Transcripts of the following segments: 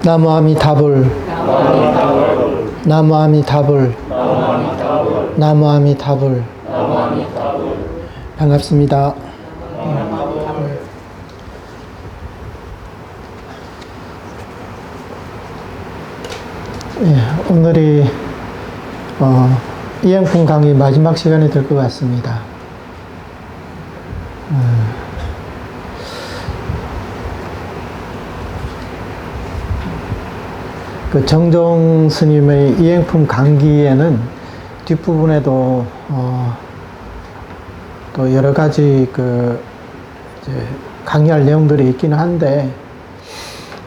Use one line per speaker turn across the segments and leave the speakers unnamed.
나무아미타불 나무아미타불 나무아미타불 반갑습니다. 오늘이 이행품 강의 마지막 시간이 될 것 같습니다. 그 정종 스님의 이행품 강기에는 뒷부분에도 또 여러 가지 이제 강의할 내용들이 있기는 한데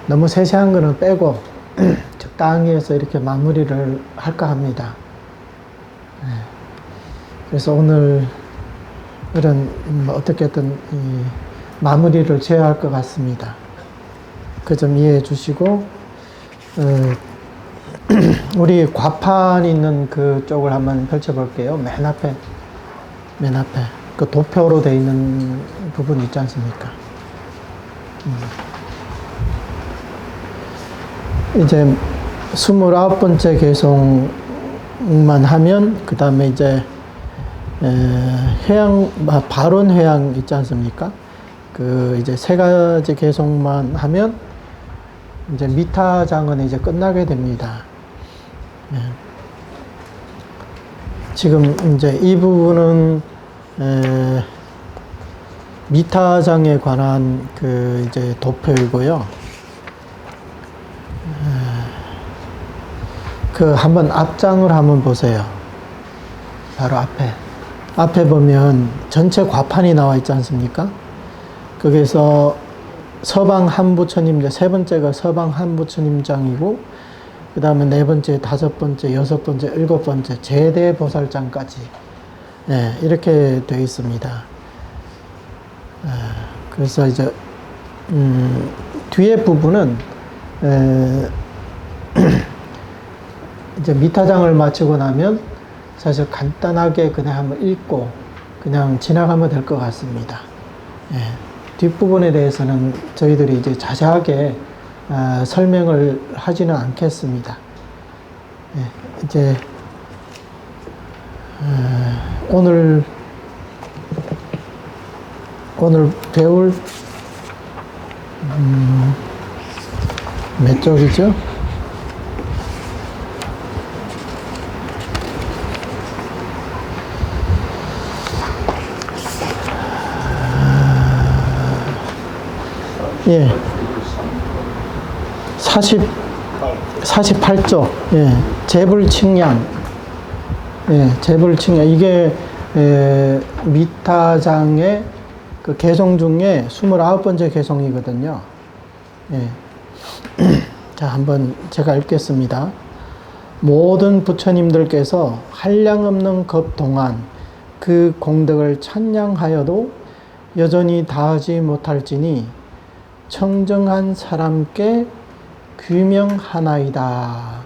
너무 세세한 거는 빼고 적당히 해서 이렇게 마무리를 할까 합니다. 그래서 오늘은 어떻게든 마무리를 지어야 할 것 같습니다. 그 점 이해해 주시고 우리 과판 있는 그쪽을 한번 펼쳐볼게요. 맨 앞에 그 도표로 되어 있는 부분 있지 않습니까? 이제 29번째 개송만 하면 그 다음에 이제 발원 회양 있지 않습니까? 그 이제 세 가지 개송만 하면 이제 미타장은 이제 끝나게 됩니다. 지금 이제 이 부분은 미타장에 관한 그 이제 도표이고요. 그 한번 앞장을 한번 보세요. 바로 앞에 보면 전체 과판이 나와 있지 않습니까? 거기서 서방 한부처님, 이제 세 번째가 서방 한부처님장이고, 그 다음에 네 번째, 다섯 번째, 여섯 번째, 일곱 번째, 제대보살장까지, 이렇게 되어 있습니다. 그래서 이제, 뒤에 부분은, 이제 미타장을 마치고 나면 사실 간단하게 그냥 한번 읽고, 그냥 지나가면 될 것 같습니다. 뒷부분에 대해서는 저희들이 이제 자세하게 설명을 하지는 않겠습니다. 이제 오늘 배울 몇 쪽이죠? 예. 48조. 예. 재불칭양. 예. 재불칭양. 이게, 미타장의 그 개송 중에 29번째 개송이거든요. 예. 자, 한번 제가 읽겠습니다. 모든 부처님들께서 한량없는 급 동안 그 공덕을 찬양하여도 여전히 다하지 못할지니 청정한 사람께 규명하나이다.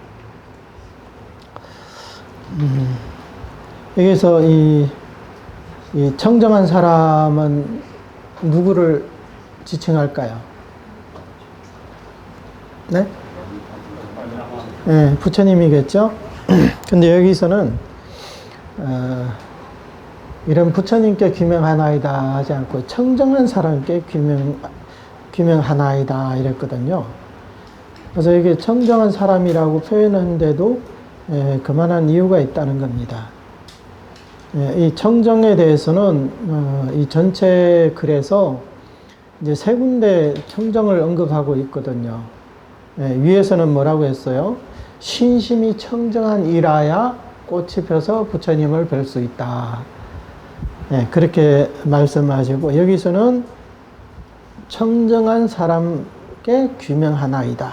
여기서 이 청정한 사람은 누구를 지칭할까요? 네? 네, 부처님이겠죠? 근데 여기서는 이런 부처님께 규명하나이다 하지 않고 청정한 사람께 규명하나이다 이랬거든요. 그래서 이게 청정한 사람이라고 표현하는데도 그만한 이유가 있다는 겁니다. 이 청정에 대해서는 이 전체 글에서 이제 세 군데 청정을 언급하고 있거든요. 위에서는 뭐라고 했어요? 신심이 청정한 이라야 꽃이 펴서 부처님을 뵐 수 있다. 그렇게 말씀하시고 여기서는 청정한 사람께 규명하나이다.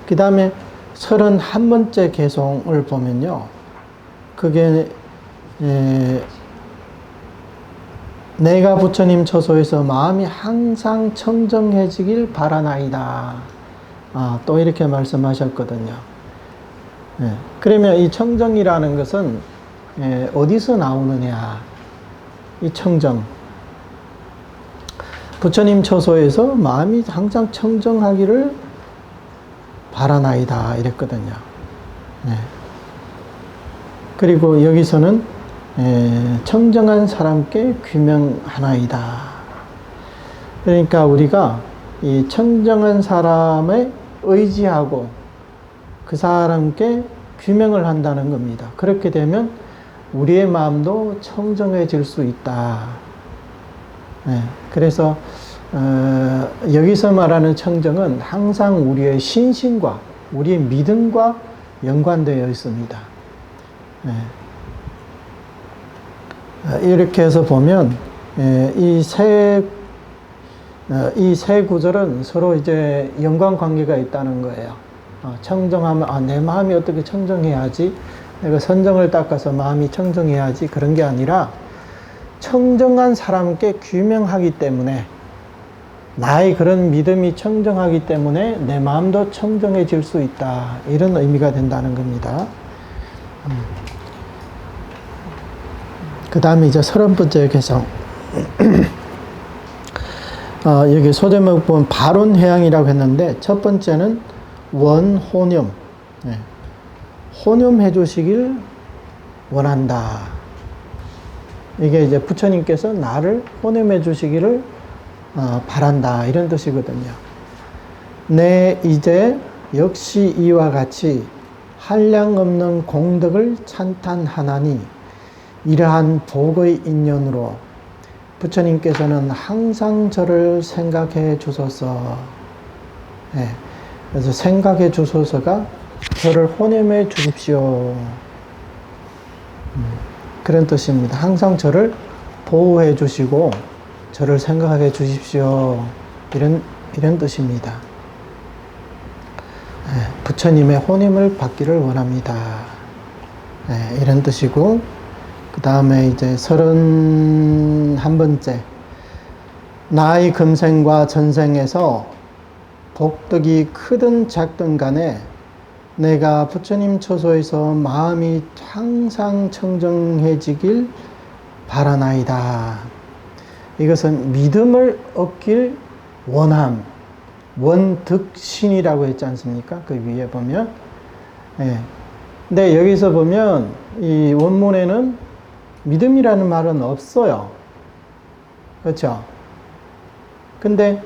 그 다음에 31번째 개송을 보면요. 그게, 내가 부처님 처소에서 마음이 항상 청정해지길 바라나이다. 또 이렇게 말씀하셨거든요. 그러면 이 청정이라는 것은 어디서 나오느냐? 이 청정. 부처님 처소에서 마음이 항상 청정하기를 바라나이다 이랬거든요. 네. 그리고 여기서는 청정한 사람께 규명하나이다. 그러니까 우리가 이 청정한 사람에 의지하고 그 사람께 규명을 한다는 겁니다. 그렇게 되면 우리의 마음도 청정해질 수 있다. 네. 그래서 여기서 말하는 청정은 항상 우리의 신심과 우리의 믿음과 연관되어 있습니다. 네. 이렇게 해서 보면 이 세 구절은 서로 이제 연관관계가 있다는 거예요. 청정하면 내 마음이 어떻게 청정해야지, 내가 선정을 닦아서 마음이 청정해야지, 그런 게 아니라 청정한 사람께 규명하기 때문에, 나의 그런 믿음이 청정하기 때문에 내 마음도 청정해질 수 있다, 이런 의미가 된다는 겁니다. 그 다음에 이제 30번째 개성. 여기 소제목 보면 발언해양이라고 했는데, 첫 번째는 원혼염. 네. 혼염해 주시길 원한다. 이게 이제 부처님께서 나를 혼염해 주시기를 바란다, 이런 뜻이거든요. 내 이제 역시 이와 같이 한량없는 공덕을 찬탄하나니 이러한 복의 인연으로 부처님께서는 항상 저를 생각해 주소서. 네. 그래서 생각해 주소서가 저를 혼염해 주십시오, 그런 뜻입니다. 항상 저를 보호해 주시고 저를 생각해 주십시오, 이런 뜻입니다. 네. 부처님의 혼임을 받기를 원합니다. 네. 이런 뜻이고, 그 다음에 이제 31번째. 나의 금생과 전생에서 복덕이 크든 작든 간에 내가 부처님 처소에서 마음이 항상 청정해지길 바라나이다. 이것은 믿음을 얻길 원함, 원득신이라고 했지 않습니까? 그 위에 보면. 네. 근데 여기서 보면 이 원문에는 믿음이라는 말은 없어요. 그렇죠? 근데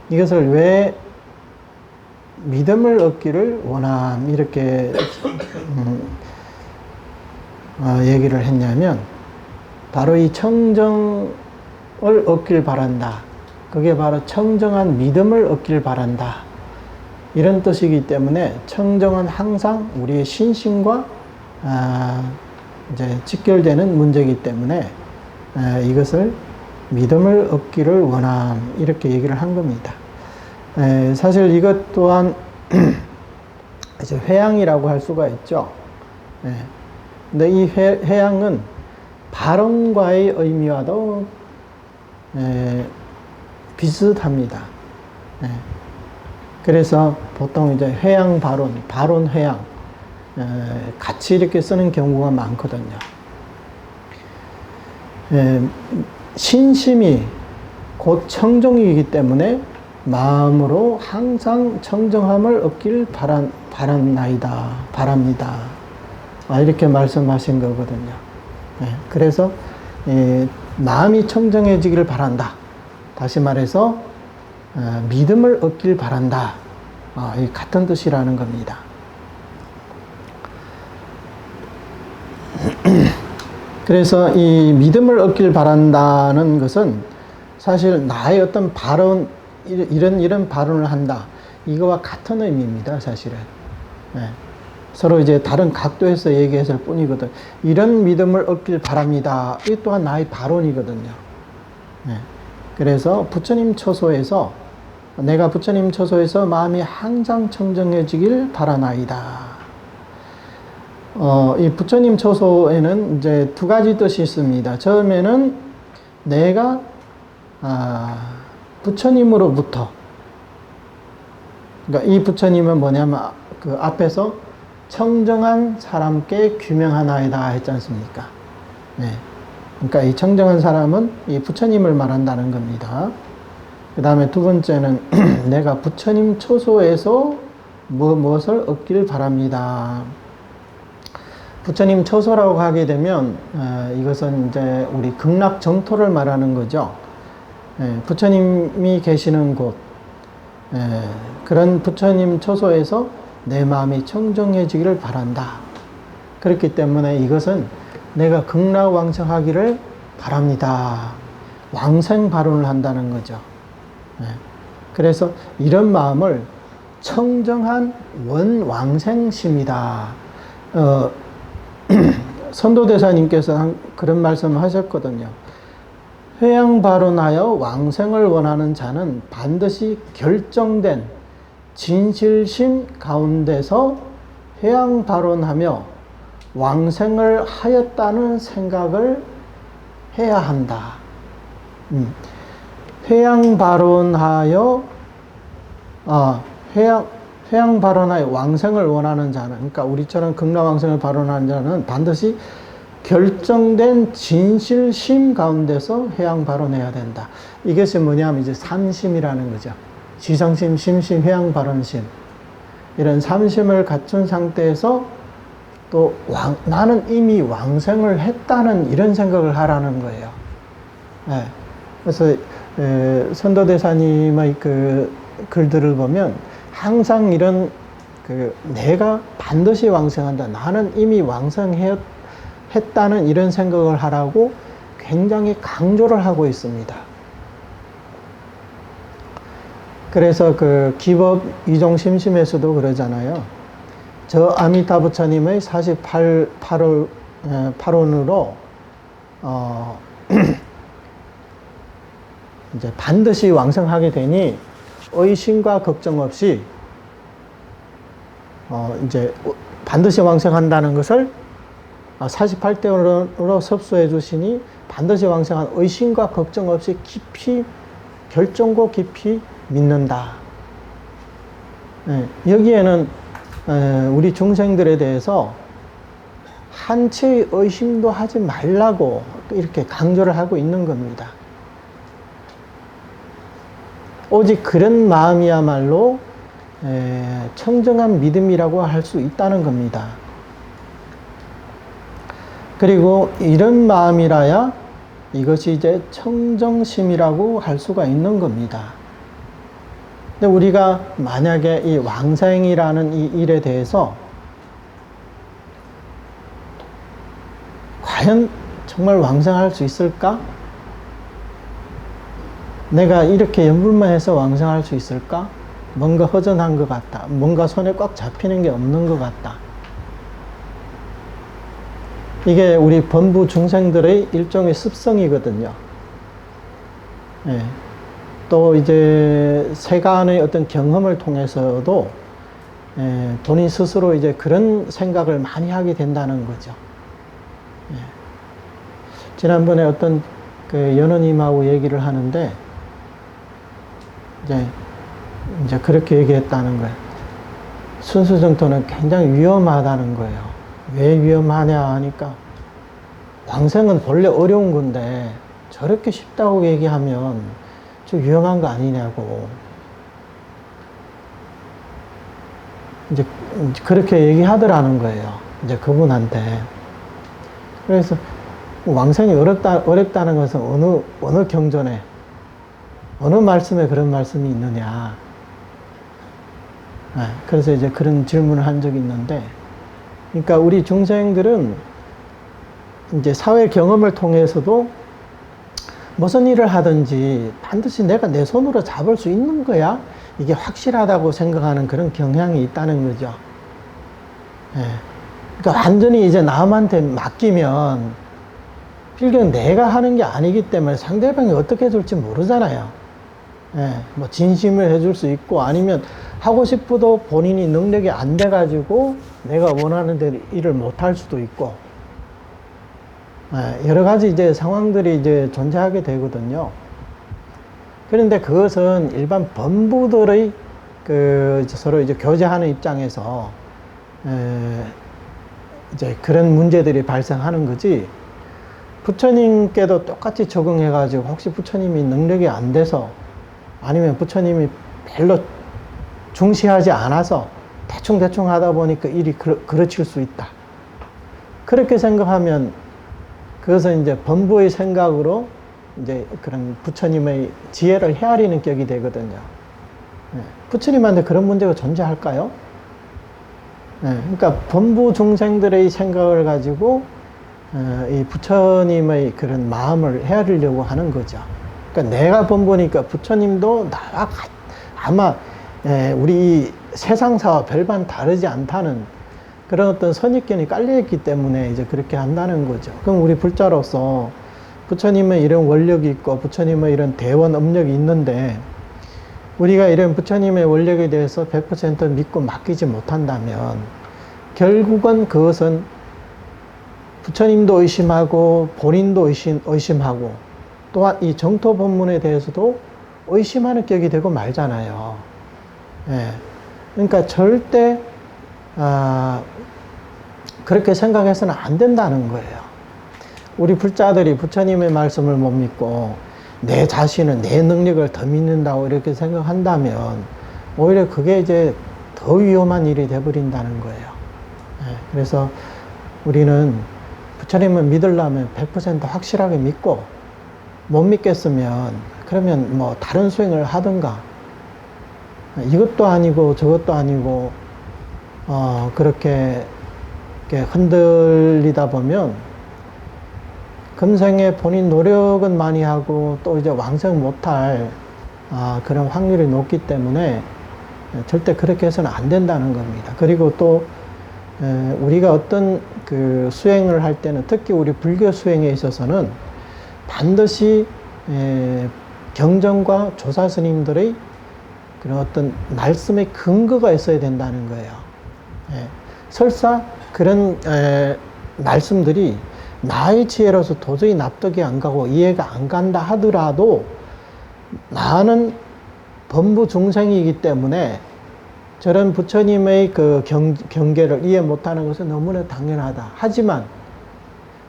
이것을 왜 믿음을 얻기를 원함, 이렇게 얘기를 했냐면, 바로 이 청정을 얻길 바란다, 그게 바로 청정한 믿음을 얻길 바란다, 이런 뜻이기 때문에 청정은 항상 우리의 신심과 이제 직결되는 문제이기 때문에 이것을 믿음을 얻기를 원함, 이렇게 얘기를 한 겁니다. 사실 이것 또한 이제 회양이라고 할 수가 있죠. 근데 이 회양은 발언과의 의미와도 비슷합니다. 그래서 보통 이제 회양 발언, 발언 회양 같이 이렇게 쓰는 경우가 많거든요. 신심이 곧 청정이기 때문에 마음으로 항상 청정함을 얻길 바랍니다. 이렇게 말씀하신 거거든요. 그래서 마음이 청정해지기를 바란다. 다시 말해서 믿음을 얻길 바란다. 이 같은 뜻이라는 겁니다. 그래서 이 믿음을 얻길 바란다는 것은 사실 나의 어떤 발언, 이런 발언을 한다, 이거와 같은 의미입니다, 사실은. 서로 이제 다른 각도에서 얘기했을 뿐이거든. 이런 믿음을 얻길 바랍니다, 이 또한 나의 발언이거든요. 그래서 부처님 처소에서, 내가 부처님 처소에서 마음이 항상 청정해지길 바라나이다. 이 부처님 처소에는 이제 두 가지 뜻이 있습니다. 처음에는 내가 부처님으로부터, 그러니까 이 부처님은 뭐냐면 그 앞에서 청정한 사람께 규명하나이다 했지 않습니까? 그러니까 이 청정한 사람은 이 부처님을 말한다는 겁니다. 그 다음에 두 번째는 내가 부처님 처소에서 무엇을 얻기를 바랍니다. 부처님 처소라고 하게 되면 이것은 이제 우리 극락 정토를 말하는 거죠. 부처님이 계시는 곳, 그런 부처님 처소에서 내 마음이 청정해지기를 바란다. 그렇기 때문에 이것은 내가 극락왕생하기를 바랍니다. 왕생 발언을 한다는 거죠. 그래서 이런 마음을 청정한 원왕생심이다. 선도대사님께서 그런 말씀을 하셨거든요. 회양발언하여 왕생을 원하는 자는 반드시 결정된 진실심 가운데서 회양발언하며 왕생을 하였다는 생각을 해야 한다. 회양발언하여 회양발언하여 왕생을 원하는 자는, 그러니까 우리처럼 극락왕생을 발언하는 자는 반드시 결정된 진실심 가운데서 회양발언해야 된다. 이것이 뭐냐면 이제 삼심이라는 거죠. 지성심, 심심, 회양발언심. 이런 삼심을 갖춘 상태에서 또 나는 이미 왕생을 했다는 이런 생각을 하라는 거예요. 그래서 선도대사님의 그 글들을 보면 항상 이런 내가 반드시 왕생한다. 나는 이미 왕생했다는 이런 생각을 하라고 굉장히 강조를 하고 있습니다. 그래서 그 기법 이종심심에서도 그러잖아요. 저 아미타 부처님의 48원으로 이제 반드시 왕생하게 되니 의심과 걱정 없이 이제 반드시 왕생한다는 것을 48대원으로 섭수해 주시니 반드시 왕생한 의심과 걱정 없이 깊이 결정고 깊이 믿는다. 여기에는 우리 중생들에 대해서 한치의 의심도 하지 말라고 이렇게 강조를 하고 있는 겁니다. 오직 그런 마음이야말로 청정한 믿음이라고 할 수 있다는 겁니다. 그리고 이런 마음이라야 이것이 이제 청정심이라고 할 수가 있는 겁니다. 근데 우리가 만약에 이 왕생이라는 이 일에 대해서 과연 정말 왕생할 수 있을까? 내가 이렇게 염불만 해서 왕생할 수 있을까? 뭔가 허전한 것 같다. 뭔가 손에 꽉 잡히는 게 없는 것 같다. 이게 우리 범부 중생들의 일종의 습성이거든요. 또 이제 세간의 어떤 경험을 통해서도 본인 스스로 이제 그런 생각을 많이 하게 된다는 거죠. 지난번에 어떤 그 연호님하고 얘기를 하는데 이제 그렇게 얘기했다는 거예요. 순수정토는 굉장히 위험하다는 거예요. 왜 위험하냐 하니까 왕생은 본래 어려운 건데 저렇게 쉽다고 얘기하면 좀 위험한 거 아니냐고. 이제 그렇게 얘기하더라는 거예요. 이제 그분한테. 그래서 왕생이 어렵다는 것은 어느 경전에, 어느 말씀에 그런 말씀이 있느냐. 그래서 이제 그런 질문을 한 적이 있는데, 그러니까 우리 중생들은 이제 사회 경험을 통해서도 무슨 일을 하든지 반드시 내가 내 손으로 잡을 수 있는 거야. 이게 확실하다고 생각하는 그런 경향이 있다는 거죠. 그러니까 완전히 이제 남한테 맡기면 필경 내가 하는 게 아니기 때문에 상대방이 어떻게 해줄지 모르잖아요. 뭐 진심을 해줄 수 있고 아니면 하고 싶어도 본인이 능력이 안 돼가지고 내가 원하는 대로 일을 못 할 수도 있고 여러 가지 이제 상황들이 이제 존재하게 되거든요. 그런데 그것은 일반 범부들의 서로 이제 교제하는 입장에서 이제 그런 문제들이 발생하는 거지. 부처님께도 똑같이 적용해가지고 혹시 부처님이 능력이 안 돼서 아니면 부처님이 별로 중시하지 않아서 대충대충 하다 보니까 일이 그르칠 수 있다. 그렇게 생각하면 그것은 이제 범부의 생각으로 이제 그런 부처님의 지혜를 헤아리는 격이 되거든요. 부처님한테 그런 문제가 존재할까요? 그러니까 범부 중생들의 생각을 가지고 이 부처님의 그런 마음을 헤아리려고 하는 거죠. 그러니까 내가 범부니까 부처님도 나와 아마 우리 세상사와 별반 다르지 않다는 그런 어떤 선입견이 깔려있기 때문에 이제 그렇게 한다는 거죠. 그럼 우리 불자로서 부처님의 이런 원력이 있고 부처님의 이런 대원 업력이 있는데 우리가 이런 부처님의 원력에 대해서 100% 믿고 맡기지 못한다면 결국은 그것은 부처님도 의심하고 본인도 의심하고 또한 이 정토 법문에 대해서도 의심하는 격이 되고 말잖아요. 그러니까 절대 그렇게 생각해서는 안 된다는 거예요. 우리 불자들이 부처님의 말씀을 못 믿고 내 자신은 내 능력을 더 믿는다고 이렇게 생각한다면 오히려 그게 이제 더 위험한 일이 돼버린다는 거예요. 그래서 우리는 부처님을 믿으려면 100% 확실하게 믿고 못 믿겠으면 그러면 뭐 다른 수행을 하든가 이것도 아니고 저것도 아니고 그렇게 흔들리다 보면 금생에 본인 노력은 많이 하고 또 이제 왕생 못할 그런 확률이 높기 때문에 절대 그렇게 해서는 안 된다는 겁니다. 그리고 또 우리가 어떤 그 수행을 할 때는 특히 우리 불교 수행에 있어서는 반드시 경전과 조사 스님들의 그런 어떤 말씀의 근거가 있어야 된다는 거예요. 설사 그런 말씀들이 나의 지혜로서 도저히 납득이 안 가고 이해가 안 간다 하더라도 나는 범부 중생이기 때문에 저런 부처님의 그 경계를 이해 못하는 것은 너무나 당연하다. 하지만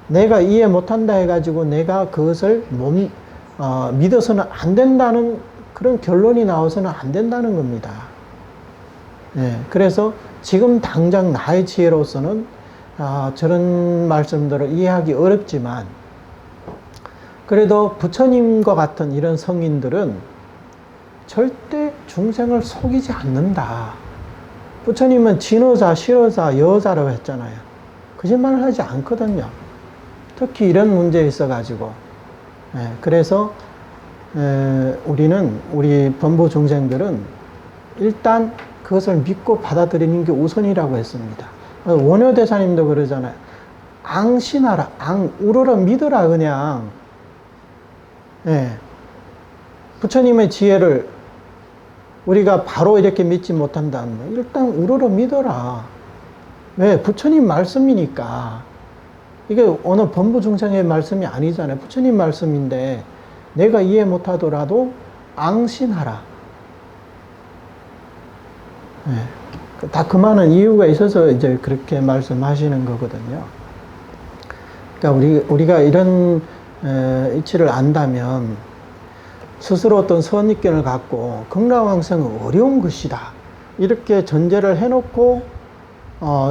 내가 이해 못한다 해가지고 내가 그것을 믿어서는 안 된다는 그런 결론이 나와서는 안 된다는 겁니다. 그래서 지금 당장 나의 지혜로서는 저런 말씀들을 이해하기 어렵지만 그래도 부처님과 같은 이런 성인들은 절대 중생을 속이지 않는다. 부처님은 진어자, 실어자, 여자라고 했잖아요. 거짓말을 하지 않거든요. 특히 이런 문제에 있어가지고. 그래서 우리 범부 중생들은 일단 그것을 믿고 받아들이는 게 우선이라고 했습니다. 원효대사님도 그러잖아요. 앙신하라, 우러러 믿어라 그냥. 부처님의 지혜를 우리가 바로 이렇게 믿지 못한다면 일단 우러러 믿어라. 왜? 부처님 말씀이니까. 이게 어느 범부 중생의 말씀이 아니잖아요. 부처님 말씀인데 내가 이해 못하더라도 앙신하라. 다 그만한 이유가 있어서 이제 그렇게 말씀하시는 거거든요. 그러니까 우리가 이런 이치를 안다면 스스로 어떤 선입견을 갖고 극락왕생은 어려운 것이다. 이렇게 전제를 해놓고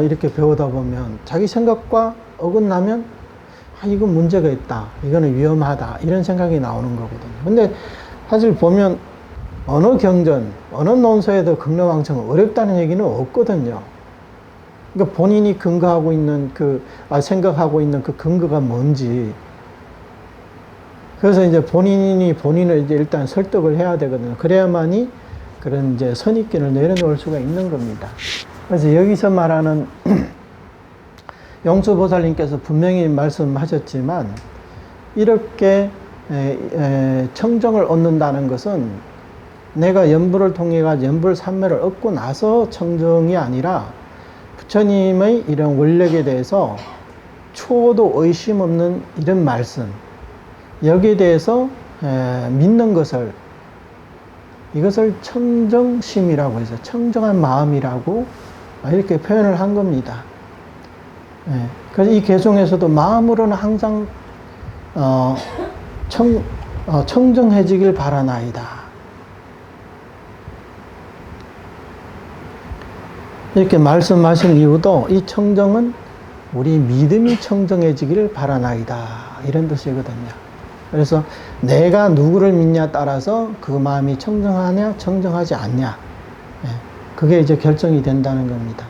이렇게 배우다 보면 자기 생각과 어긋나면 이건 문제가 있다. 이거는 위험하다. 이런 생각이 나오는 거거든요. 근데 사실 보면 어느 경전, 어느 논서에도 극락왕생은 어렵다는 얘기는 없거든요. 그러니까 본인이 근거하고 있는 생각하고 있는 그 근거가 뭔지. 그래서 이제 본인을 이제 일단 설득을 해야 되거든요. 그래야만이 그런 이제 선입견을 내려놓을 수가 있는 겁니다. 그래서 여기서 말하는 용수보살님께서 분명히 말씀하셨지만 이렇게 청정을 얻는다는 것은 내가 연불을 통해 가지고 연불삼매를 얻고 나서 청정이 아니라 부처님의 이런 원력에 대해서 초도 의심 없는 이런 말씀, 여기에 대해서 믿는 것을 이것을 청정심이라고 해서 청정한 마음이라고 이렇게 표현을 한 겁니다. 그래서 이 개송에서도 마음으로는 항상 청정해지길 바라나이다. 이렇게 말씀하신 이유도 이 청정은 우리 믿음이 청정해지기를 바라나이다. 이런 뜻이거든요. 그래서 내가 누구를 믿냐 따라서 그 마음이 청정하냐, 청정하지 않냐. 예, 그게 이제 결정이 된다는 겁니다.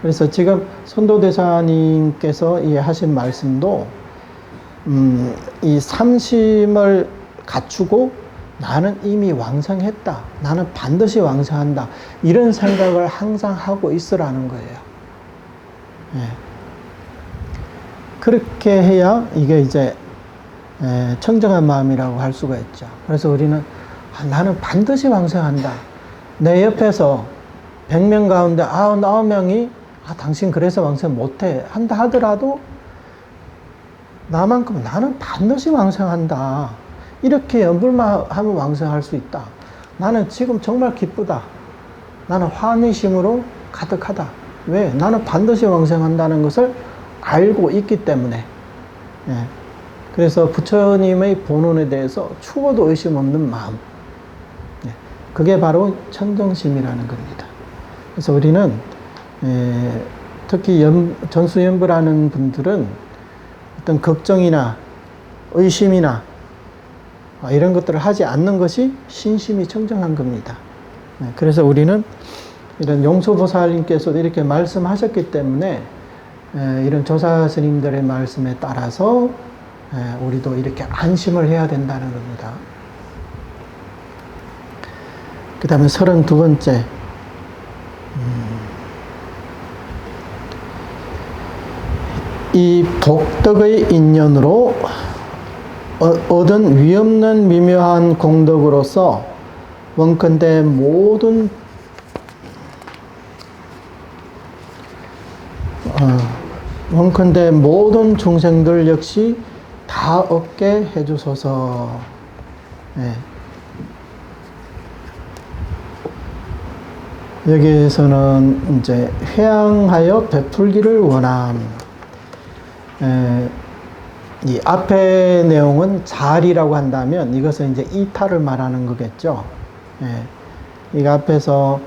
그래서 지금 선도대사님께서 하신 말씀도, 이 삼심을 갖추고 나는 이미 왕성했다. 나는 반드시 왕성한다. 이런 생각을 항상 하고 있으라는 거예요. 예. 그렇게 해야 이게 이제 청정한 마음이라고 할 수가 있죠. 그래서 우리는 나는 반드시 왕성한다. 내 옆에서 100명 가운데 99명이 당신 그래서 왕성 못해 한다 하더라도 나만큼 나는 반드시 왕성한다. 이렇게 염불만 하면 왕성할 수 있다. 나는 지금 정말 기쁘다. 나는 환희심으로 가득하다. 왜? 나는 반드시 왕성한다는 것을 알고 있기 때문에. 예. 그래서 부처님의 본원에 대해서 추호도 의심 없는 마음. 예. 그게 바로 청정심이라는 겁니다. 그래서 우리는 특히 전수연불하는 분들은 어떤 걱정이나 의심이나 이런 것들을 하지 않는 것이 신심이 청정한 겁니다. 그래서 우리는 이런 용수보살님께서도 이렇게 말씀하셨기 때문에 이런 조사 스님들의 말씀에 따라서 우리도 이렇게 안심을 해야 된다는 겁니다. 그 다음에 32번째. 이 복덕의 인연으로 얻은 위없는 미묘한 공덕으로서 원컨대 모든 중생들 역시 다 얻게 해주소서. 네. 여기에서는 이제 회양하여 베풀기를 원함. 이 앞의 내용은 자리라고 한다면 이것은 이제 이타를 말하는 거겠죠. 이 앞에서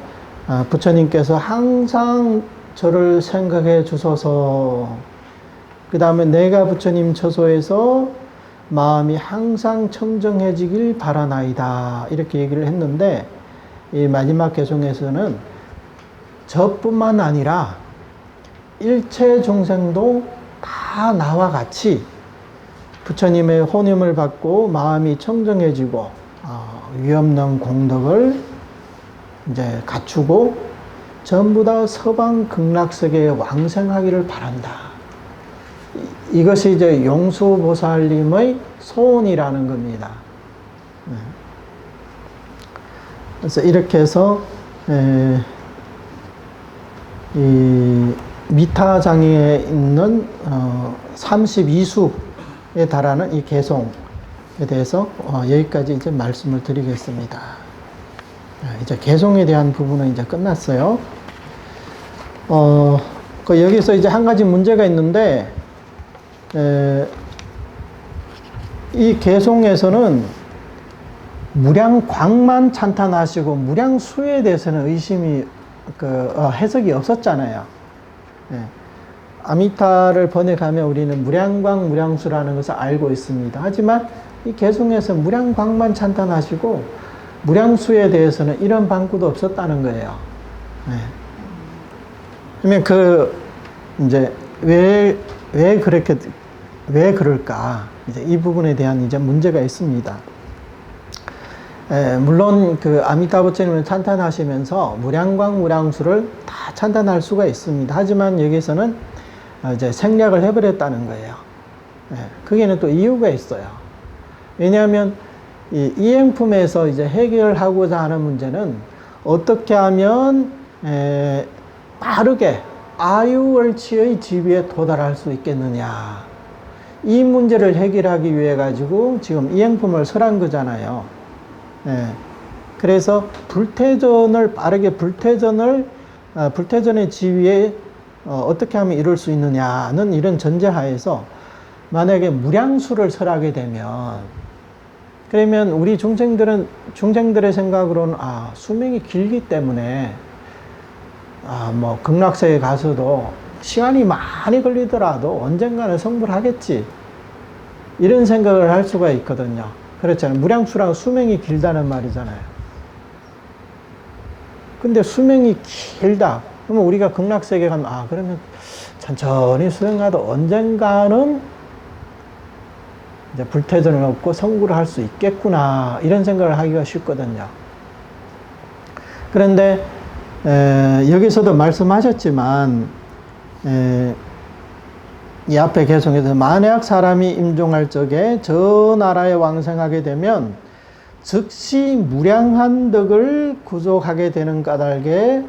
부처님께서 항상 저를 생각해 주소서. 그 다음에 내가 부처님 처소에서 마음이 항상 청정해지길 바라나이다. 이렇게 얘기를 했는데 이 마지막 개송에서는 저뿐만 아니라 일체众生도 다 나와 같이 부처님의 혼임을 받고 마음이 청정해지고 위없는 공덕을 이제 갖추고 전부 다 서방 극락세계에 왕생하기를 바란다. 이것이 이제 용수보살님의 소원이라는 겁니다. 그래서 이렇게 해서 이 미타장에 있는 32수에 달하는 이 개송에 대해서 여기까지 이제 말씀을 드리겠습니다. 이제 개송에 대한 부분은 이제 끝났어요. 여기서 이제 한 가지 문제가 있는데, 이 개송에서는 무량광만 찬탄하시고 무량수에 대해서는 의심이 해석이 없었잖아요. 아미타를 번역하면 우리는 무량광, 무량수라는 것을 알고 있습니다. 하지만 이 개송에서 무량광만 찬탄하시고 무량수에 대해서는 이런 방구도 없었다는 거예요. 그러면 이제 왜 그럴까? 이제 이 부분에 대한 이제 문제가 있습니다. 물론 아미타 부처님을 찬탄하시면서 무량광, 무량수를 다 찬탄할 수가 있습니다. 하지만 여기서는 이제 생략을 해버렸다는 거예요. 거기에는 또 이유가 있어요. 왜냐하면 이 이행품에서 이제 해결하고자 하는 문제는 어떻게 하면 빠르게 아유월치의 지위에 도달할 수 있겠느냐. 이 문제를 해결하기 위해 가지고 지금 이행품을 설한 거잖아요. 그래서 빠르게 불태전의 지위에 어떻게 하면 이룰 수 있느냐는 이런 전제하에서 만약에 무량수를 설하게 되면, 그러면 우리 중생들의 생각으로는 수명이 길기 때문에 뭐 극락세에 가서도 시간이 많이 걸리더라도 언젠가는 성불 하겠지. 이런 생각을 할 수가 있거든요. 그렇잖아요. 무량수랑 수명이 길다는 말이잖아요. 근데 수명이 길다. 그러면 우리가 극락세계 가면, 그러면 천천히 수행하다 언젠가는 이제 불태전을 얻고 성불을 할 수 있겠구나. 이런 생각을 하기가 쉽거든요. 그런데, 여기서도 말씀하셨지만, 이 앞에 계속해서 만약 사람이 임종할 적에 저 나라에 왕생하게 되면 즉시 무량한 덕을 구족하게 되는 까닭에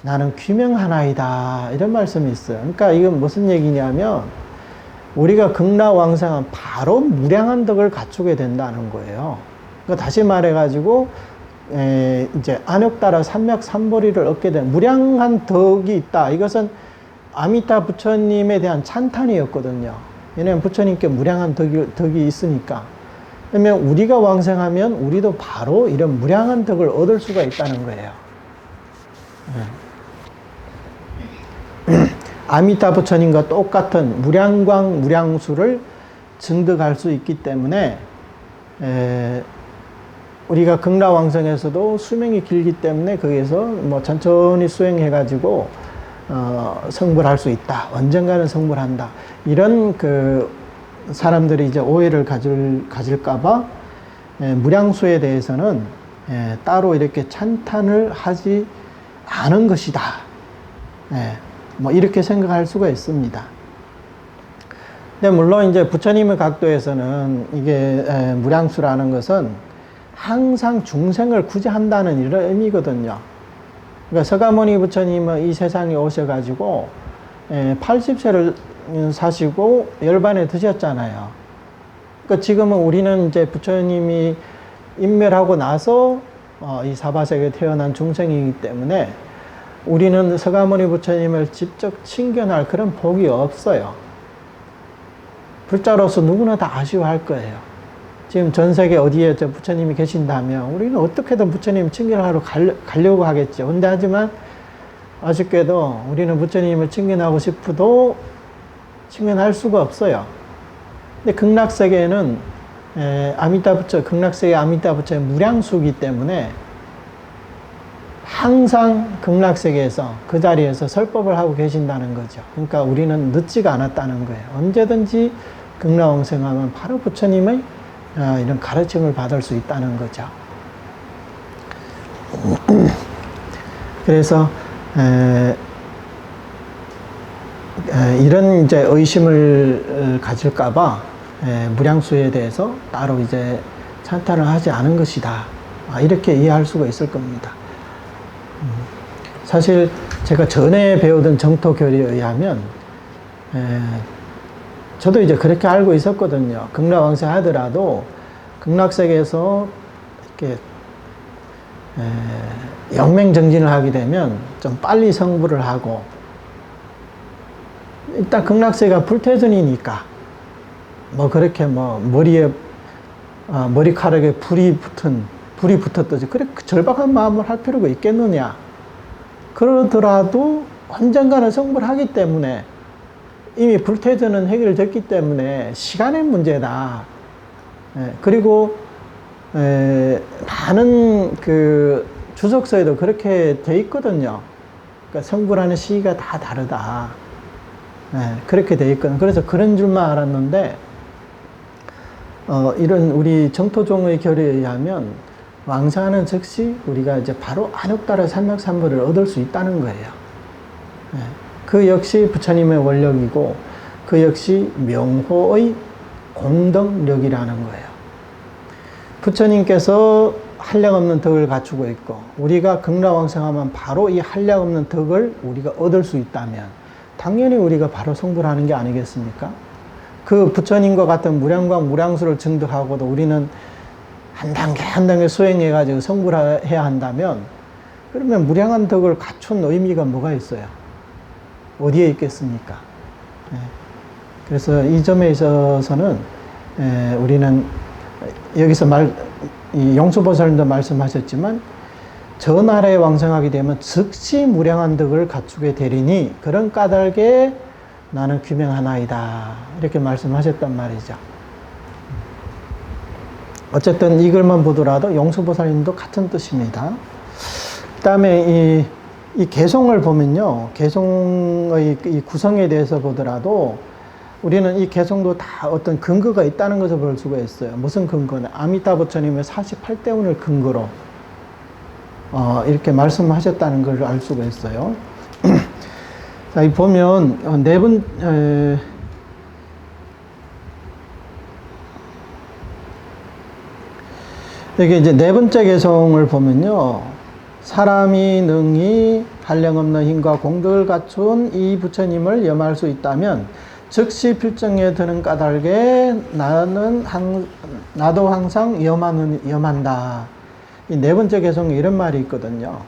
나는 귀명하나이다. 이런 말씀이 있어요. 그러니까 이건 무슨 얘기냐면 우리가 극락왕생하면 바로 무량한 덕을 갖추게 된다는 거예요. 그러니까 다시 말해가지고 이제 안욕따라 삼맥삼보리를 얻게 된 무량한 덕이 있다. 이것은 아미타 부처님에 대한 찬탄이었거든요. 왜냐하면 부처님께 무량한 덕이 있으니까. 그러면 우리가 왕생하면 우리도 바로 이런 무량한 덕을 얻을 수가 있다는 거예요. 아미타 부처님과 똑같은 무량광, 무량수를 증득할 수 있기 때문에 우리가 극락왕생에서도 수명이 길기 때문에 거기에서 뭐 천천히 수행해가지고 성불할 수 있다. 언젠가는 성불한다. 이런 그 사람들이 이제 오해를 가질까봐 무량수에 대해서는 따로 이렇게 찬탄을 하지 않은 것이다. 뭐 이렇게 생각할 수가 있습니다. 근데 물론 이제 부처님의 각도에서는 이게 무량수라는 것은 항상 중생을 구제한다는 이런 의미거든요. 그러니까 서가모니 부처님은 이 세상에 오셔가지고 80세를 사시고 열반에 드셨잖아요. 그러니까 지금은 우리는 이제 부처님이 인멸하고 나서 이 사바세계에 태어난 중생이기 때문에 우리는 서가모니 부처님을 직접 친견할 그런 복이 없어요. 불자로서 누구나 다 아쉬워할 거예요. 지금 전 세계 어디에 저 부처님이 계신다면 우리는 어떻게든 부처님 친견하러 가려고 하겠죠. 근데 하지만 아쉽게도 우리는 부처님을 친견하고 싶어도 친견할 수가 없어요. 근데 극락세계에는 극락세계 아미타 부처의 무량수이기 때문에 항상 극락세계에서 그 자리에서 설법을 하고 계신다는 거죠. 그러니까 우리는 늦지가 않았다는 거예요. 언제든지 극락왕생하면 바로 부처님의 이런 가르침을 받을 수 있다는 거죠. 그래서 이런 이제 의심을 가질까봐 무량수에 대해서 따로 이제 찬탄을 하지 않은 것이다. 이렇게 이해할 수가 있을 겁니다. 사실 제가 전에 배우던 정토교리에 의하면 저도 이제 그렇게 알고 있었거든요. 극락왕생 하더라도 극락세계에서 이렇게 영맹정진을 하게 되면 좀 빨리 성불을 하고 일단 극락세계가 불태전이니까 뭐 그렇게 뭐 머리카락에 불이 붙었듯이 그래 절박한 마음을 할 필요가 있겠느냐. 그러더라도 언젠가는 성불하기 때문에 이미 불태전은 해결됐기 때문에 시간의 문제다. 그리고 많은 그 주석서에도 그렇게 돼 있거든요. 그러니까 성불하는 시기가 다 다르다. 그렇게 돼 있거든요. 그래서 그런 줄만 알았는데 이런 우리 정토종의 결에 의하면 왕생하는 즉시 우리가 이제 바로 안욕따라 삼맥삼보를 얻을 수 있다는 거예요. 그 역시 부처님의 원력이고 그 역시 명호의 공덕력이라는 거예요. 부처님께서 한량없는 덕을 갖추고 있고 우리가 극락왕생하면 바로 이 한량없는 덕을 우리가 얻을 수 있다면 당연히 우리가 바로 성불하는 게 아니겠습니까? 그 부처님과 같은 무량광 무량수를 증득하고도 우리는 한 단계 한 단계 수행해가지고 성불해야 한다면 그러면 무량한 덕을 갖춘 의미가 뭐가 있어요? 어디에 있겠습니까? 그래서 이 점에 있어서는 우리는 여기서 이 용수보살님도 말씀하셨지만 저 나라에 왕성하게 되면 즉시 무량한 덕을 갖추게 되리니 그런 까닭에 나는 규명하나이다. 이렇게 말씀하셨단 말이죠. 어쨌든 이걸만 보더라도 용수보살님도 같은 뜻입니다. 그 다음에 이 개송을 보면요. 개송의 이 구성에 대해서 보더라도 우리는 이 개송도 다 어떤 근거가 있다는 것을 볼 수가 있어요. 무슨 근거냐. 아미타 부처님의 48대운을 근거로 이렇게 말씀하셨다는 걸 알 수가 있어요. 자, 이 보면 여기 이제 네 번째 개송을 보면요. 사람이 능히 한량없는 힘과 공덕을 갖춘 이 부처님을 염할 수 있다면 즉시 필정에 드는 까닭에 나도 항상 염한다. 이 네 번째 개송에 이런 말이 있거든요.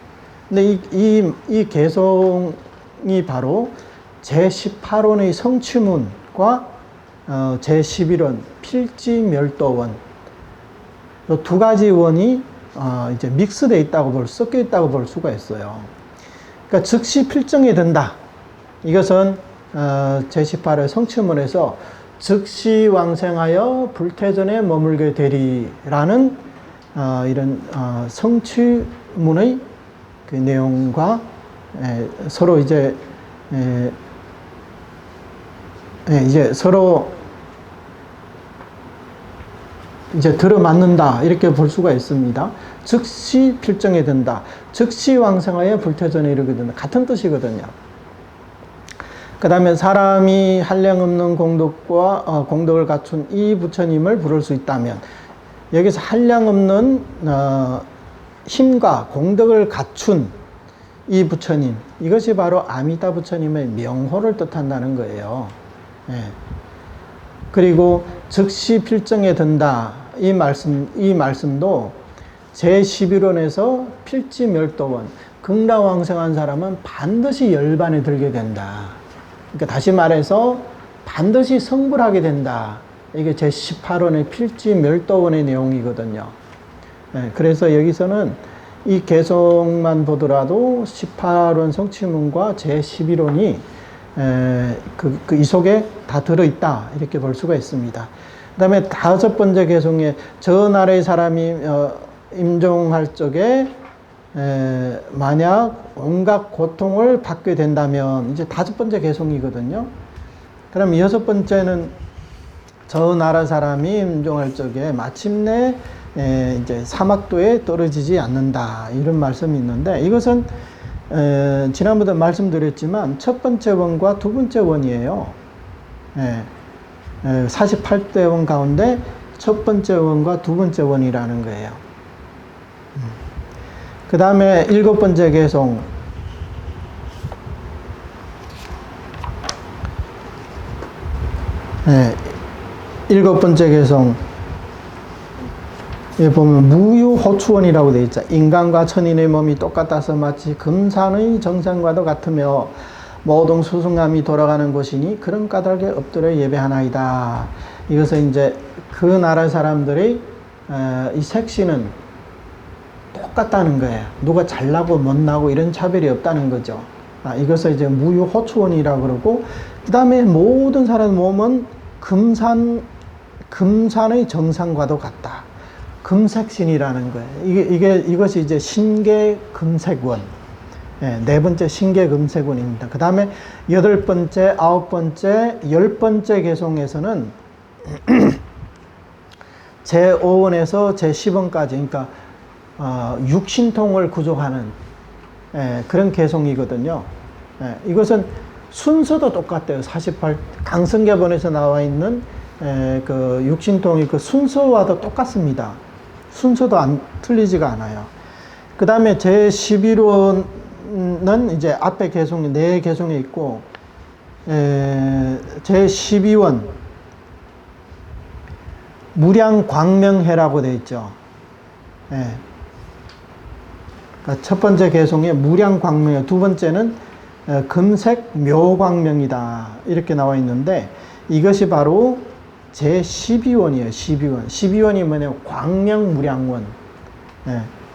근데 이 개송이 바로 제18원의 성취문과 제11원 필지멸도원 이 두 가지 원이 이제 믹스되어 있다고 섞여 있다고 볼 수가 있어요. 그러니까 즉시 필정이 된다. 이것은 제18의 성취문에서 즉시 왕생하여 불태전에 머물게 되리라는 이런 성취문의 그 내용과 서로 이제 서로 이제 들어맞는다 이렇게 볼 수가 있습니다. 즉시 필정이 된다. 즉시 왕생하여 불태전에 이르게 된다. 같은 뜻이거든요. 그 다음에 사람이 한량없는 공덕을 갖춘 이 부처님을 부를 수 있다면 여기서 한량없는 힘과 공덕을 갖춘 이 부처님 이것이 바로 아미타 부처님의 명호를 뜻한다는 거예요. 그리고 즉시 필정에 든다 이 말씀도 제11원에서 필지멸도원 극락왕생한 사람은 반드시 열반에 들게 된다. 그러니까 다시 말해서 반드시 성불하게 된다. 이게 제18원의 필지멸도원의 내용이거든요. 그래서 여기서는 이 개성만 보더라도 18원 성취문과 제11원이 이 속에 다 들어있다 이렇게 볼 수가 있습니다. 그 다음에 다섯 번째 개성에 저 나라의 사람이 임종할 적에 만약 온갖 고통을 받게 된다면 이제 다섯 번째 개성이거든요. 그럼 여섯 번째는 저 나라 사람이 임종할 적에 마침내 이제 사막도에 떨어지지 않는다 이런 말씀이 있는데 이것은 지난번에 말씀드렸지만 첫 번째 원과 두 번째 원이에요. 48대 원 가운데 첫 번째 원과 두 번째 원이라는 거예요. 그 다음에 일곱 번째 개송. 일곱 번째 개송. 여기 보면 무유호추원이라고 되어 있죠. 인간과 천인의 몸이 똑같아서 마치 금산의 정상과도 같으며 모든 수승함이 돌아가는 곳이니 그런 까닭에 엎드려 예배하나이다. 이것은 이제 그 나라 사람들이 이 색신은 똑같다는 거예요. 누가 잘나고 못나고 이런 차별이 없다는 거죠. 이것을 이제 무유호추원이라고 그러고 그 다음에 모든 사람 몸은 금산의 정상과도 같다. 금색신이라는 거예요. 이것이 이제 신계금색원. 네 번째 신계금색원입니다. 그 다음에 여덟 번째, 아홉 번째, 열 번째 개송에서는 제5원에서 제10원까지, 그러니까 육신통을 구족하는 그런 개송이거든요. 이것은 순서도 똑같아요. 48 강성계본에서 나와 있는 그 육신통이 그 순서와도 똑같습니다. 순서도 틀리지가 않아요. 그 다음에 제11호는 이제 앞에 개송이, 네 개송에 있고, 제12원, 무량광명해라고 되어 있죠. 그러니까 첫 번째 개송에 무량광명해, 두 번째는 금색 묘광명이다. 이렇게 나와 있는데, 이것이 바로 제12원이에요. 12원. 12원이 뭐냐면 광명무량원.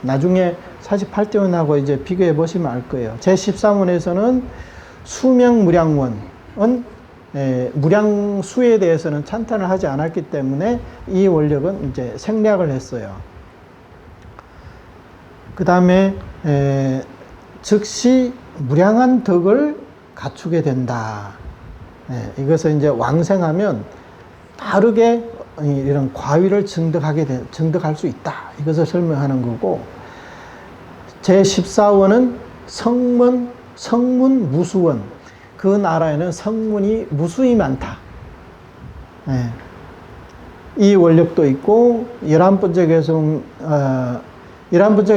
나중에 48대원하고 이제 비교해 보시면 알 거예요. 제13원에서는 수명무량원은 무량수에 대해서는 찬탄을 하지 않았기 때문에 이 원력은 이제 생략을 했어요. 그 다음에 즉시 무량한 덕을 갖추게 된다. 이것을 이제 왕생하면 다르게 이런 과위를 증득할 수 있다. 이것을 설명하는 거고, 제14원은 성문 무수원. 그 나라에는 성문이 무수히 많다. 이 원력도 있고, 11번째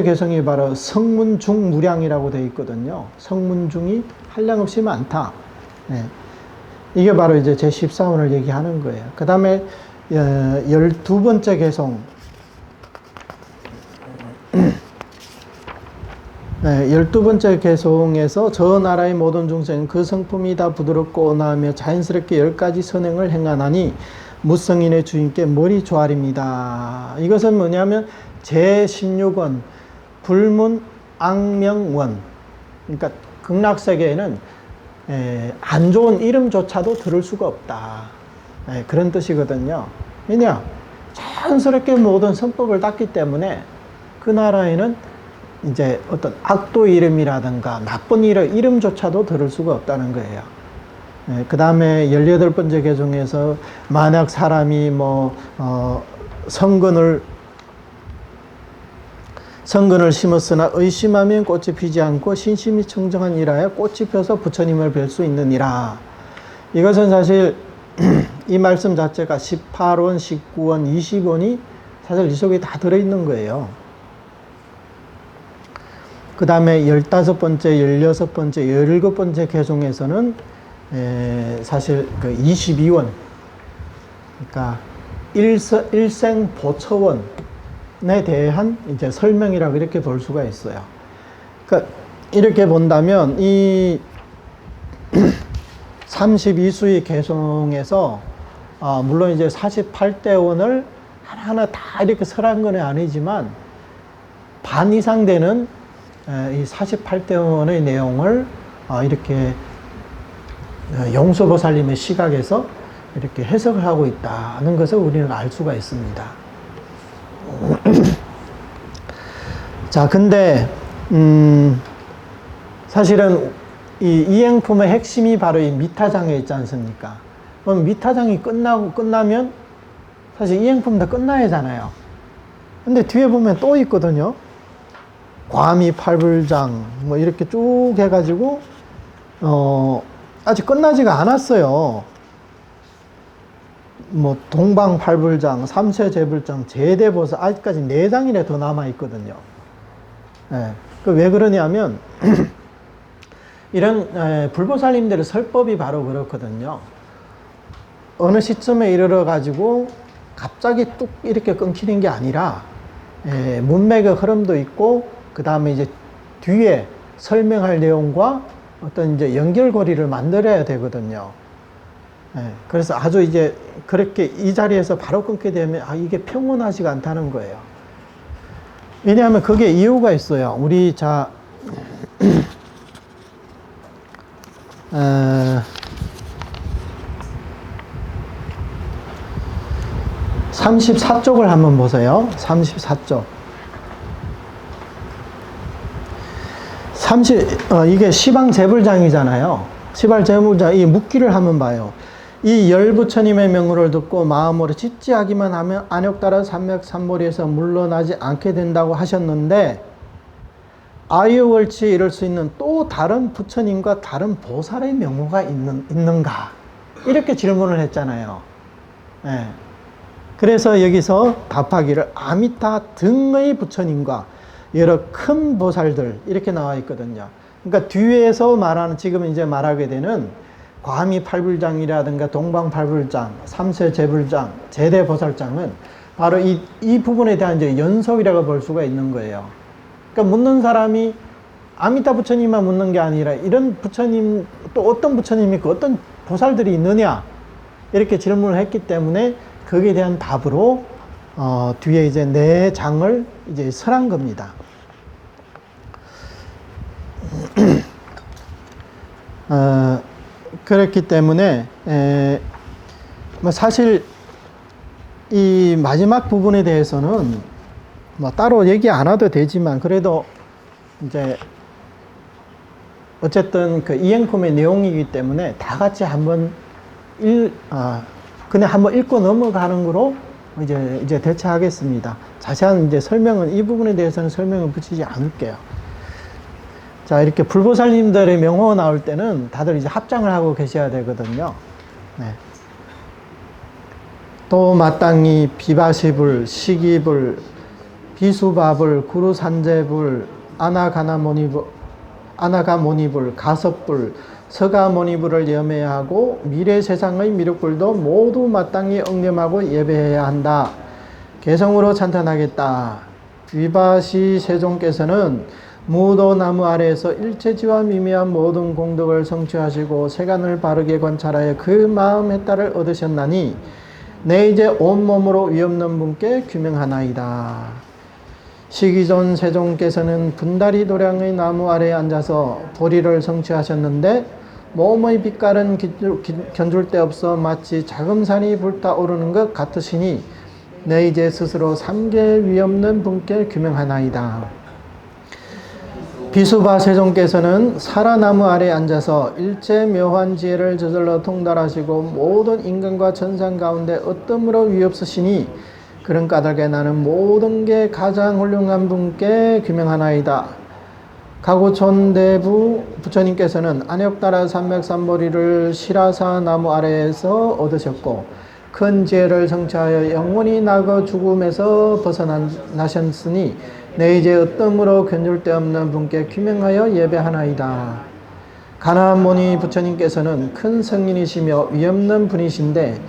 개성이 바로 성문중무량이라고 되어 있거든요. 성문중이 한량없이 많다. 이게 바로 이제 제14원을 얘기하는 거예요. 그 다음에 12번째 개성. 12번째 개성에서 저 나라의 모든 중생 그 성품이 다 부드럽고 온화하며 자연스럽게 10가지 선행을 행하나니 무성인의 주인께 머리 조아립니다. 이것은 뭐냐면 제16원 불문 악명원. 그러니까 극락세계에는 안 좋은 이름조차도 들을 수가 없다. 그런 뜻이거든요. 왜냐? 자연스럽게 모든 선법을 땄기 때문에 그 나라에는 이제 어떤 악도 이름이라든가 나쁜 이름조차도 들을 수가 없다는 거예요. 그 다음에 18번째 개성에서 만약 사람이 성근을 심었으나 의심하면 꽃이 피지 않고 신심이 청정한 일하여 꽃이 펴서 부처님을 뵐 수 있느니라. 이것은 사실 이 말씀 자체가 18원, 19원, 20원이 사실 이 속에 다 들어있는 거예요. 그 다음에 15번째, 16번째, 17번째 개성에서는 사실 그 22원, 그러니까 일생보처원에 대한 이제 설명이라고 이렇게 볼 수가 있어요. 그러니까 이렇게 본다면 이 32수의 개성에서 물론 이제 48대원을 하나하나 다 이렇게 설한 건 아니지만 반 이상 되는 이 48대원의 내용을 이렇게 용서보살님의 시각에서 이렇게 해석을 하고 있다는 것을 우리는 알 수가 있습니다. 자, 근데 사실은 이 이행품의 핵심이 바로 이 미타장에 있지 않습니까? 그럼 미타장이 끝나면 사실 이행품 다 끝나야 하잖아요. 근데 뒤에 보면 또 있거든요. 과미 팔불장 뭐 이렇게 쭉 해가지고 아직 끝나지가 않았어요. 뭐 동방팔불장, 삼세제불장, 제대보살 아직까지 4장이나 더 남아 있거든요. 왜 그러냐면 이런 불보살님들의 설법이 바로 그렇거든요. 어느 시점에 이르러 가지고 갑자기 뚝 이렇게 끊기는 게 아니라 문맥의 흐름도 있고, 그 다음에 이제 뒤에 설명할 내용과 어떤 이제 연결고리를 만들어야 되거든요. 그래서 아주 이제 그렇게 이 자리에서 바로 끊게 되면 이게 평온하지가 않다는 거예요. 왜냐하면 그게 이유가 있어요. 우리 34쪽을 한번 보세요. 34쪽. 이게 시방제불장이잖아요. 시방제불장, 이 묵기를 한번 봐요. 이 열부처님의 명호를 듣고 마음으로 집지하기만 하면 안욕 따라 삼맥삼보리에서 물러나지 않게 된다고 하셨는데, 아유월치에 이를 수 있는 또 다른 부처님과 다른 보살의 명호가 있는가? 이렇게 질문을 했잖아요. 그래서 여기서 답하기를 아미타 등의 부처님과 여러 큰 보살들 이렇게 나와 있거든요. 그러니까 뒤에서 말하는, 지금 이제 말하게 되는 과미 팔불장이라든가 동방 팔불장, 삼세 제불장, 제대 보살장은 바로 이 부분에 대한 이제 연속이라고 볼 수가 있는 거예요. 그러니까 묻는 사람이 아미타 부처님만 묻는 게 아니라 이런 부처님, 또 어떤 부처님이 있고 어떤 보살들이 있느냐 이렇게 질문을 했기 때문에 거기에 대한 답으로 뒤에 이제 4장을 이제 설한 겁니다. 그렇기 때문에 뭐 사실 이 마지막 부분에 대해서는 뭐 따로 얘기 안 해도 되지만 그래도 이제 어쨌든 그 이행품의 내용이기 때문에 다 같이 한번 그냥 한번 읽고 넘어가는 거로 이제 대처하겠습니다. 자세한 이제 설명은 이 부분에 대해서는 설명을 붙이지 않을게요. 자, 이렇게 불보살님들의 명호 나올 때는 다들 이제 합장을 하고 계셔야 되거든요. 네. 또 마땅히 비바시불, 시기불, 비수바불, 구루산제불, 아나가모니불, 가섭불, 서가모니불을 염해야 하고 미래 세상의 미륵불도 모두 마땅히 억념하고 예배해야 한다. 개성으로 찬탄하겠다. 위바시 세종께서는 무도나무 아래에서 일체지와 미미한 모든 공덕을 성취하시고 세간을 바르게 관찰하여 그 마음의 딸을 얻으셨나니 내 이제 온몸으로 위없는 분께 규명하나이다. 시기존 세종께서는 분다리 도량의 나무 아래에 앉아서 도리를 성취하셨는데 몸의 빛깔은 견줄 데 없어 마치 자금산이 불타오르는 것 같으시니 내 이제 스스로 삼계 위없는 분께 규명하나이다. 비수바 세종께서는 사라나무 아래에 앉아서 일체 묘한 지혜를 저절로 통달하시고 모든 인간과 천상 가운데 어떠므로 위없으시니 그런 까닭에 나는 모든 게 가장 훌륭한 분께 규명하나이다. 가구촌대부 부처님께서는 안역다라 삼백삼보리를 시라사 나무 아래에서 얻으셨고 큰 지혜를 성취하여 영원히 나거 죽음에서 벗어나셨으니 내 이제 어떠므로 견줄 데 없는 분께 규명하여 예배하나이다. 가나모니 부처님께서는 큰 성인이시며 위없는 분이신데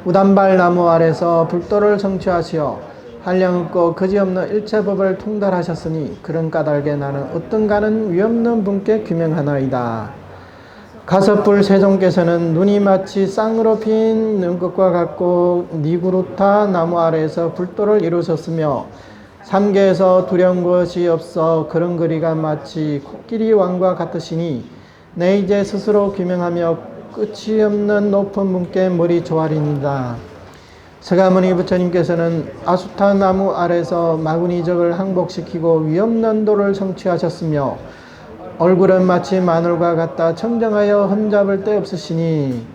우단발 나무 아래서 불도를 성취하시어 한량없고 거지없는 일체법을 통달하셨으니 그런 까닭에 나는 어떤가는 위없는 분께 규명하나이다. 가섭불 세종께서는 눈이 마치 쌍으로 핀 눈꽃과 같고 니구루타 나무 아래에서 불도를 이루셨으며 삼계에서 두려운 것이 없어 그런 거리가 마치 코끼리 왕과 같으시니 내 이제 스스로 규명하며 끝이 없는 높은 분께 머리 조아리니다. 서가모니 부처님께서는 아수타 나무 아래서 마구니적을 항복시키고 위없는 도를 성취하셨으며 얼굴은 마치 마늘과 같다 청정하여 흠잡을 데 없으시니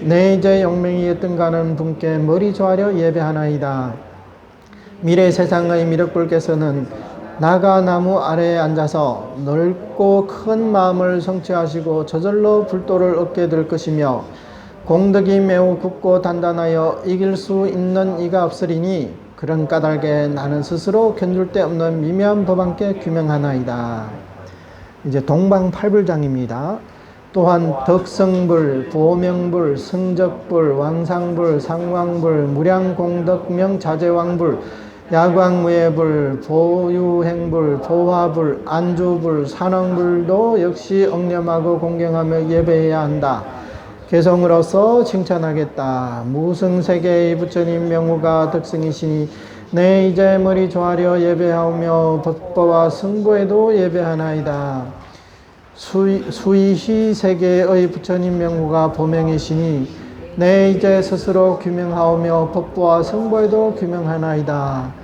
내 이제 영맹이 어떤가는 분께 머리 조아려 예배하나이다. 미래 세상의 미륵불께서는 나가나무 아래에 앉아서 넓고 큰 마음을 성취하시고 저절로 불도를 얻게 될 것이며 공덕이 매우 굳고 단단하여 이길 수 있는 이가 없으리니 그런 까닭에 나는 스스로 견줄 데 없는 미묘한 법안께 규명하나이다. 이제 동방팔불장입니다. 또한 덕성불, 보명불, 성적불, 왕상불, 상왕불, 무량공덕명 자제왕불, 야광무예불, 보유행불, 보화불, 안주불, 산왕불도 역시 억념하고 공경하며 예배해야 한다. 개성으로서 칭찬하겠다. 무승세계의 부처님 명호가 덕성이시니 내 이제 머리 조아려 예배하오며 법보와 승보에도 예배하나이다. 수이희 세계의 부처님 명호가 보명이시니 내 이제 스스로 규명하오며 법보와 승보에도 규명하나이다.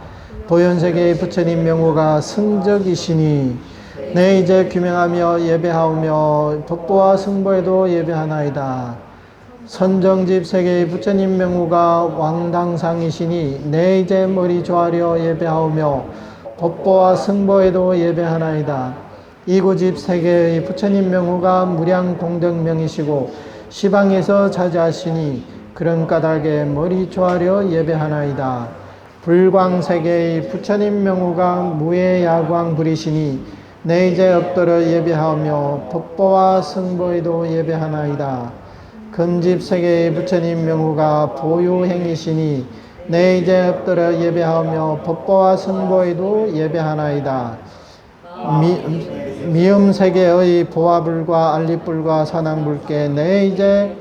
보현세계의 부처님 명호가 승적이시니 내 이제 규명하며 예배하오며 법보와 승보에도 예배하나이다. 선정집 세계의 부처님 명호가 왕당상이시니 내 이제 머리 조아려 예배하오며 법보와 승보에도 예배하나이다. 이구집 세계의 부처님 명호가 무량공덕명이시고 시방에서 자제하시니 그런 까닭에 머리 조아려 예배하나이다. 불광세계의 부처님 명호가 무예야광 부리시니 내 이제 엎드려 예배하며 법보와 승보에도 예배하나이다. 금집세계의 부처님 명호가 보유행이시니 내 이제 엎드려 예배하며 법보와 승보에도 예배하나이다. 미음세계의 보화불과 알리불과 산왕불께 내 이제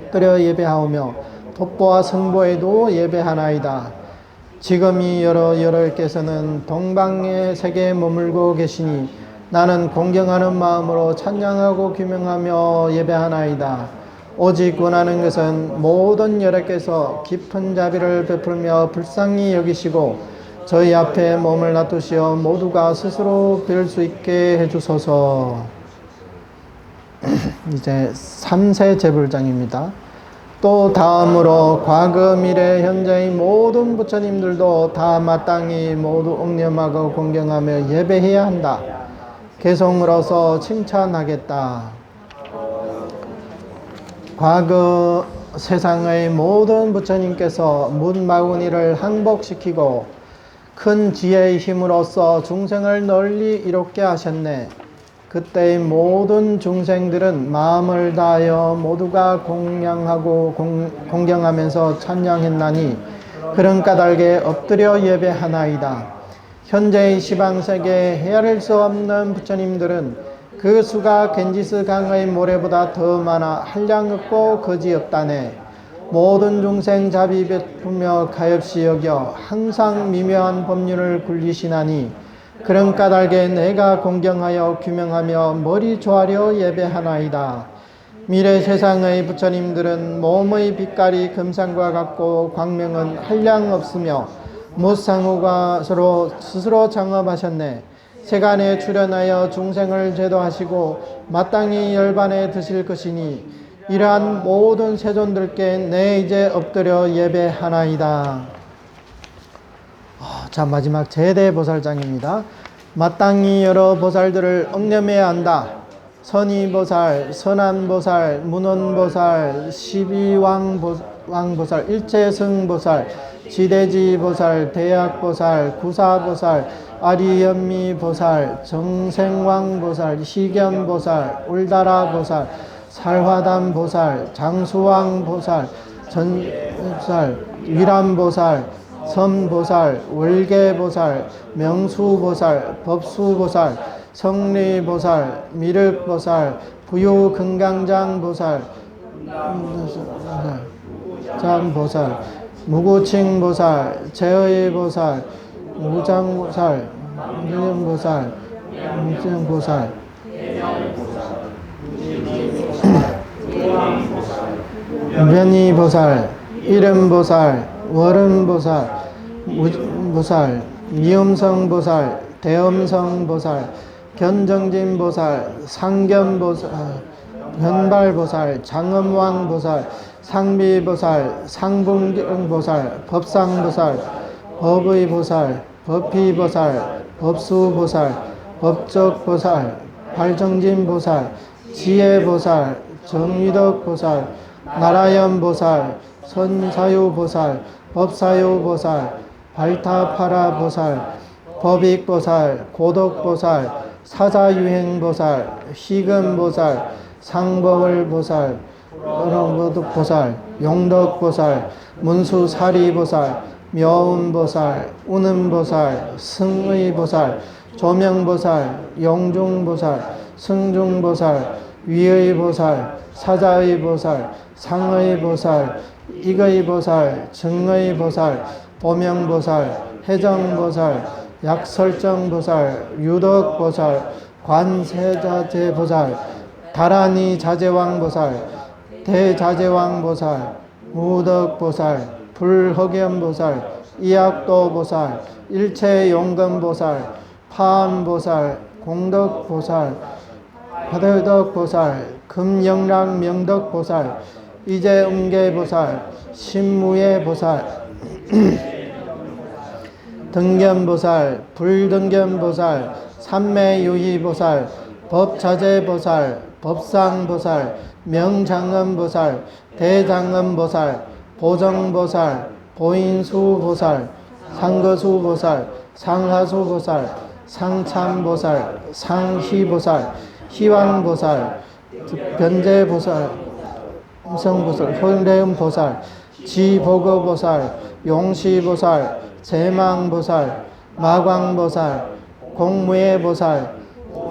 엎드려 예배하오며 법보와 승보에도 예배하나이다. 지금이 여러께서는 동방의 세계에 머물고 계시니 나는 공경하는 마음으로 찬양하고 규명하며 예배하나이다. 오직 원하는 것은 모든 여러께서 깊은 자비를 베풀며 불쌍히 여기시고 저희 앞에 몸을 놔두시어 모두가 스스로 뵐 수 있게 해주소서. 이제 3세 제불장입니다. 또 다음으로 과거 미래 현재의 모든 부처님들도 다 마땅히 모두 옹념하고 공경하며 예배해야 한다. 개성으로서 칭찬하겠다. 과거 세상의 모든 부처님께서 문마구니를 항복시키고 큰 지혜의 힘으로써 중생을 널리 이롭게 하셨네. 그때의 모든 중생들은 마음을 다하여 모두가 공양하고 공경하면서 찬양했나니 그런 까닭에 엎드려 예배하나이다. 현재의 시방세계에 헤아릴 수 없는 부처님들은 그 수가 겐지스 강의 모래보다 더 많아 한량 없고 거지 없다네. 모든 중생 자비 베푸며 가엾이 여겨 항상 미묘한 법륜을 굴리시나니 그런 까닭에 내가 공경하여 규명하며 머리 조아려 예배하나이다. 미래 세상의 부처님들은 몸의 빛깔이 금상과 같고 광명은 한량 없으며 무상우가 서로 스스로 창업하셨네. 세간에 출현하여 중생을 제도하시고 마땅히 열반에 드실 것이니 이러한 모든 세존들께 내 이제 엎드려 예배하나이다. 자, 마지막 제대보살장입니다. 마땅히 여러 보살들을 얽념해야 한다. 선의보살, 선한보살, 문원보살, 십이왕보살, 일체승보살, 지대지보살, 대약보살, 구사보살, 아리연미보살, 정생왕보살, 희견보살, 울다라보살, 살화담보살, 장수왕보살, 전보살, 위람보살, 선보살, 월계보살, 명수보살, 법수보살, 성리보살, 미륵보살, 부유금강장보살, 장보살, 무구칭보살, 제의보살, 무장보살, 무념보살, 무정보살, 변이보살, 이름보살, 월음보살, 무보살, 미음성보살, 대음성보살, 견정진보살, 상견보살, 변발보살, 장엄왕보살, 상비보살, 상분경보살, 법상보살, 법의보살, 법희보살, 법수보살, 법적보살, 발정진보살, 지혜보살, 정위덕보살, 나라연보살, 선사유보살, 법사유보살, 발타파라보살, 법익보살, 고덕보살, 사자유행보살, 희근보살, 상법을보살, 보살, 용덕보살, 문수사리보살, 묘운보살, 운음보살, 승의보살, 조명보살, 용중보살, 승중보살, 위의보살, 사자의보살, 상의보살, 이의보살, 증의보살, 보명보살, 해정보살, 약설정보살, 유덕보살, 관세자재보살, 다라니 자재왕보살, 대자재왕보살, 무덕보살, 불허견보살, 이약도보살, 일체용건보살, 파암보살, 공덕보살, 화대덕보살, 금영락명덕보살, 이제응계보살, 신무예보살, 등견보살, 불등견보살, 삼매유희보살, 법자재보살, 법상보살, 명장엄보살, 대장엄보살, 보정보살, 보인수보살, 상거수보살, 상하수보살, 상참보살, 상희보살, 희왕보살, 변제보살, 성보살, 효래음보살, 지보거보살, 용시보살, 제망보살, 마광보살, 공무예보살,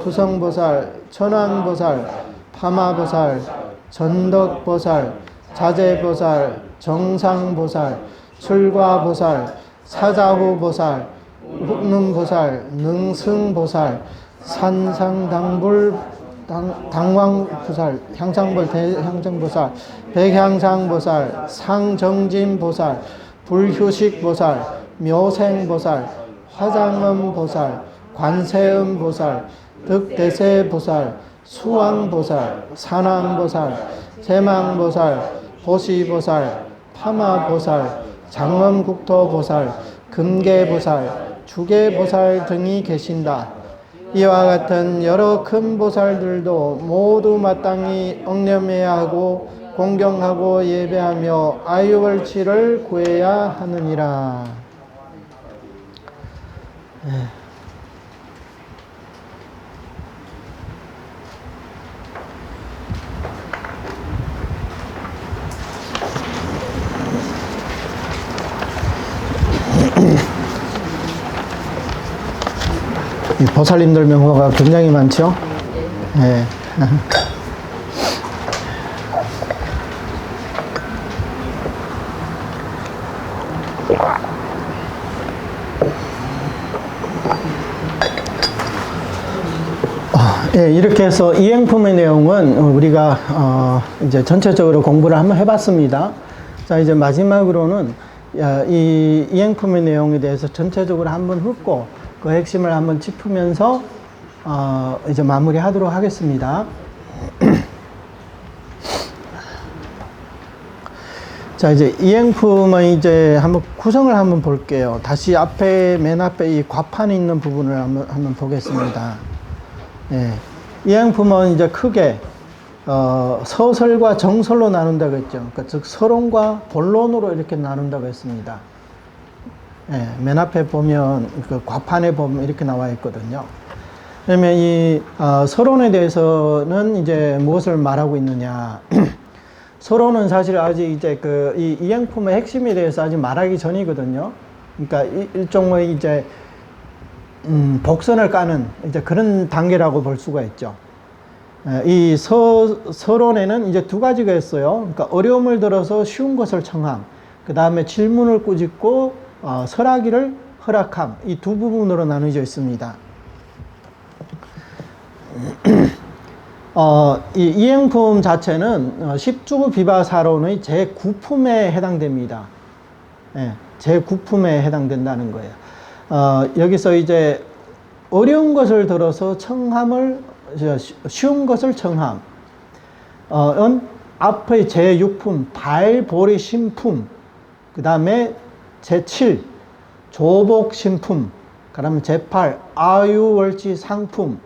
부성보살, 천왕보살, 파마보살, 전덕보살, 자재보살, 정상보살, 출과보살, 사자후보살, 흑능보살, 능승보살, 산상당불 당왕보살, 향상불 대향정보살, 백향상보살, 상정진보살, 불휴식보살, 묘생보살, 화장음보살, 관세음보살, 득대세보살, 수왕보살, 산왕보살, 세망보살, 보시보살, 파마보살, 장엄국토보살, 금계보살, 주계보살 등이 계신다. 이와 같은 여러 큰 보살들도 모두 마땅히 억념해야 하고 공경하고 예배하며 아유월치를 구해야 하느니라. 이 보살님들 명호가 굉장히 많죠? 네. 예, 이렇게 해서 이행품의 내용은 우리가 이제 전체적으로 공부를 한번 해봤습니다. 자, 이제 마지막으로는 이 이행품의 내용에 대해서 전체적으로 한번 훑고 그 핵심을 한번 짚으면서 이제 마무리하도록 하겠습니다. 자, 이제 이행품의 이제 한번 구성을 한번 볼게요. 다시 맨 앞에 이 과판이 있는 부분을 한번 보겠습니다. 예. 이행품은 이제 크게 서설과 정설로 나눈다고 했죠. 그러니까 즉 서론과 본론으로 이렇게 나눈다고 했습니다. 예, 맨 앞에 보면 그 과판에 보면 이렇게 나와 있거든요. 그러면 이 서론에 대해서는 이제 무엇을 말하고 있느냐? 서론은 사실 아직 이제 이 이행품의 핵심에 대해서 아직 말하기 전이거든요. 그러니까 일종의 이제 복선을 까는 이제 그런 단계라고 볼 수가 있죠. 이 서론에는 이제 두 가지가 있어요. 그러니까 어려움을 들어서 쉬운 것을 청함, 그 다음에 질문을 꾸짖고 설하기를 허락함, 이 두 부분으로 나누어져 있습니다. 이 이행품 자체는 십주구 비바사론의 제9품에 해당됩니다. 예, 제9품에 해당된다는 거예요. 여기서 이제 어려운 것을 들어서 청함을, 쉬운 것을 청함, 앞의 제6품, 발보리 신품, 그 다음에 제7, 조복신품, 그다음에 제8, 아유월지 상품을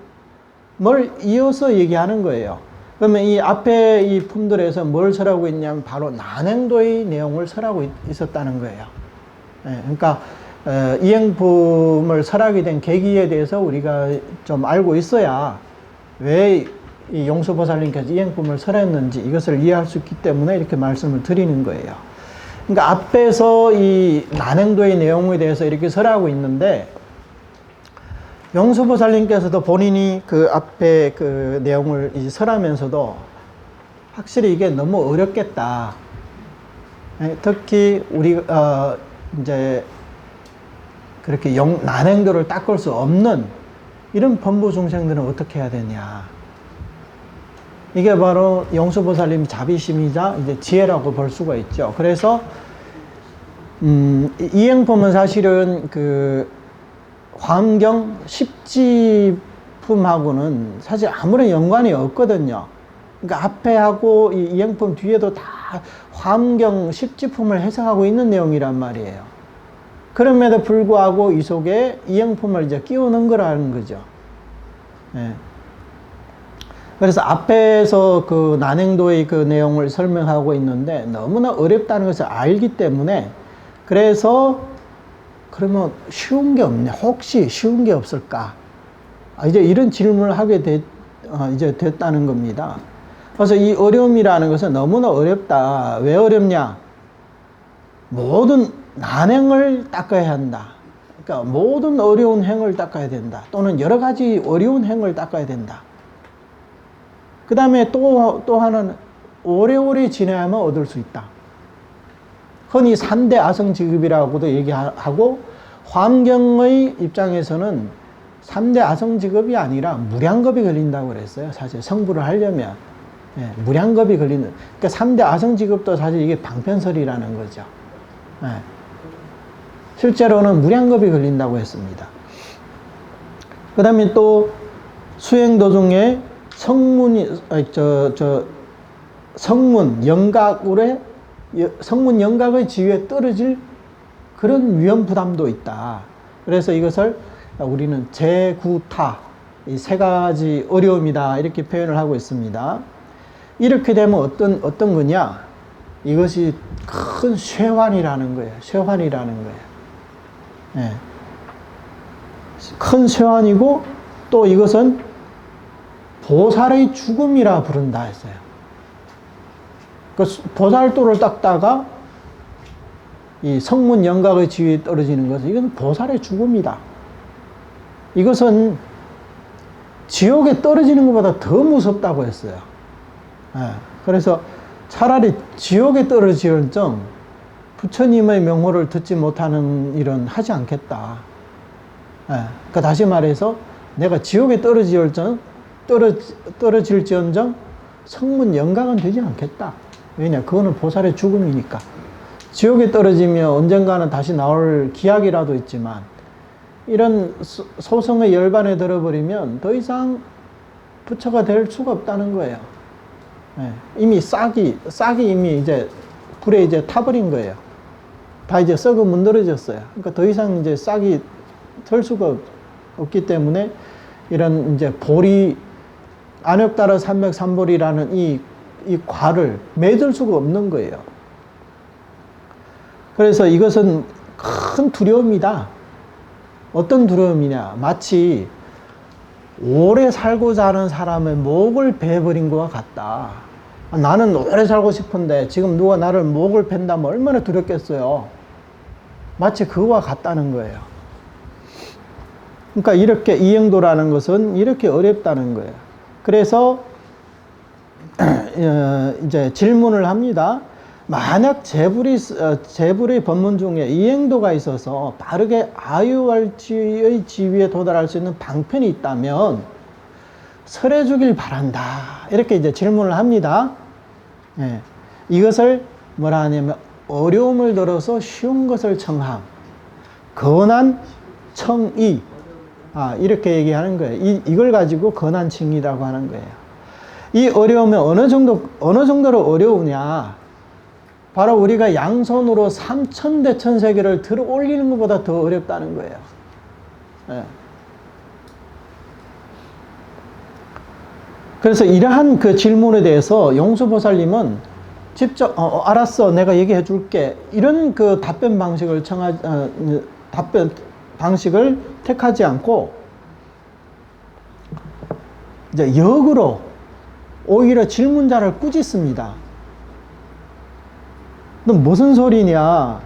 이어서 얘기하는 거예요. 그러면 이 앞에 이 품들에서 뭘 설하고 있냐면 바로 난행도의 내용을 설하고 있었다는 거예요. 예, 그러니까 이행품을 설하게 된 계기에 대해서 우리가 좀 알고 있어야 왜 이 용수보살님께서 이행품을 설했는지 이것을 이해할 수 있기 때문에 이렇게 말씀을 드리는 거예요. 그러니까 앞에서 이 난행도의 내용에 대해서 이렇게 설하고 있는데 용수보살님께서도 본인이 그 앞에 그 내용을 이제 설하면서도 확실히 이게 너무 어렵겠다. 특히 우리 이제 그렇게 난행도를 닦을 수 없는 이런 범부 중생들은 어떻게 해야 되냐. 이게 바로 용수보살님 자비심이자 이제 지혜라고 볼 수가 있죠. 그래서 이행품은 사실은 그 화엄경 10지품하고는 사실 아무런 연관이 없거든요. 그러니까 앞에 하고 이 이행품 뒤에도 다 화엄경 10지품을 해석하고 있는 내용이란 말이에요. 그럼에도 불구하고 이 속에 이행품을 이제 끼우는 거라는 거죠. 예. 그래서 앞에서 그 난행도의 그 내용을 설명하고 있는데 너무나 어렵다는 것을 알기 때문에 그래서 그러면 쉬운 게 없냐? 혹시 쉬운 게 없을까? 이제 이런 질문을 하게 이제 됐다는 겁니다. 그래서 이 어려움이라는 것은 너무나 어렵다. 왜 어렵냐? 모든 난행을 닦아야 한다. 그러니까 모든 어려운 행을 닦아야 된다. 또는 여러 가지 어려운 행을 닦아야 된다. 그 다음에 또 하나는 오래오래 지내야만 얻을 수 있다. 흔히 3대 아성지급이라고도 얘기하고, 화엄경의 입장에서는 3대 아성직업이 아니라 무량겁이 걸린다고 그랬어요. 사실 성불을 하려면. 예, 무량겁이 걸리는. 그러니까 3대 아성직업도 사실 이게 방편설이라는 거죠. 예. 실제로는 무량겁이 걸린다고 했습니다. 그 다음에 또 수행도중에 성문 영각의 지위에 떨어질 그런 위험 부담도 있다. 그래서 이것을 우리는 재구타, 이 세 가지 어려움이다. 이렇게 표현을 하고 있습니다. 이렇게 되면 어떤 거냐? 이것이 큰 쇠환이라는 거예요. 쇠환이라는 거예요. 예. 큰 쇠환이고, 또 이것은 보살의 죽음이라 부른다 했어요. 그 보살도를 닦다가 이 성문 영각의 지위에 떨어지는 것은 이건 보살의 죽음이다. 이것은 지옥에 떨어지는 것보다 더 무섭다고 했어요. 예. 그래서 차라리 지옥에 떨어질정 부처님의 명호를 듣지 못하는 일은 하지 않겠다. 예. 그러니까 다시 말해서 내가 지옥에 떨어질지언정 성문 영각은 되지 않겠다. 왜냐? 그거는 보살의 죽음이니까. 지옥에 떨어지면 언젠가는 다시 나올 기약이라도 있지만 이런 소성의 열반에 들어버리면 더 이상 부처가 될 수가 없다는 거예요. 예. 이미 싹이 이미 이제 불에 이제 타버린 거예요. 다 이제 썩어 문드러졌어요. 그러니까 더 이상 이제 싹이 설 수가 없기 때문에 이런 이제 보리, 안욕따라 삼백삼보리라는 이 과를 맺을 수가 없는 거예요. 그래서 이것은 큰 두려움이다. 어떤 두려움이냐? 마치 오래 살고자 하는 사람의 목을 베버린 것과 같다. 나는 오래 살고 싶은데 지금 누가 나를 목을 벤다면 얼마나 두렵겠어요. 마치 그거와 같다는 거예요. 그러니까 이렇게 이행도라는 것은 이렇게 어렵다는 거예요. 그래서 이제 질문을 합니다. 만약 재불의 법문 중에 이행도가 있어서 바르게 아유왈지의 지위에 도달할 수 있는 방편이 있다면 설해 주길 바란다. 이렇게 이제 질문을 합니다. 예. 이것을 뭐라 하냐면 어려움을 들어서 쉬운 것을 청함. 건한 청의. 이렇게 얘기하는 거예요. 이걸 가지고 건한칭이라고 하는 거예요. 이 어려움이 어느 정도로 어려우냐? 바로 우리가 양손으로 삼천대천세계를 들어 올리는 것보다 더 어렵다는 거예요. 예. 그래서 이러한 그 질문에 대해서 용수보살님은 직접, 알았어, 내가 얘기해 줄게. 이런 그 답변 방식을 택하지 않고, 이제 역으로 오히려 질문자를 꾸짖습니다. 너 무슨 소리냐?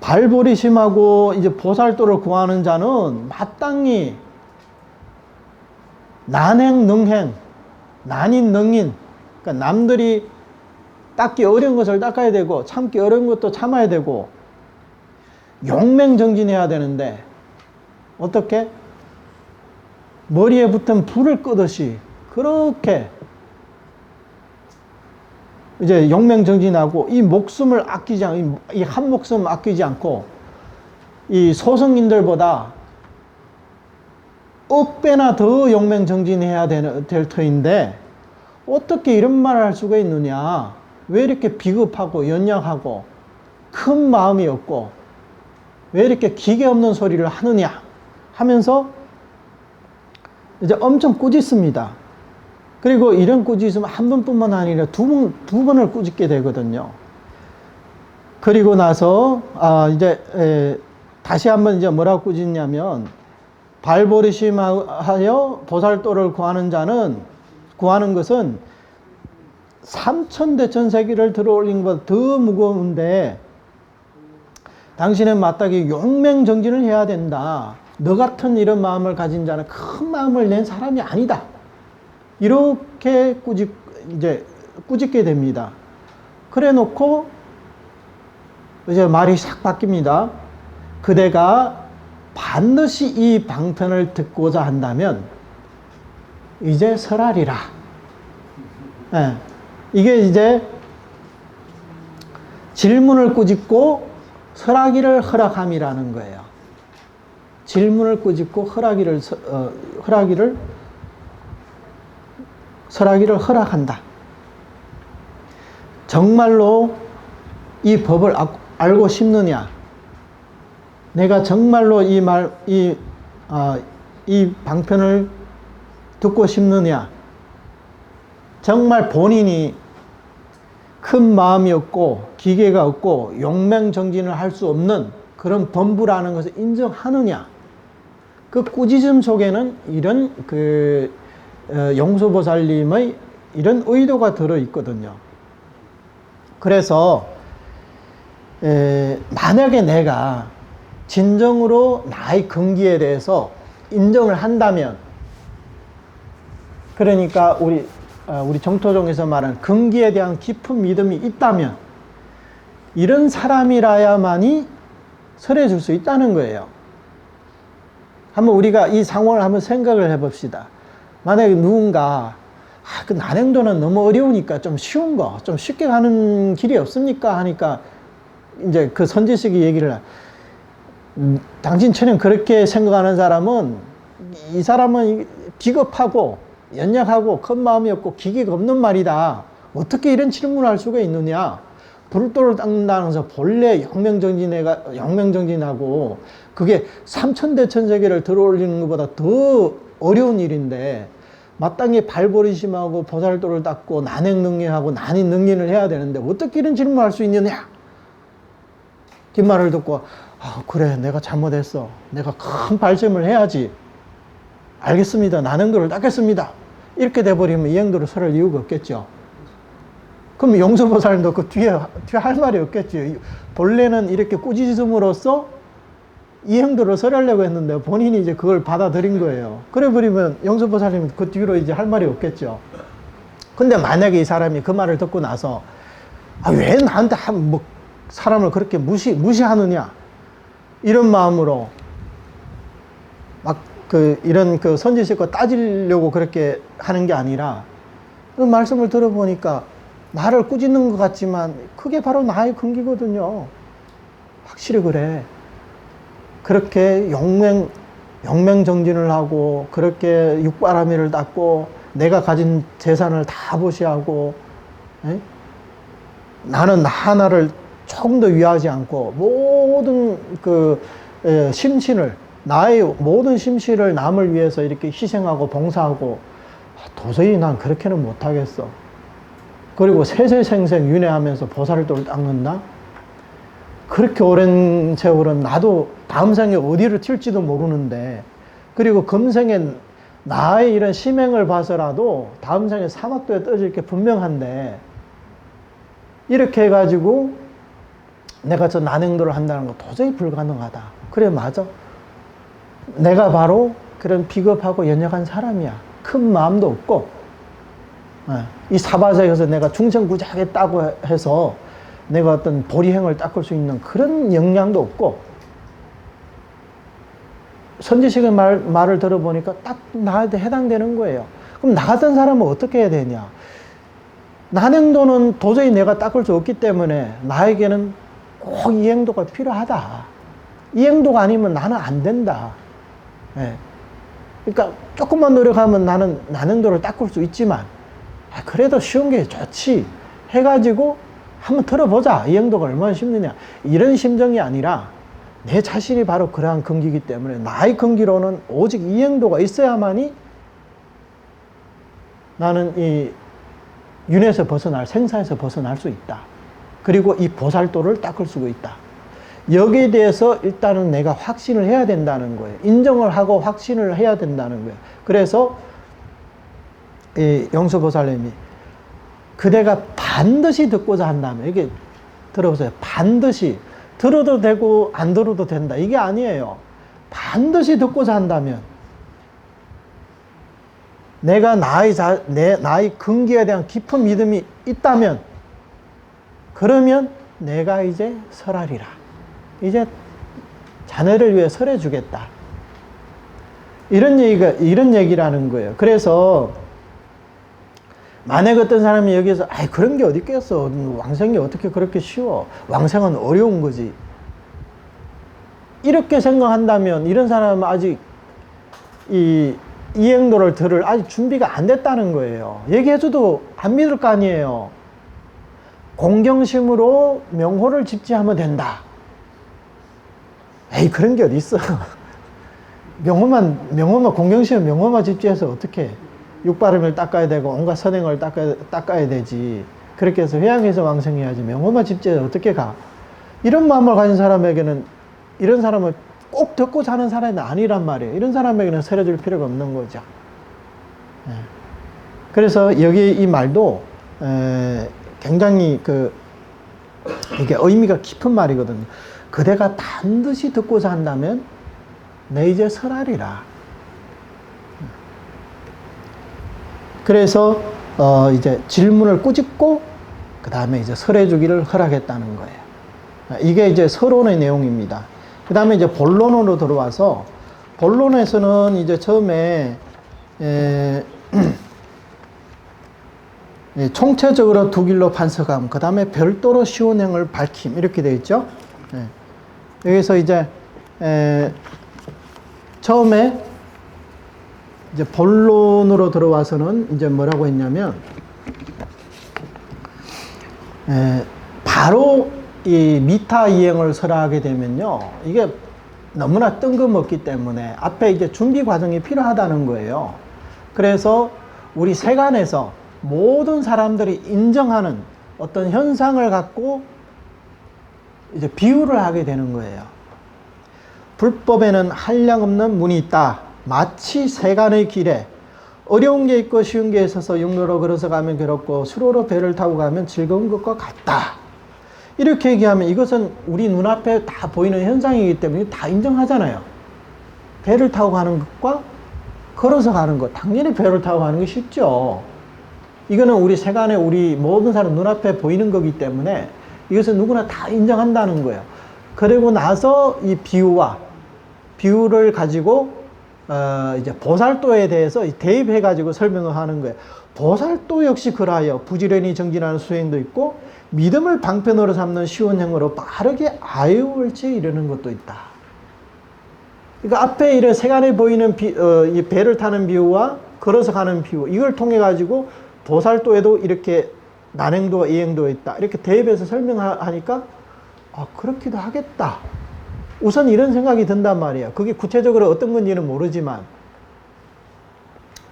발보리심하고 이제 보살도를 구하는 자는 마땅히 난행, 능행, 난인, 능인. 그러니까 남들이 닦기 어려운 것을 닦아야 되고, 참기 어려운 것도 참아야 되고, 용맹정진해야 되는데, 어떻게? 머리에 붙은 불을 끄듯이, 그렇게 이제 용맹정진하고 이 목숨을 아끼지 않고 이 한 목숨 아끼지 않고 이 소성인들보다 억배나 더 용맹정진해야 될 터인데 어떻게 이런 말을 할 수가 있느냐? 왜 이렇게 비겁하고 연약하고 큰 마음이 없고 왜 이렇게 기계 없는 소리를 하느냐? 하면서 이제 엄청 꾸짖습니다. 그리고 이런 꾸짖음 한 번뿐만 아니라 두 번을 꾸짖게 되거든요. 그리고 나서 다시 한번 이제 뭐라고 꾸짖냐면 발보리심하여 보살도를 구하는 것은 삼천대천세계를 들어올린 것보다 더 무거운데 당신은 마땅히 용맹정진을 해야 된다. 너 같은 이런 마음을 가진 자는 큰 마음을 낸 사람이 아니다. 이렇게 꾸짖게 됩니다. 그래 놓고 이제 말이 싹 바뀝니다. 그대가 반드시 이 방편을 듣고자 한다면 이제 설하리라. 예. 이게 이제 질문을 꾸짖고 설하기를 허락함이라는 거예요. 질문을 꾸짖고 설하기를 허락한다. 정말로 이 법을 알고 싶느냐? 내가 정말로 이 방편을 듣고 싶느냐? 정말 본인이 큰 마음이 없고 기계가 없고 용맹정진을 할 수 없는 그런 범부라는 것을 인정하느냐? 그 꾸짖음 속에는 이런 용서보살님의 이런 의도가 들어있거든요. 그래서 만약에 내가 진정으로 나의 근기에 대해서 인정을 한다면, 그러니까 우리 정토종에서 말하는 근기에 대한 깊은 믿음이 있다면 이런 사람이라야만이 설해 줄 수 있다는 거예요. 한번 우리가 이 상황을 한번 생각을 해 봅시다. 만약에 누군가 그 난행도는 너무 어려우니까 좀 쉬운 거, 좀 쉽게 가는 길이 없습니까? 하니까 이제 그 선지식이 얘기를 당신처럼 그렇게 생각하는 사람은 이 사람은 비겁하고 연약하고 큰 마음이 없고 기계가 없는 말이다. 어떻게 이런 질문을 할 수가 있느냐? 불도를 닦는다면서 본래 영명정진하고 그게 삼천대천세계를 들어올리는 것보다 더 어려운 일인데 마땅히 발버리심하고 보살도를 닦고 난행능리하고 난인능리를 해야 되는데 어떻게 이런 질문을 할 수 있느냐? 그 말을 듣고 그래, 내가 잘못했어. 내가 큰 발심을 해야지. 알겠습니다. 난행도를 닦겠습니다. 이렇게 돼버리면 이 행도를 설할 이유가 없겠죠. 그럼 용서보살님도 그 뒤에 할 말이 없겠죠. 본래는 이렇게 꾸짖음으로써 이 행도를 설하려고 했는데 본인이 이제 그걸 받아들인 거예요. 그래 버리면 용서보살님 그 뒤로 이제 할 말이 없겠죠. 근데 만약에 이 사람이 그 말을 듣고 나서 왜 나한테 사람을 그렇게 무시하느냐? 이런 마음으로 이런 선지식과 따지려고 그렇게 하는 게 아니라 그 말씀을 들어보니까 나를 꾸짖는 것 같지만 그게 바로 나의 근기거든요. 확실히 그래. 그렇게 용맹정진을 하고 그렇게 육바라밀을 닦고 내가 가진 재산을 다 보시하고 나는 나 하나를 조금 더 위하지 않고 모든 심신을 나의 모든 심신을 남을 위해서 이렇게 희생하고 봉사하고 도저히 난 그렇게는 못하겠어. 그리고 세세생생 윤회하면서 보살도를 닦는다? 그렇게 오랜 세월은 나도 다음 생에 어디를 튈지도 모르는데, 그리고 금생에 나의 이런 심행을 봐서라도 다음 생에 사막도에 떨어질 게 분명한데 이렇게 해가지고 내가 저 난행도를 한다는 거 도저히 불가능하다. 그래, 맞아. 내가 바로 그런 비겁하고 연약한 사람이야. 큰 마음도 없고, 이 사바세에서 내가 중생구작했다고 해서 내가 어떤 보리행을 닦을 수 있는 그런 역량도 없고, 선지식의 말을 들어보니까 딱 나한테 해당되는 거예요. 그럼 나 같은 사람은 어떻게 해야 되냐? 난행도는 도저히 내가 닦을 수 없기 때문에 나에게는 꼭 이 행도가 필요하다. 이 행도가 아니면 나는 안 된다. 그러니까 조금만 노력하면 나는 난행도를 닦을 수 있지만 그래도 쉬운 게 좋지 해가지고 한번 들어보자. 이 행도가 얼마나 쉽느냐. 이런 심정이 아니라 내 자신이 바로 그러한 근기이기 때문에 나의 근기로는 오직 이 행도가 있어야만이 나는 이 윤회에서 벗어날, 생사에서 벗어날 수 있다. 그리고 이 보살도를 닦을 수 있다. 여기에 대해서 일단은 내가 확신을 해야 된다는 거예요. 인정을 하고 확신을 해야 된다는 거예요. 그래서 이 용서보살님이 그대가 반드시 듣고자 한다면, 이게 들어보세요. 반드시 들어도 되고 안 들어도 된다. 이게 아니에요. 반드시 듣고자 한다면, 내가 나의 근기에 대한 깊은 믿음이 있다면, 그러면 내가 이제 설하리라. 이제 자네를 위해 설해 주겠다. 이런 얘기라는 거예요. 그래서 만약 어떤 사람이 여기서 그런 게 어디 있겠어. 왕생이 어떻게 그렇게 쉬워. 왕생은 어려운 거지. 이렇게 생각한다면 이런 사람은 아직 이 이행도를 들을 아직 준비가 안 됐다는 거예요. 얘기해줘도 안 믿을 거 아니에요. 공경심으로 명호를 집지하면 된다. 그런 게 어디 있어. 명호만 공경심은 명호만 집지해서 어떻게 육바름을 닦아야 되고 온갖 선행을 닦아야 되지. 그렇게 해서 회양해서 왕생해야지. 명호만 집지해서 어떻게 가. 이런 마음을 가진 사람에게는, 이런 사람은 꼭 듣고 사는 사람이 아니란 말이에요. 이런 사람에게는 설해줄 필요가 없는 거죠. 그래서 여기 이 말도 굉장히 이게 의미가 깊은 말이거든요. 그대가 반드시 듣고자 한다면 내 이제 설하리라. 그래서 이제 질문을 꾸짖고 그 다음에 이제 설해주기를 허락했다는 거예요. 이게 이제 서론의 내용입니다. 그 다음에 이제 본론으로 들어와서, 본론에서는 이제 처음에 총체적으로 두 길로 판석함, 그 다음에 별도로 시온행을 밝힘, 이렇게 되어 있죠. 여기서 이제 처음에 이제 본론으로 들어와서는 이제 뭐라고 했냐면, 바로 이 미타 이행을 설하게 되면요, 이게 너무나 뜬금없기 때문에 앞에 이제 준비 과정이 필요하다는 거예요. 그래서 우리 세간에서 모든 사람들이 인정하는 어떤 현상을 갖고 이제 비유를 하게 되는 거예요. 불법에는 한량없는 문이 있다. 마치 세간의 길에 어려운 게 있고 쉬운 게 있어서 육로로 걸어서 가면 괴롭고 수로로 배를 타고 가면 즐거운 것과 같다. 이렇게 얘기하면 이것은 우리 눈앞에 다 보이는 현상이기 때문에 다 인정하잖아요. 배를 타고 가는 것과 걸어서 가는 것, 당연히 배를 타고 가는 게 쉽죠. 이거는 우리 세간에 우리 모든 사람 눈앞에 보이는 거기 때문에 이것은 누구나 다 인정한다는 거예요. 그리고 나서 이 비유를 가지고 이제 보살도에 대해서 대입해 가지고 설명을 하는 거예요. 보살도 역시 그러하여 부지런히 정진하는 수행도 있고 믿음을 방편으로 삼는 시원행으로 빠르게 아유월지에 이르는 것도 있다. 그러니까 앞에 이런 세간에 보이는 이 배를 타는 비유와 걸어서 가는 비유, 이걸 통해 가지고 보살도에도 이렇게 난행도와 이행도가 있다. 이렇게 대입해서 설명하니까 그렇기도 하겠다. 우선 이런 생각이 든단 말이에요. 그게 구체적으로 어떤 건지는 모르지만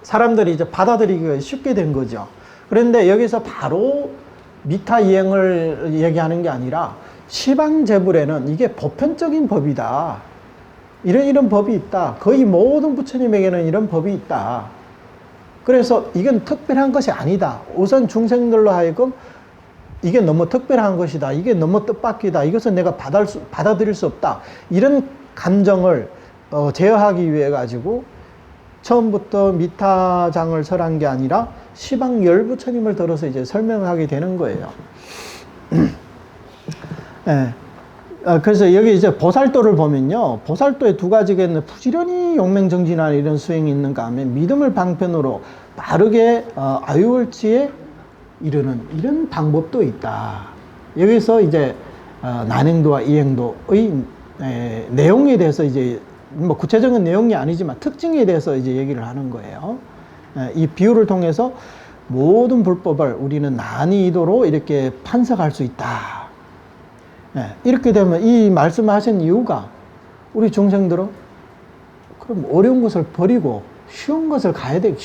사람들이 이제 받아들이기가 쉽게 된 거죠. 그런데 여기서 바로 미타 이행을 얘기하는 게 아니라 시방제불에는 이게 보편적인 법이다. 이런 법이 있다. 거의 모든 부처님에게는 이런 법이 있다. 그래서 이건 특별한 것이 아니다. 우선 중생들로 하여금 이게 너무 특별한 것이다. 이게 너무 뜻밖이다. 이것은 내가 받아들일 수 없다. 이런 감정을 제어하기 위해 가지고 처음부터 미타장을 설한 게 아니라 시방 열부처님을 들어서 이제 설명하게 되는 거예요. 네. 그래서 여기 이제 보살도를 보면요, 보살도에 두 가지가 있는데 부지런히 용맹정진하는 이런 수행이 있는가 하면 믿음을 방편으로 빠르게 아유월지에 이르는 이런 방법도 있다. 여기서 이제 난행도와 이행도의 내용에 대해서 이제 뭐 구체적인 내용이 아니지만 특징에 대해서 이제 얘기를 하는 거예요. 이 비유를 통해서 모든 불법을 우리는 난이도로 이렇게 판석할 수 있다. 이렇게 되면 이 말씀을 하신 이유가 우리 중생들은 그럼 어려운 것을 버리고 쉬운 것을 가야 돼.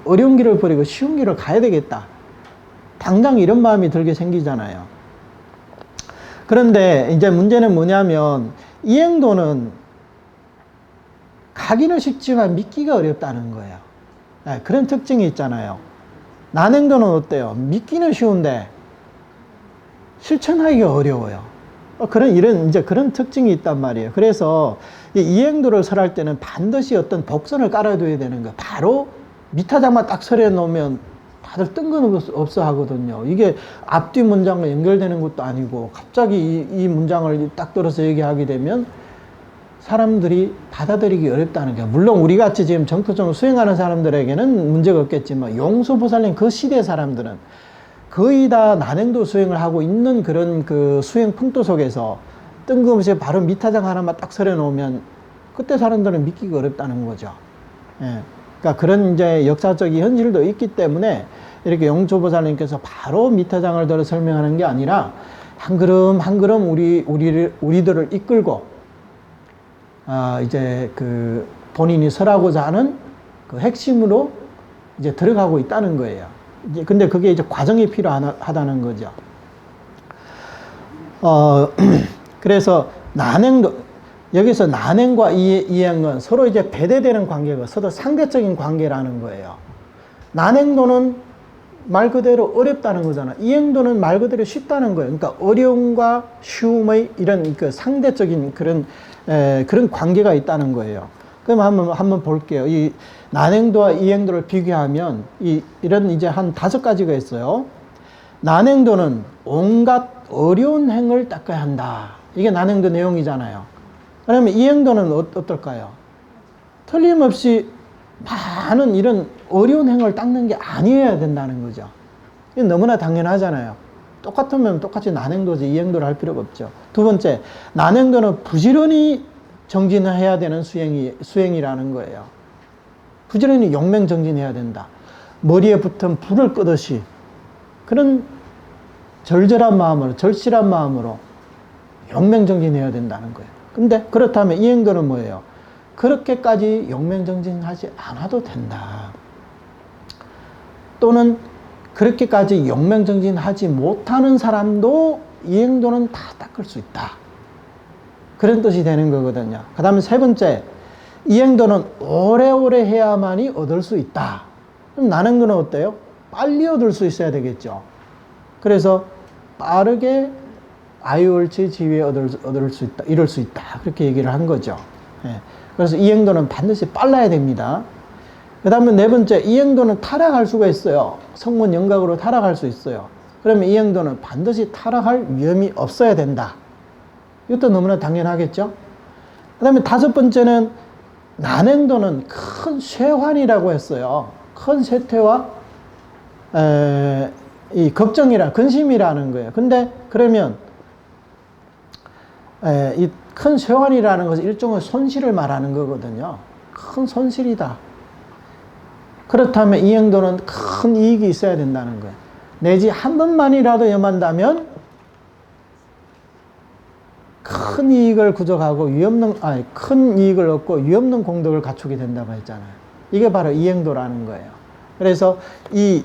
어려운 길을 버리고 쉬운 길을 가야 되겠다. 당장 이런 마음이 들게 생기잖아요. 그런데 이제 문제는 뭐냐면 이행도는 가기는 쉽지만 믿기가 어렵다는 거예요. 그런 특징이 있잖아요. 난행도는 어때요? 믿기는 쉬운데 실천하기가 어려워요. 이제 그런 특징이 있단 말이에요. 그래서 이 이행도를 설할 때는 반드시 어떤 복선을 깔아둬야 되는 거예요. 바로 미타장만 딱 설해 놓으면 다들 뜬금없어 하거든요. 이게 앞뒤 문장과 연결되는 것도 아니고 갑자기 이 문장을 딱 들어서 얘기하게 되면 사람들이 받아들이기 어렵다는 게, 물론 우리 같이 지금 정토성을 수행하는 사람들에게는 문제가 없겠지만 용서보살님 그 시대 사람들은 거의 다 난행도 수행을 하고 있는 그런 그 수행 풍토 속에서 뜬금없이 바로 미타장 하나만 딱 설해 놓으면 그때 사람들은 믿기가 어렵다는 거죠. 예. 그러니까 그런 이제 역사적인 현실도 있기 때문에 이렇게 용조보살님께서 바로 미타장을 들어 설명하는 게 아니라 한 걸음 한 걸음 우리들을 이끌고 이제 그 본인이 설하고자 하는 그 핵심으로 이제 들어가고 있다는 거예요. 이제 근데 그게 이제 과정이 필요하다는 거죠. 그래서 여기서 난행과 이행은 서로 이제 배대되는 관계가 서로 상대적인 관계라는 거예요. 난행도는 말 그대로 어렵다는 거잖아. 이행도는 말 그대로 쉽다는 거예요. 그러니까 어려움과 쉬움의 이런 그 상대적인 그런 관계가 있다는 거예요. 그럼 한번 볼게요. 이 난행도와 이행도를 비교하면 이런 이제 한 5가지가 있어요. 난행도는 온갖 어려운 행을 닦아야 한다. 이게 난행도 내용이잖아요. 그러면 이행도는 어떨까요? 틀림없이 많은 이런 어려운 행을 닦는 게 아니어야 된다는 거죠. 이건 너무나 당연하잖아요. 똑같으면 똑같이 난행도지 이행도를 할 필요가 없죠. 두 번째, 난행도는 부지런히 정진해야 되는 수행이라는 거예요. 부지런히 용맹정진해야 된다. 머리에 붙은 불을 끄듯이 그런 절절한 마음으로, 절실한 마음으로 용맹정진해야 된다는 거예요. 근데 그렇다면 이행도는 뭐예요? 그렇게까지 용맹정진하지 않아도 된다. 또는 그렇게까지 용맹정진하지 못하는 사람도 이행도는 다 닦을 수 있다. 그런 뜻이 되는 거거든요. 그 다음에 세 번째, 이행도는 오래오래 해야만이 얻을 수 있다. 그럼 난행도는 어때요? 빨리 얻을 수 있어야 되겠죠. 그래서 빠르게 아유월치 지위에 얻을 수 있다, 이룰 수 있다. 그렇게 얘기를 한 거죠. 예. 그래서 이행도는 반드시 빨라야 됩니다. 그 다음에 네 번째, 이행도는 타락할 수가 있어요. 성문 영각으로 타락할 수 있어요. 그러면 이행도는 반드시 타락할 위험이 없어야 된다. 이것도 너무나 당연하겠죠. 그 다음에 5번째는 난행도는 큰 쇠환이라고 했어요. 큰 쇠퇴와 이 근심이라는 거예요. 근데 그러면 이 큰 쇠환이라는 것은 일종의 손실을 말하는 거거든요. 큰 손실이다. 그렇다면 이행도는 큰 이익이 있어야 된다는 거예요. 내지 한 번만이라도 염한다면 큰 이익을 구족하고 큰 이익을 얻고 위없는 공덕을 갖추게 된다고 했잖아요. 이게 바로 이행도라는 거예요. 그래서 이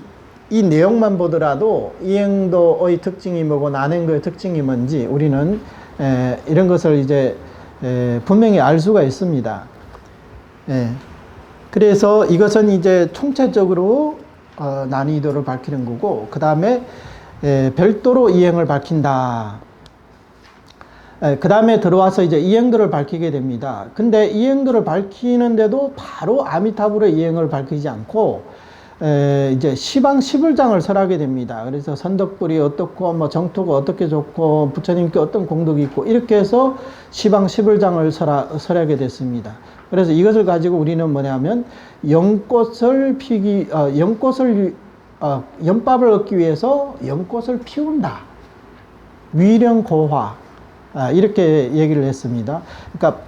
내용만 보더라도 이행도의 특징이 뭐고 난행도의 특징이 뭔지 우리는 이런 것을 이제 분명히 알 수가 있습니다. 그래서 이것은 이제 총체적으로 난이도를 밝히는 거고, 그 다음에 별도로 이행을 밝힌다. 그 다음에 들어와서 이제 이행도를 밝히게 됩니다. 근데 이행도를 밝히는데도 바로 아미타불의 이행을 밝히지 않고 이제 시방 11장을 설하게 됩니다. 그래서 선덕불이 어떻고 뭐 정토가 어떻게 좋고 부처님께 어떤 공덕이 있고 이렇게 해서 시방 11장을 설하게 됐습니다. 그래서 이것을 가지고 우리는 뭐냐면 연밥을 얻기 위해서 연꽃을 피운다. 위령고화. 이렇게 얘기를 했습니다. 그러니까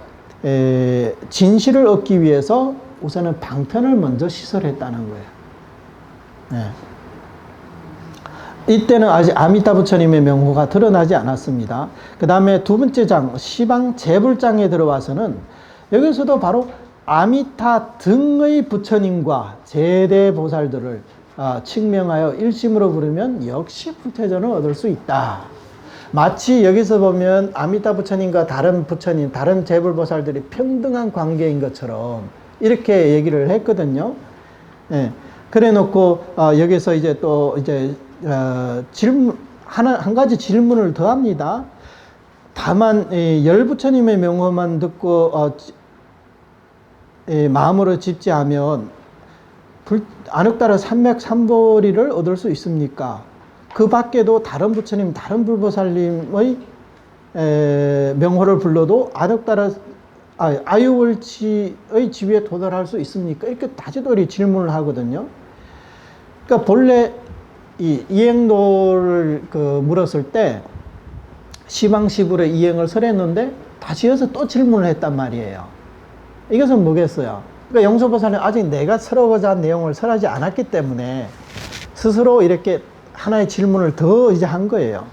진실을 얻기 위해서 우선은 방편을 먼저 시설했다는 거예요. 이때는 아직 아미타 부처님의 명호가 드러나지 않았습니다. 그 다음에 두 번째 장, 시방 재불장에 들어와서는 여기서도 바로 아미타 등의 부처님과 제대보살들을 칙명하여 일심으로 부르면 역시 불태전을 얻을 수 있다. 마치 여기서 보면 아미타 부처님과 다른 부처님, 다른 재불보살들이 평등한 관계인 것처럼 이렇게 얘기를 했거든요. 그래 놓고 여기서 이제 또 이제 질문 한 가지 질문을 더 합니다. 다만 열 부처님의 명호만 듣고 마음으로 집지하면 안흑다라 삼맥삼보리를 얻을 수 있습니까? 그 밖에도 다른 부처님, 다른 불보살님의 명호를 불러도 안흑다라 아유월치의 지위에 도달할 수 있습니까? 이렇게 다지도리 질문을 하거든요. 그러니까 본래 이 이행도를 물었을 때 시방시불의 이행을 설했는데 다시 해서 또 질문을 했단 말이에요. 이것은 뭐겠어요? 그러니까 영소보살은 아직 내가 설하고자 한 내용을 설하지 않았기 때문에 스스로 이렇게 하나의 질문을 더 이제 한 거예요.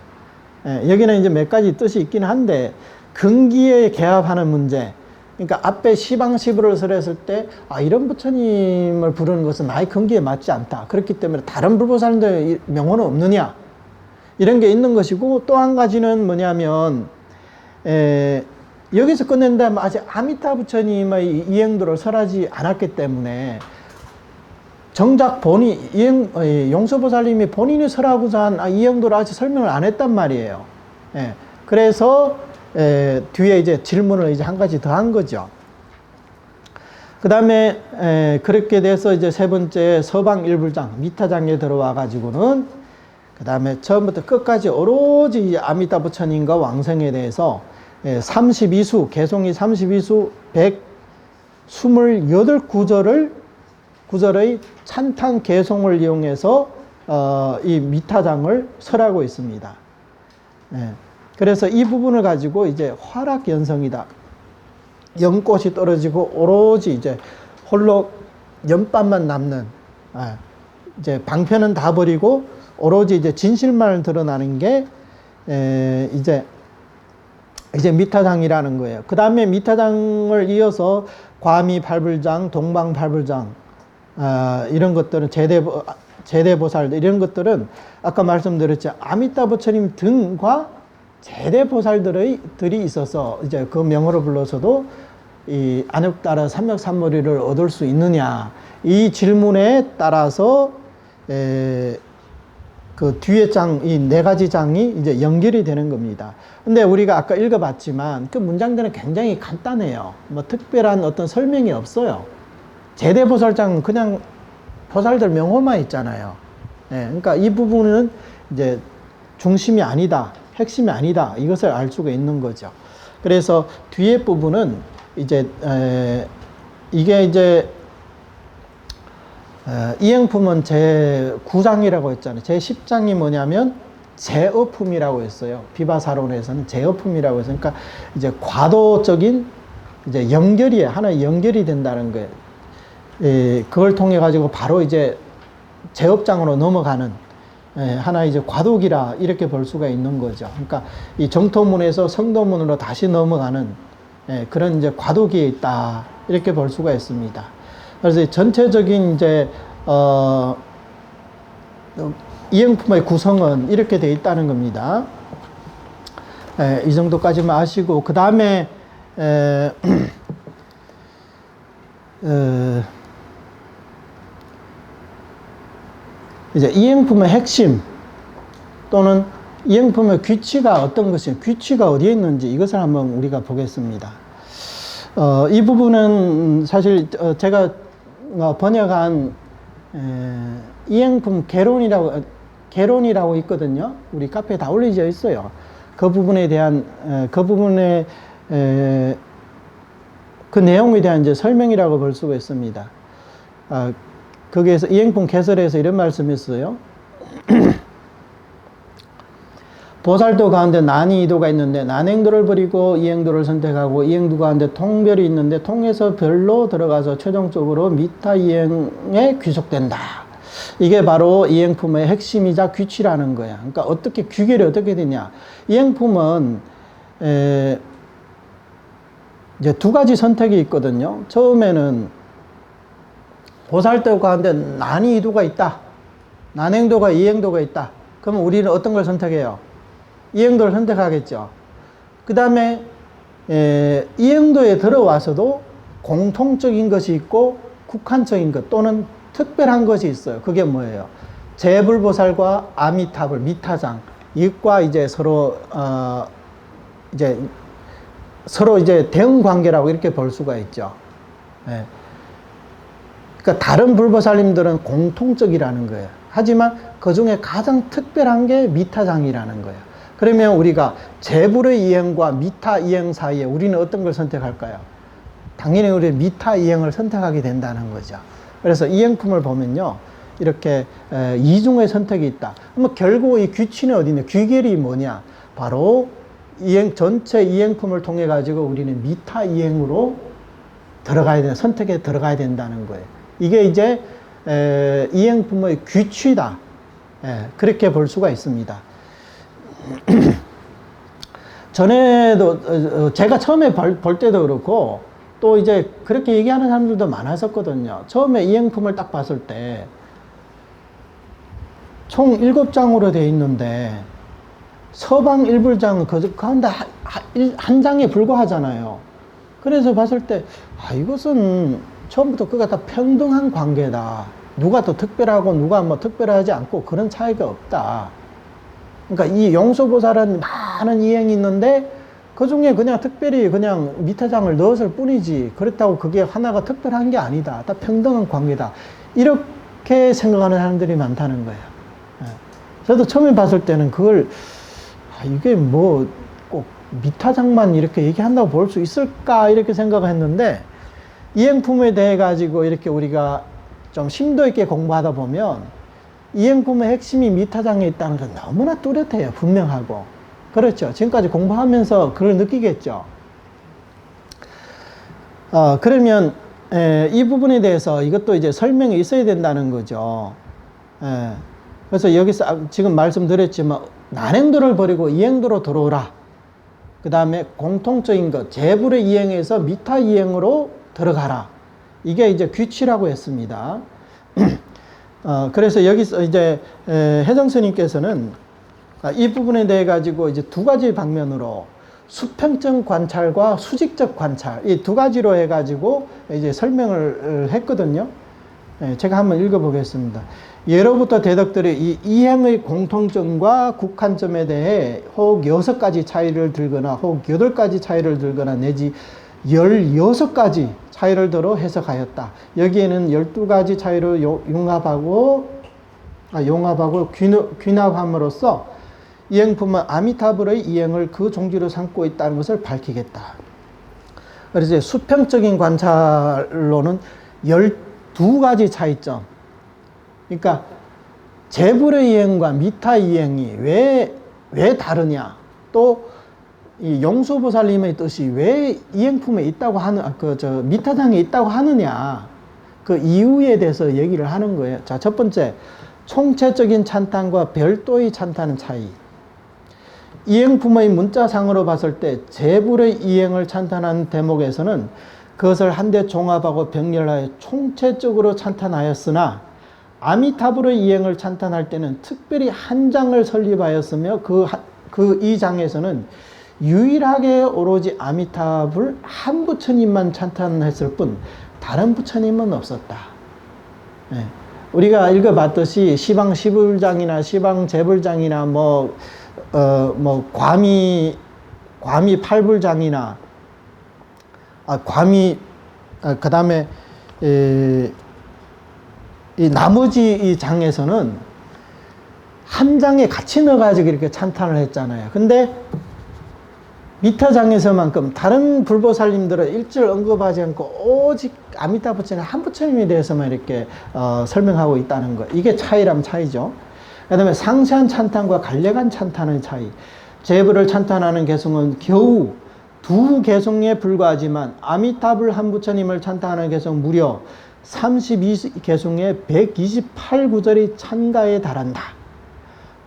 여기는 이제 몇 가지 뜻이 있긴 한데, 근기에 개합하는 문제. 그러니까 앞에 시방시부를 설했을 때, 이런 부처님을 부르는 것은 나의 근기에 맞지 않다. 그렇기 때문에 다른 불보살들 명호는 없느냐. 이런 게 있는 것이고, 또 한 가지는 뭐냐면, 여기서 끝낸다면 아직 아미타 부처님의 이행도를 설하지 않았기 때문에, 정작 용서보살님이 본인이 설하고자 한 이행도를 아직 설명을 안 했단 말이에요. 그래서 뒤에 이제 질문을 이제 한 가지 더 한 거죠. 그 다음에 그렇게 돼서 이제 세 번째 서방 일불장 미타장에 들어와 가지고는 그 다음에 처음부터 끝까지 오로지 아미타 부처님과 왕성에 대해서 32수 개송이 32수 128구절의 찬탄 개송을 이용해서 이 미타장을 설하고 있습니다. 그래서 이 부분을 가지고 이제 화락연성이다. 연꽃이 떨어지고 오로지 이제 홀로 연밥만 남는, 이제 방편은 다 버리고 오로지 이제 진실만을 드러나는 게 이제 미타장이라는 거예요. 그 다음에 미타장을 이어서 과미 팔불장, 동방 팔불장, 이런 것들은 제대보살들, 이런 것들은 아까 말씀드렸죠. 아미타 부처님 등과 제대보살들이 있어서 이제 그 명호를 불러서도 이 안욕따라 삼력삼머리를 얻을 수 있느냐. 이 질문에 따라서 그 뒤에 이 네 가지 장이 이제 연결이 되는 겁니다. 근데 우리가 아까 읽어봤지만 그 문장들은 굉장히 간단해요. 뭐 특별한 어떤 설명이 없어요. 제대보살장은 그냥 보살들 명호만 있잖아요. 그러니까 이 부분은 이제 중심이 아니다, 핵심이 아니다, 이것을 알 수가 있는 거죠. 그래서 뒤에 부분은 이제 이게 이제 이행품은 제 9장이라고 했잖아요. 제 10장이 뭐냐면 제어품이라고 했어요. 비바사론에서는 제어품이라고 했어요. 그러니까 이제 과도적인 이제 연결이 하나의 연결이 된다는 거예요. 그걸 통해 가지고 바로 이제 제업장으로 넘어가는 하나의 이제 과도기라 이렇게 볼 수가 있는 거죠. 그러니까 이 정토문에서 성도문으로 다시 넘어가는 그런 이제 과도기에 있다 이렇게 볼 수가 있습니다. 그래서 전체적인 이제 이행품의 구성은 이렇게 되어 있다는 겁니다. 이 정도까지만 아시고 그 다음에 이제 이행품의 핵심 또는 이행품의 귀치가 어떤 것이 귀치가 어디에 있는지 이것을 한번 우리가 보겠습니다. 이 부분은 사실 제가 번역한 이행품 개론이라고 있거든요. 우리 카페에 다 올려져 있어요. 그 부분에 대한 그 부분의 그 내용에 대한 이제 설명이라고 볼 수가 있습니다. 거기에서 이행품 개설에서 이런 말씀했어요. 보살도 가운데 난이도가 있는데 난행도를 버리고 이행도를 선택하고 이행도 가운데 통별이 있는데 통에서 별로 들어가서 최종적으로 미타 이행에 귀속된다. 이게 바로 이행품의 핵심이자 귀치라는 거야. 그러니까 어떻게 귀결이 어떻게 되냐. 이행품은 이제 두 가지 선택이 있거든요. 처음에는 보살도 가운데 난이도가 있다. 난행도가 이행도가 있다. 그러면 우리는 어떤 걸 선택해요? 이행도를 선택하겠죠. 그 다음에 이행도에 들어와서도 공통적인 것이 있고 국한적인 것 또는 특별한 것이 있어요. 그게 뭐예요? 제불보살과 아미타불, 미타장 이것과 이제 서로 이제 대응 관계라고 이렇게 볼 수가 있죠. 그러니까 다른 불보살님들은 공통적이라는 거예요. 하지만 그 중에 가장 특별한 게 미타장이라는 거예요. 그러면 우리가 제불의 이행과 미타 이행 사이에 우리는 어떤 걸 선택할까요? 당연히 우리 미타 이행을 선택하게 된다는 거죠. 그래서 이행품을 보면요, 이렇게 이중의 선택이 있다. 그러면 결국 이 귀취는 어디 있냐? 귀결이 뭐냐? 바로 전체 이행품을 통해 가지고 우리는 미타 이행으로 선택에 들어가야 된다는 거예요. 이게 이제 이행품의 귀취다. 그렇게 볼 수가 있습니다. 전에도 제가 처음에 볼 때도 그렇고 또 이제 그렇게 얘기하는 사람들도 많았었거든요. 처음에 이행품을 딱 봤을 때 총 7장으로 되어 있는데 서방 일불장은 그 가운데 한 장에 불과하잖아요. 그래서 봤을 때 이것은 처음부터 그가 다 평등한 관계다. 누가 더 특별하고 누가 뭐 특별하지 않고 그런 차이가 없다. 그러니까 이 용서보살은 많은 이행이 있는데 그 중에 그냥 특별히 그냥 미타장을 넣었을 뿐이지 그렇다고 그게 하나가 특별한 게 아니다. 다 평등한 관계다. 이렇게 생각하는 사람들이 많다는 거예요. 저도 처음에 봤을 때는 그걸 이게 뭐 꼭 미타장만 이렇게 얘기한다고 볼 수 있을까 이렇게 생각을 했는데 이행품에 대해 가지고 이렇게 우리가 좀 심도 있게 공부하다 보면 이행품의 핵심이 미타장에 있다는 건 너무나 뚜렷해요. 분명하고. 그렇죠. 지금까지 공부하면서 그걸 느끼겠죠. 그러면 이 부분에 대해서 이것도 이제 설명이 있어야 된다는 거죠. 그래서 여기서 지금 말씀드렸지만 난행도를 버리고 이행도로 들어오라. 그 다음에 공통적인 것, 재불의 이행에서 미타 이행으로 들어가라. 이게 이제 귀취라고 했습니다. 그래서 여기서 이제 혜정 스님께서는 이 부분에 대해 가지고 이제 두 가지 방면으로 수평적 관찰과 수직적 관찰 이 두 가지로 해 가지고 이제 설명을 했거든요. 제가 한번 읽어보겠습니다. 예로부터 대덕들이 이 이행의 공통점과 국한점에 대해 혹 6가지 차이를 들거나 혹 8가지 차이를 들거나 내지 16가지 차이를 들어 해석하였다. 여기에는 12가지 차이로 용합하고 귀납함으로써 이행품은 아미타불의 이행을 그 종지로 삼고 있다는 것을 밝히겠다. 그래서 수평적인 관찰로는 12가지 차이점. 그러니까 재불의 이행과 미타 이행이 왜 다르냐? 또 이 용수보살님의 뜻이 왜 이행품에 있다고 미타장에 있다고 하느냐? 그 이유에 대해서 얘기를 하는 거예요. 자, 첫 번째, 총체적인 찬탄과 별도의 찬탄의 차이. 이행품의 문자상으로 봤을 때 재불의 이행을 찬탄한 대목에서는 그것을 한데 종합하고 병렬하여 총체적으로 찬탄하였으나 아미타불의 이행을 찬탄할 때는 특별히 한 장을 설립하였으며 이 장에서는 유일하게 오로지 아미타불 한 부처님만 찬탄했을 뿐 다른 부처님은 없었다. 우리가 읽어봤듯이 시방 시불장이나 시방 재불장이나 과미 팔불장이나 그 다음에 이 나머지 이 장에서는 한 장에 같이 넣어가지고 이렇게 찬탄을 했잖아요. 근데 미타장에서만큼 다른 불보살님들은 일절 언급하지 않고 오직 아미타 부처님 한 부처님에 대해서만 이렇게 설명하고 있다는 거. 이게 차이라면 차이죠. 그 다음에 상세한 찬탄과 간략한 찬탄의 차이. 재불을 찬탄하는 개성은 겨우 2개성에 불과하지만 아미타불 한 부처님을 찬탄하는 개성 무려 32개성에 128구절이 찬가에 달한다.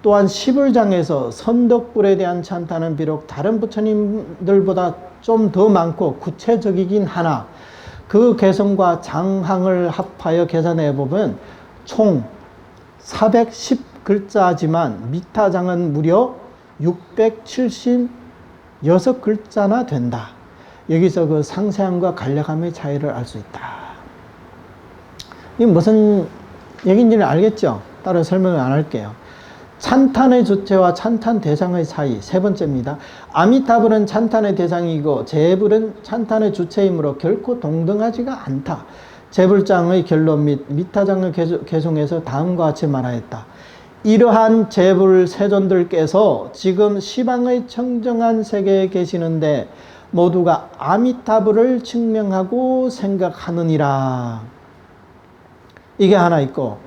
또한 시불장에서 선덕불에 대한 찬탄은 비록 다른 부처님들보다 좀 더 많고 구체적이긴 하나 그 개성과 장항을 합하여 계산해 보면 총 410글자지만 미타장은 무려 676글자나 된다. 여기서 그 상세함과 간략함의 차이를 알 수 있다. 이게 무슨 얘기인지는 알겠죠? 따로 설명을 안 할게요. 찬탄의 주체와 찬탄 대상의 차이 세 번째입니다. 아미타불은 찬탄의 대상이고 재불은 찬탄의 주체이므로 결코 동등하지가 않다. 재불장의 결론 및 미타장을 개송해서 다음과 같이 말하였다. 이러한 재불 세존들께서 지금 시방의 청정한 세계에 계시는데 모두가 아미타불을 증명하고 생각하느니라. 이게 하나 있고,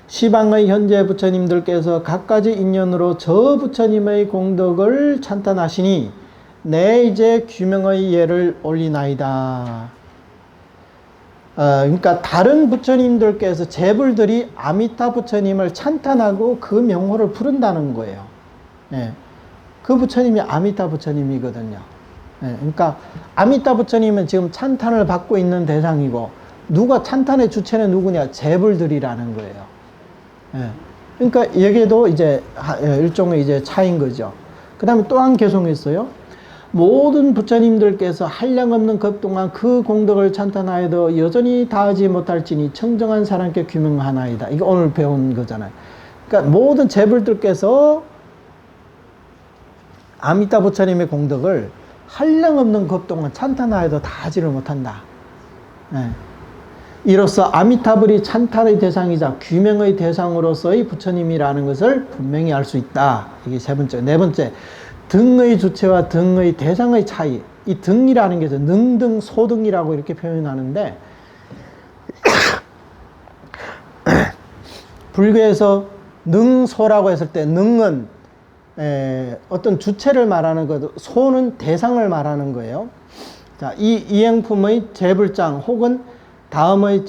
시방의 현재 부처님들께서 각가지 인연으로 저 부처님의 공덕을 찬탄하시니 내 이제 규명의 예를 올리나이다. 그러니까 다른 부처님들께서 제불들이 아미타 부처님을 찬탄하고 그 명호를 부른다는 거예요. 예. 그 부처님이 아미타 부처님이거든요. 예. 그러니까 아미타 부처님은 지금 찬탄을 받고 있는 대상이고, 누가 찬탄의 주체는 누구냐? 제불들이라는 거예요. 예. 그러니까 여기에도 이제 일종의 이제 차이인 거죠. 그 다음에 또 한 개송이 있어요. 모든 부처님들께서 한량없는 급 동안 그 공덕을 찬탄하여도 여전히 다하지 못할지니 청정한 사람께 규명하나이다. 이거 오늘 배운 거잖아요. 그러니까 모든 제불들께서 아미타 부처님의 공덕을 한량없는 급 동안 찬탄하여도 다하지를 못한다. 예. 이로써 아미타불이 찬탄의 대상이자 규명의 대상으로서의 부처님이라는 것을 분명히 알 수 있다. 이게 세 번째. 네 번째, 등의 주체와 등의 대상의 차이. 이 등이라는 게 능등, 소등이라고 이렇게 표현하는데 불교에서 능소라고 했을 때 능은 어떤 주체를 말하는 것, 소는 대상을 말하는 거예요. 자, 이 이행품의 제불장 혹은 다음의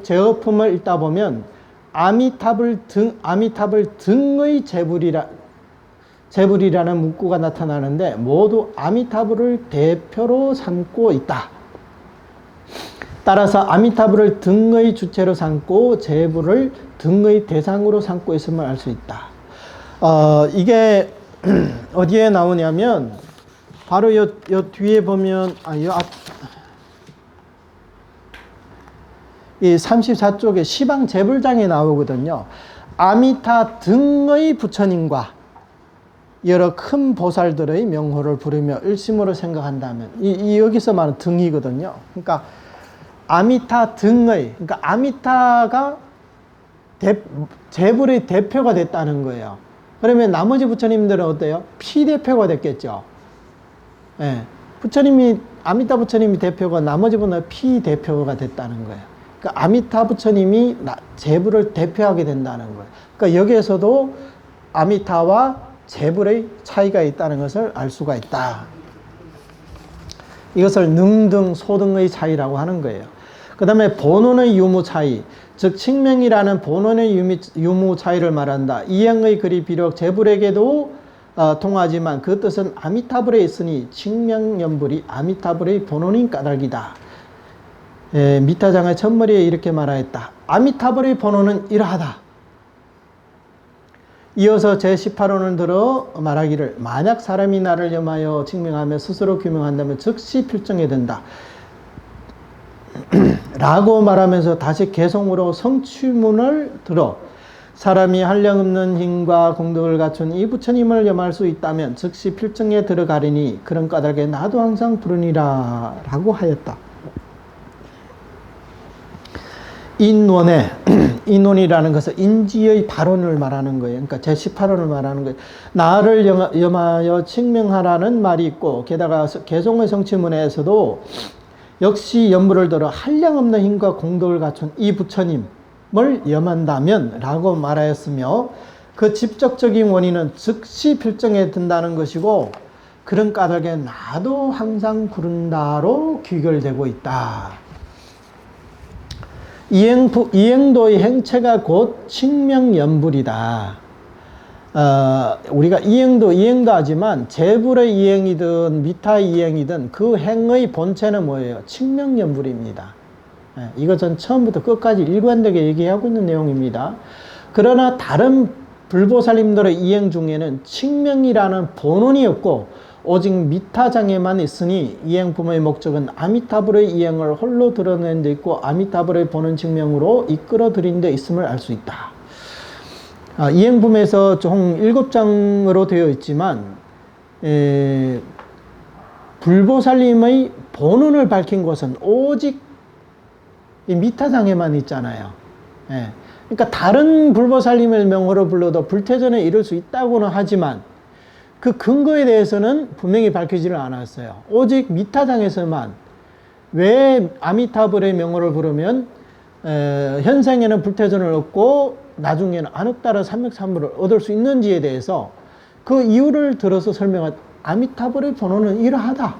제어품을 읽다 보면 아미타불 등의 제불이라는 문구가 나타나는데 모두 아미타불을 대표로 삼고 있다. 따라서 아미타불을 등의 주체로 삼고 제불을 등의 대상으로 삼고 있음을 알 수 있다. 이게 어디에 나오냐면 바로 요 뒤에 보면 이 34쪽에 시방 제불장에 나오거든요. 아미타 등의 부처님과 여러 큰 보살들의 명호를 부르며 일심으로 생각한다면 여기서 말하는 등이거든요. 그러니까 아미타 등의, 그러니까 아미타가 제불의 대표가 됐다는 거예요. 그러면 나머지 부처님들은 어때요? 피대표가 됐겠죠. 예. 아미타 부처님이 대표가 나머지 분은 피대표가 됐다는 거예요. 그러니까 아미타 부처님이 제불을 대표하게 된다는 거예요. 그러니까 여기에서도 아미타와 제불의 차이가 있다는 것을 알 수가 있다. 이것을 능등, 소등의 차이라고 하는 거예요. 그 다음에 본원의 유무 차이, 즉 칭명이라는 본원의 유무 차이를 말한다. 이행의 글이 비록 제불에게도 통하지만 그 뜻은 아미타불에 있으니 칭명연불이 아미타불의 본원인 까닭이다. 미타장의 첫머리에 이렇게 말하였다. 아미타불의 본원은 이러하다. 이어서 제18호는 들어 말하기를 만약 사람이 나를 염하여 증명하며 스스로 규명한다면 즉시 필정해야 된다. 라고 말하면서 다시 개성으로 성취문을 들어 사람이 한량없는 힘과 공덕을 갖춘 이 부처님을 염할 수 있다면 즉시 필정에 들어가리니 그런 까닭에 나도 항상 부르니라 라고 하였다. 인원이라는 것은 인지의 발언을 말하는 거예요. 그러니까 제18원을 말하는 거예요. 나를 염하여 칭명하라는 말이 있고, 게다가 개송의 성취문에서도 역시 연부를 들어 한량없는 힘과 공덕을 갖춘 이 부처님을 염한다면 라고 말하였으며, 그 직접적인 원인은 즉시 필정에 든다는 것이고, 그런 까닭에 나도 항상 부른다로 귀결되고 있다. 이행도의 행체가 곧 칭명연불이다. 우리가 이행도 하지만 제불의 이행이든 미타의 이행이든 그 행의 본체는 뭐예요? 칭명연불입니다. 이것은 처음부터 끝까지 일관되게 얘기하고 있는 내용입니다. 그러나 다른 불보살님들의 이행 중에는 칭명이라는 본원이 없고 오직 미타장에만 있으니 이행품의 목적은 아미타불의 이행을 홀로 드러낸 데 있고 아미타불의 본원 증명으로 이끌어 들인 데 있음을 알 수 있다. 이행품에서 총 7장으로 되어 있지만 불보살님의 본원을 밝힌 것은 오직 이 미타장에만 있잖아요. 그러니까 다른 불보살님을 명호로 불러도 불태전에 이를 수 있다고는 하지만 그 근거에 대해서는 분명히 밝히지를 않았어요. 오직 미타장에서만 왜 아미타불의 명호를 부르면 현생에는 불태전을 얻고 나중에는 안흑다라 삼맥삼불을 얻을 수 있는지에 대해서 그 이유를 들어서 설명한 아미타불의 본원은 이러하다.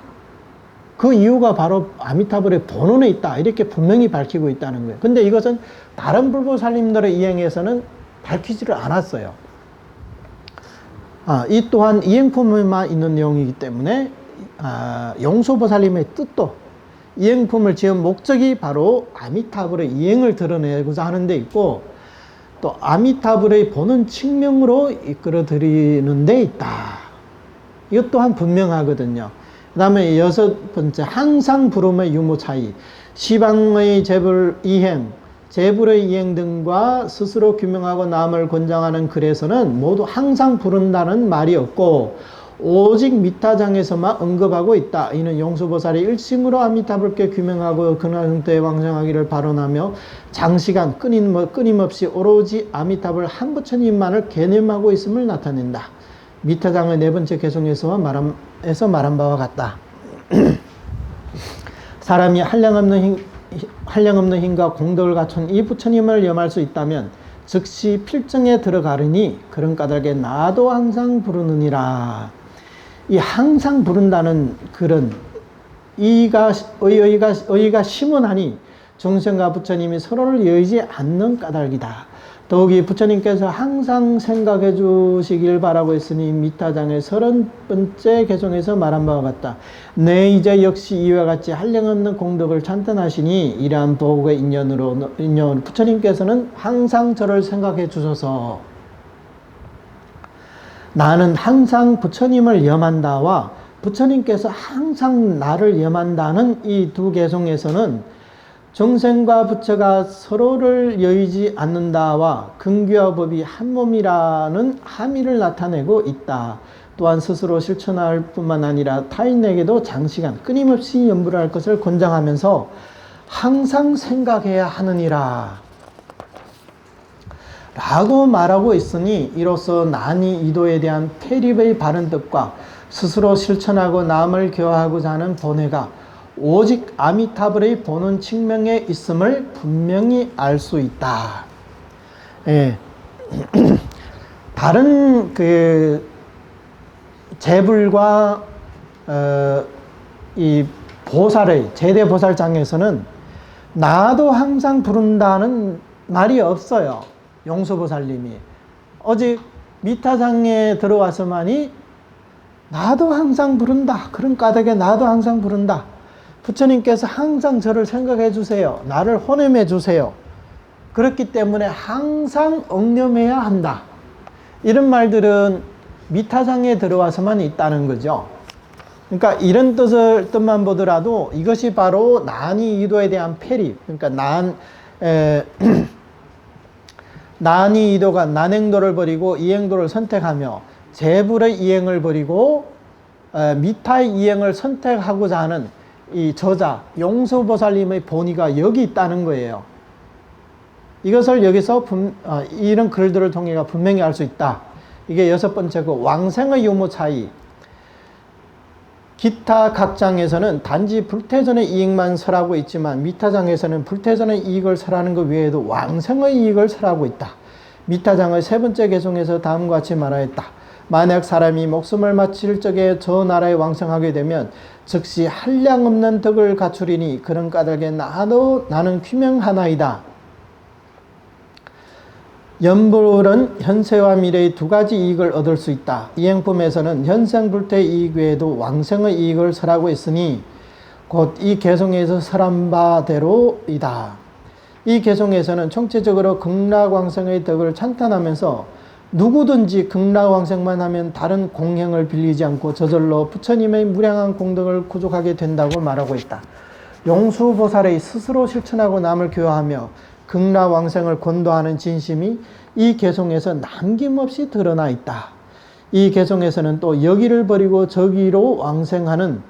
그 이유가 바로 아미타불의 본원에 있다. 이렇게 분명히 밝히고 있다는 거예요. 근데 이것은 다른 불보살님들의 이행에서는 밝히지를 않았어요. 이 또한 이행품에만 있는 내용이기 때문에 용수보살님의 뜻도 이행품을 지은 목적이 바로 아미타불의 이행을 드러내고자 하는 데 있고 또 아미타불의 보는 측명으로 이끌어 드리는 데 있다. 이것 또한 분명하거든요. 그 다음에 6번째 항상 부름의 유무 차이, 시방의 재불 이행, 재불의 이행 등과 스스로 규명하고 남을 권장하는 글에서는 모두 항상 부른다는 말이 없고 오직 미타장에서만 언급하고 있다. 이는 용수보살이 일심으로 아미타불께 규명하고 근황때에 왕성하기를 발언하며 장시간 끊임없이 오로지 아미타불 한 부처님만을 개념하고 있음을 나타낸다. 미타장의 4번째 개성에서 말한 바와 같다. 사람이 한량없는 힘과 공덕을 갖춘 이 부처님을 염할 수 있다면 즉시 필정에 들어가르니 그런 까닭에 나도 항상 부르느니라. 이 항상 부른다는 글은 의의가 심원하니 중생과 부처님이 서로를 여의지 않는 까닭이다. 더욱이 부처님께서 항상 생각해 주시길 바라고 했으니 미타장의 30번째 개송에서 말한 바와 같다. 내 이제 역시 이와 같이 한량없는 공덕을 찬탄하시니 이러한 보국의 인연으로 부처님께서는 항상 저를 생각해 주셔서 나는 항상 부처님을 염한다와 부처님께서 항상 나를 염한다는 이 두 개송에서는 정생과 부처가 서로를 여의지 않는다와 근기와 법이 한 몸이라는 함의를 나타내고 있다. 또한 스스로 실천할 뿐만 아니라 타인에게도 장시간 끊임없이 연부를 할 것을 권장하면서 항상 생각해야 하느니라 라고 말하고 있으니 이로써 난이 이도에 대한 태립의 바른 뜻과 스스로 실천하고 남을 교화하고자 하는 본회가 오직 아미타불의 보는 측면에 있음을 분명히 알 수 있다. 예. 다른 재불과 이 보살의 제대 보살장에서는 나도 항상 부른다는 말이 없어요. 용수보살님이 오직 미타장에 들어와서만이 나도 항상 부른다. 그런 까닭에 나도 항상 부른다. 부처님께서 항상 저를 생각해 주세요. 나를 혼내해 주세요. 그렇기 때문에 항상 억념해야 한다. 이런 말들은 미타장에 들어와서만 있다는 거죠. 그러니까 이런 뜻만 보더라도 이것이 바로 난이 이도에 대한 패립. 그러니까 난이 이도가 난행도를 버리고 이행도를 선택하며 재불의 이행을 버리고 미타의 이행을 선택하고자 하는 이 저자 용수보살님의 본의가 여기 있다는 거예요. 이것을 여기서 이런 글들을 통해 분명히 알 수 있다. 이게 6번째고 왕생의 유무 차이. 기타 각 장에서는 단지 불태전의 이익만 설하고 있지만 미타장에서는 불태전의 이익을 설하는 것 외에도 왕생의 이익을 설하고 있다. 미타장의 3번째 개송에서 다음과 같이 말하였다. 만약 사람이 목숨을 마칠 적에 저 나라에 왕성하게 되면 즉시 한량없는 덕을 갖추리니 그런 까닭에 나는 귀명하나이다. 연불은 현세와 미래의 두 가지 이익을 얻을 수 있다. 이행품에서는 현생 불태 이익 외에도 왕생의 이익을 설하고 있으니 곧 이 개송에서 설한 바대로이다. 이 개송에서는 총체적으로 극락왕생의 덕을 찬탄하면서 누구든지 극락왕생만 하면 다른 공행을 빌리지 않고 저절로 부처님의 무량한 공덕을 구족하게 된다고 말하고 있다. 용수보살의 스스로 실천하고 남을 교화하며 극락왕생을 권도하는 진심이 이 개송에서 남김없이 드러나 있다. 이 개송에서는 또 여기를 버리고 저기로 왕생하는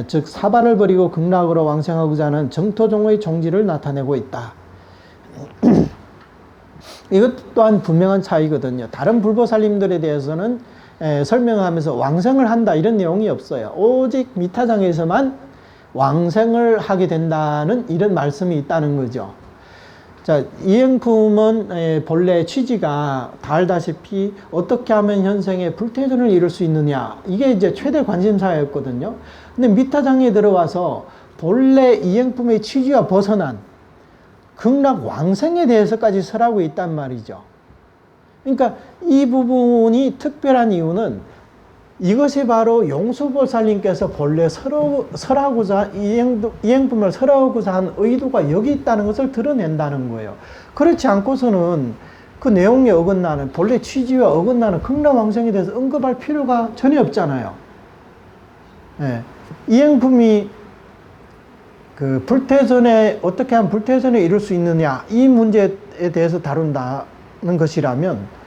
즉 사바를 버리고 극락으로 왕생하고자 하는 정토종의 종지를 나타내고 있다. 이것 또한 분명한 차이거든요. 다른 불보살님들에 대해서는 설명하면서 왕생을 한다 이런 내용이 없어요. 오직 미타장에서만 왕생을 하게 된다는 이런 말씀이 있다는 거죠. 자, 이행품은 본래 취지가 다 알다시피 어떻게 하면 현생에 불태전을 이룰 수 있느냐, 이게 이제 최대 관심사였거든요. 근데 미타장에 들어와서 본래 이행품의 취지와 벗어난 극락 왕생에 대해서까지 설하고 있단 말이죠. 그러니까 이 부분이 특별한 이유는 이것이 바로 용수보살님께서 본래 설하고자 이행품을 설하고자 한 의도가 여기 있다는 것을 드러낸다는 거예요. 그렇지 않고서는 그 내용에 어긋나는 본래 취지와 어긋나는 극락왕생에 대해서 언급할 필요가 전혀 없잖아요. 예. 이행품이 그 불태전에 어떻게 하면 불태전에 이룰 수 있느냐 이 문제에 대해서 다룬다는 것이라면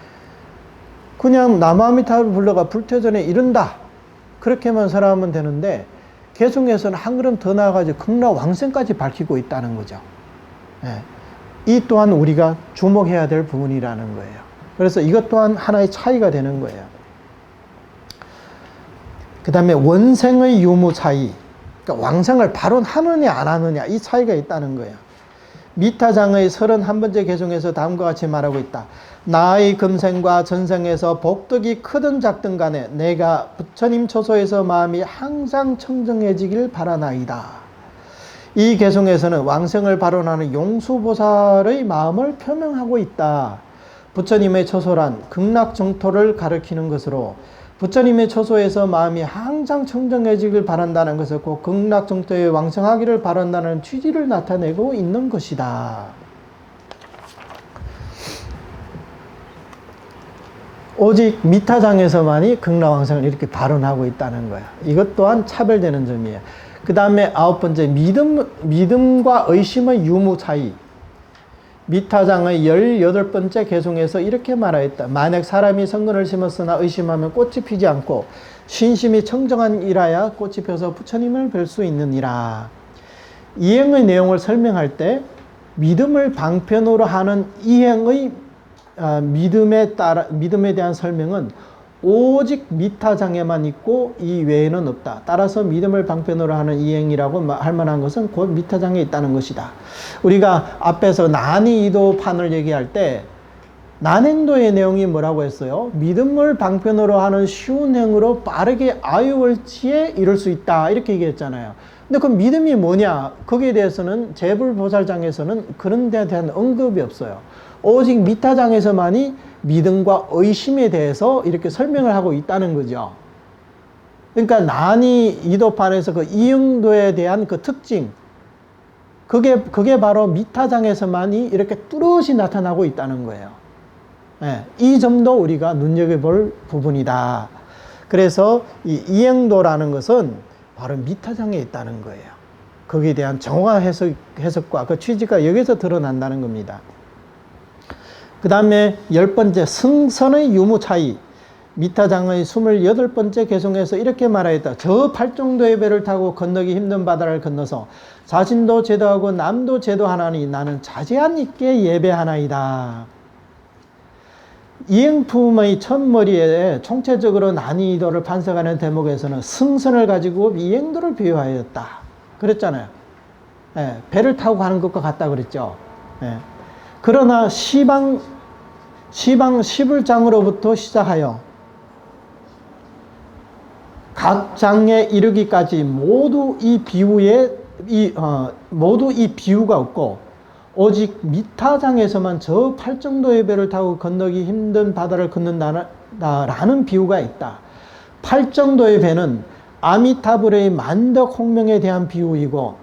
그냥 나무아미타불을 불러가 불태전에 이른다 그렇게만 설하면 되는데 개성에서는 한 걸음 더 나아가지고 극락왕생까지 밝히고 있다는 거죠. 예. 이 또한 우리가 주목해야 될 부분이라는 거예요. 그래서 이것 또한 하나의 차이가 되는 거예요. 그 다음에 원생의 유무 차이, 그러니까 왕생을 바로 하느냐 안 하느냐 이 차이가 있다는 거예요. 미타장의 31번째 개송에서 다음과 같이 말하고 있다. 나의 금생과 전생에서 복덕이 크든 작든 간에 내가 부처님 처소에서 마음이 항상 청정해지길 바라나이다. 이 개송에서는 왕생을 발언하는 용수보살의 마음을 표명하고 있다. 부처님의 처소란 극락정토를 가리키는 것으로 부처님의 처소에서 마음이 항상 청정해지길 바란다는 것을 곧 극락정토에 왕생하기를 바란다는 취지를 나타내고 있는 것이다. 오직 미타장에서만이 극락왕생을 이렇게 발언하고 있다는 거야. 이것 또한 차별되는 점이에요. 그 다음에 9번째 믿음과 의심의 유무 차이. 미타장의 18번째 개송에서 이렇게 말하였다. 만약 사람이 성근을 심었으나 의심하면 꽃이 피지 않고 신심이 청정한 이라야 꽃이 펴서 부처님을 뵐 수 있느니라. 이행의 내용을 설명할 때 믿음을 방편으로 하는 이행의 믿음에 대한 설명은 오직 미타장에만 있고 이 외에는 없다. 따라서 믿음을 방편으로 하는 이행이라고 할 만한 것은 곧 미타장에 있다는 것이다. 우리가 앞에서 난이도판을 얘기할 때 난행도의 내용이 뭐라고 했어요? 믿음을 방편으로 하는 쉬운 행으로 빠르게 아유월치에 이룰 수 있다 이렇게 얘기했잖아요. 근데 그 믿음이 뭐냐? 거기에 대해서는 재불보살장에서는 그런 데에 대한 언급이 없어요. 오직 미타장에서만이 믿음과 의심에 대해서 이렇게 설명을 하고 있다는 거죠. 그러니까 난이도판에서 그 이응도에 대한 그 특징, 그게 바로 미타장에서만이 이렇게 뚜렷이 나타나고 있다는 거예요. 네, 이 점도 우리가 눈여겨볼 부분이다. 그래서 이 이행도라는 것은 바로 미타장에 있다는 거예요. 거기에 대한 정확한 해석과 그 취지가 여기서 드러난다는 겁니다. 그 다음에 10번째 승선의 유무 차이. 미타장의 28번째 개송에서 이렇게 말하였다. 저 팔정도의 배를 타고 건너기 힘든 바다를 건너서 자신도 제도하고 남도 제도하나니 나는 자제한 있게 예배하나이다. 이행품의 첫머리에 총체적으로 난이도를 판석하는 대목에서는 승선을 가지고 이행도를 비유하였다. 그랬잖아요. 예, 배를 타고 가는 것과 같다 그랬죠. 예. 그러나 시방 11장으로부터 시작하여 각 장에 이르기까지 모두 이 비유가 없고 오직 미타장에서만 저 팔정도의 배를 타고 건너기 힘든 바다를 건넌다라는 비유가 있다. 팔정도의 배는 아미타불의 만덕 홍명에 대한 비유이고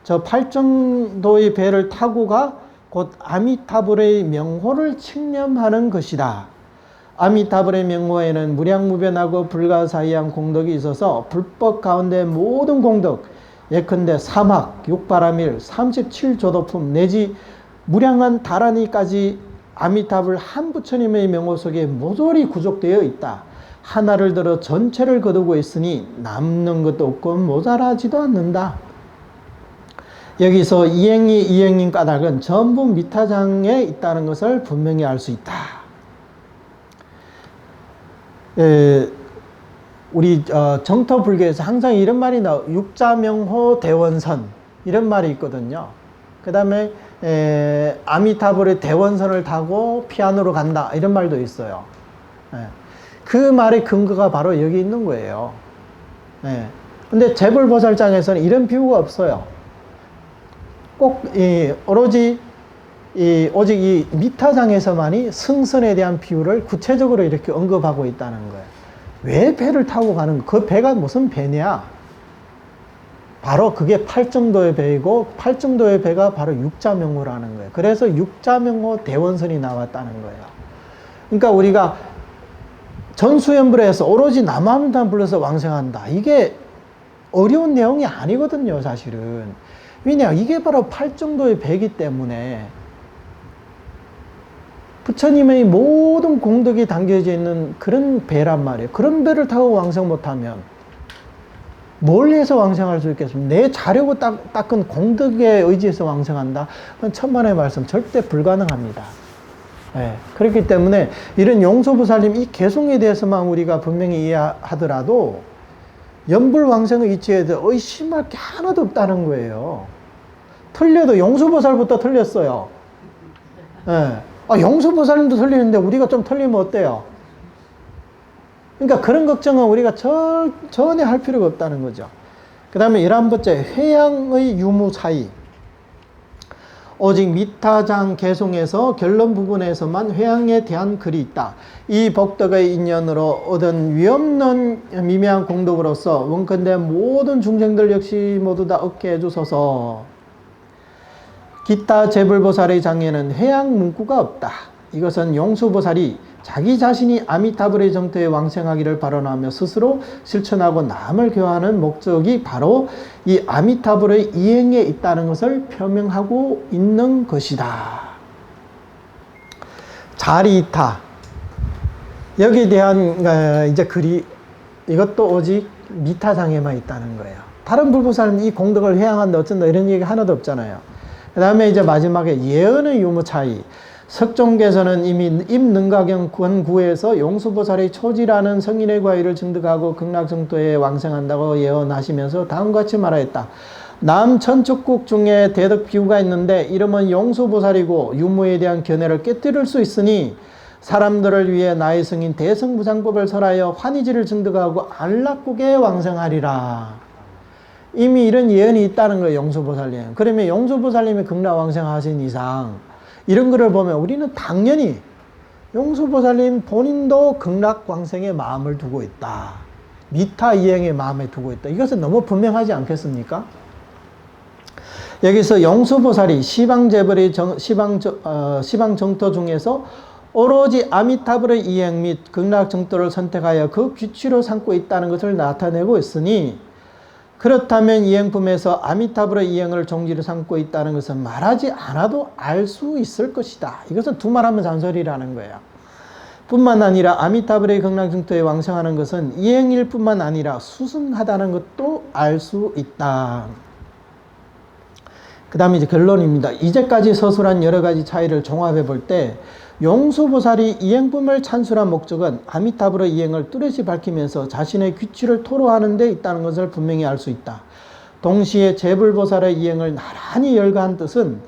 저 팔정도의 배를 타고가 곧 아미타불의 명호를 칭념하는 것이다. 아미타불의 명호에는 무량무변하고 불가사의한 공덕이 있어서 불법 가운데 모든 공덕, 예컨대 사막, 육바라밀, 37조도품 내지 무량한 다라니까지 아미타불 한 부처님의 명호 속에 모조리 구족되어 있다. 하나를 들어 전체를 거두고 있으니 남는 것도 없고 모자라지도 않는다. 여기서 이행인 까닭은 전부 미타장에 있다는 것을 분명히 알 수 있다. 에, 우리 정토 불교에서 항상 이런 말이 나와. 육자명호 대원선 이런 말이 있거든요. 그 다음에 아미타불의 대원선을 타고 피안으로 간다 이런 말도 있어요. 예. 그 말의 근거가 바로 여기 있는 거예요. 예. 근데 재불보살장에서는 이런 비유가 없어요. 꼭 오로지 오직 이 미타장에서만이 승선에 대한 비유를 구체적으로 이렇게 언급하고 있다는 거예요. 왜 배를 타고 가는 거? 그 배가 무슨 배냐? 바로 그게 팔정도의 배이고 팔정도의 배가 바로 육자명호라는 거예요. 그래서 육자명호 대원선이 나왔다는 거예요. 그러니까 우리가 전수연불에서 오로지 남아미타만 불러서 왕생한다. 이게 어려운 내용이 아니거든요, 사실은. 왜냐, 이게 바로 팔정도의 배이기 때문에 부처님의 모든 공덕이 담겨져 있는 그런 배란 말이에요. 그런 배를 타고 왕생 못하면 뭘 해서 왕생할 수 있겠습니까? 내 자려고 닦은 공덕에 의지해서 왕생한다? 그건 천만의 말씀 절대 불가능합니다. 네. 그렇기 때문에 이런 용서보살님 이 개송에 대해서만 우리가 분명히 이해하더라도 연불왕생의 이치에 대해 의심할 게 하나도 없다는 거예요. 틀려도 용서보살부터 틀렸어요. 네. 용서보살님도 틀리는데 우리가 좀 틀리면 어때요? 그러니까 그런 걱정은 우리가 전혀 할 필요가 없다는 거죠. 그 다음에 11번째, 회양의 유무 차이. 오직 미타장 개송에서 결론 부분에서만 회양에 대한 글이 있다. 이 복덕의 인연으로 얻은 위없는 미미한 공덕으로서 원컨대 모든 중생들 역시 모두 다 얻게 해주소서. 기타 재불보살의 장에는 회양 문구가 없다. 이것은 용수보살이 자기 자신이 아미타불의 정토에 왕생하기를 발언하며 스스로 실천하고 남을 교화하는 목적이 바로 이 아미타불의 이행에 있다는 것을 표명하고 있는 것이다. 자리이타. 여기에 대한 이제 글이 이것도 오직 미타장에만 있다는 거예요. 다른 불보살은 이 공덕을 회양한다 어쩐다 이런 얘기 하나도 없잖아요. 그 다음에 이제 마지막에 예언의 유무 차이. 석종께서는 이미 임능가경 권구에서 용수보살의 초지라는 성인의 과의를 증득하고 극락정토에 왕생한다고 예언하시면서 다음과 같이 말하였다. 남천축국 중에 대덕 비유가 있는데 이름은 용수보살이고 유무에 대한 견해를 깨뜨릴 수 있으니 사람들을 위해 나의 성인 대성무상법을 설하여 환희지를 증득하고 안락국에 왕생하리라. 이미 이런 예언이 있다는 거예요, 용수보살님. 그러면 용수보살님이 극락왕생하신 이상 이런 거를 보면 우리는 당연히 용수보살님 본인도 극락왕생에 마음을 두고 있다. 미타이행에 마음에 두고 있다. 이것은 너무 분명하지 않겠습니까? 여기서 용수보살이 시방재벌의 시방정토 중에서 오로지 아미타불의 이행 및 극락정토를 선택하여 그 규치로 삼고 있다는 것을 나타내고 있으니 그렇다면 이행품에서 아미타불의 이행을 종지로 삼고 있다는 것은 말하지 않아도 알 수 있을 것이다. 이것은 두말하면 잔소리라는 거예요. 뿐만 아니라 아미타불의 극락정토에 왕생하는 것은 이행일 뿐만 아니라 수승하다는 것도 알 수 있다. 그 다음에 이제 결론입니다. 이제까지 서술한 여러 가지 차이를 종합해 볼 때 용수보살이 이행품을 찬술한 목적은 아미타불의 이행을 뚜렷이 밝히면서 자신의 규치를 토로하는 데 있다는 것을 분명히 알 수 있다. 동시에 재불보살의 이행을 나란히 열거한 뜻은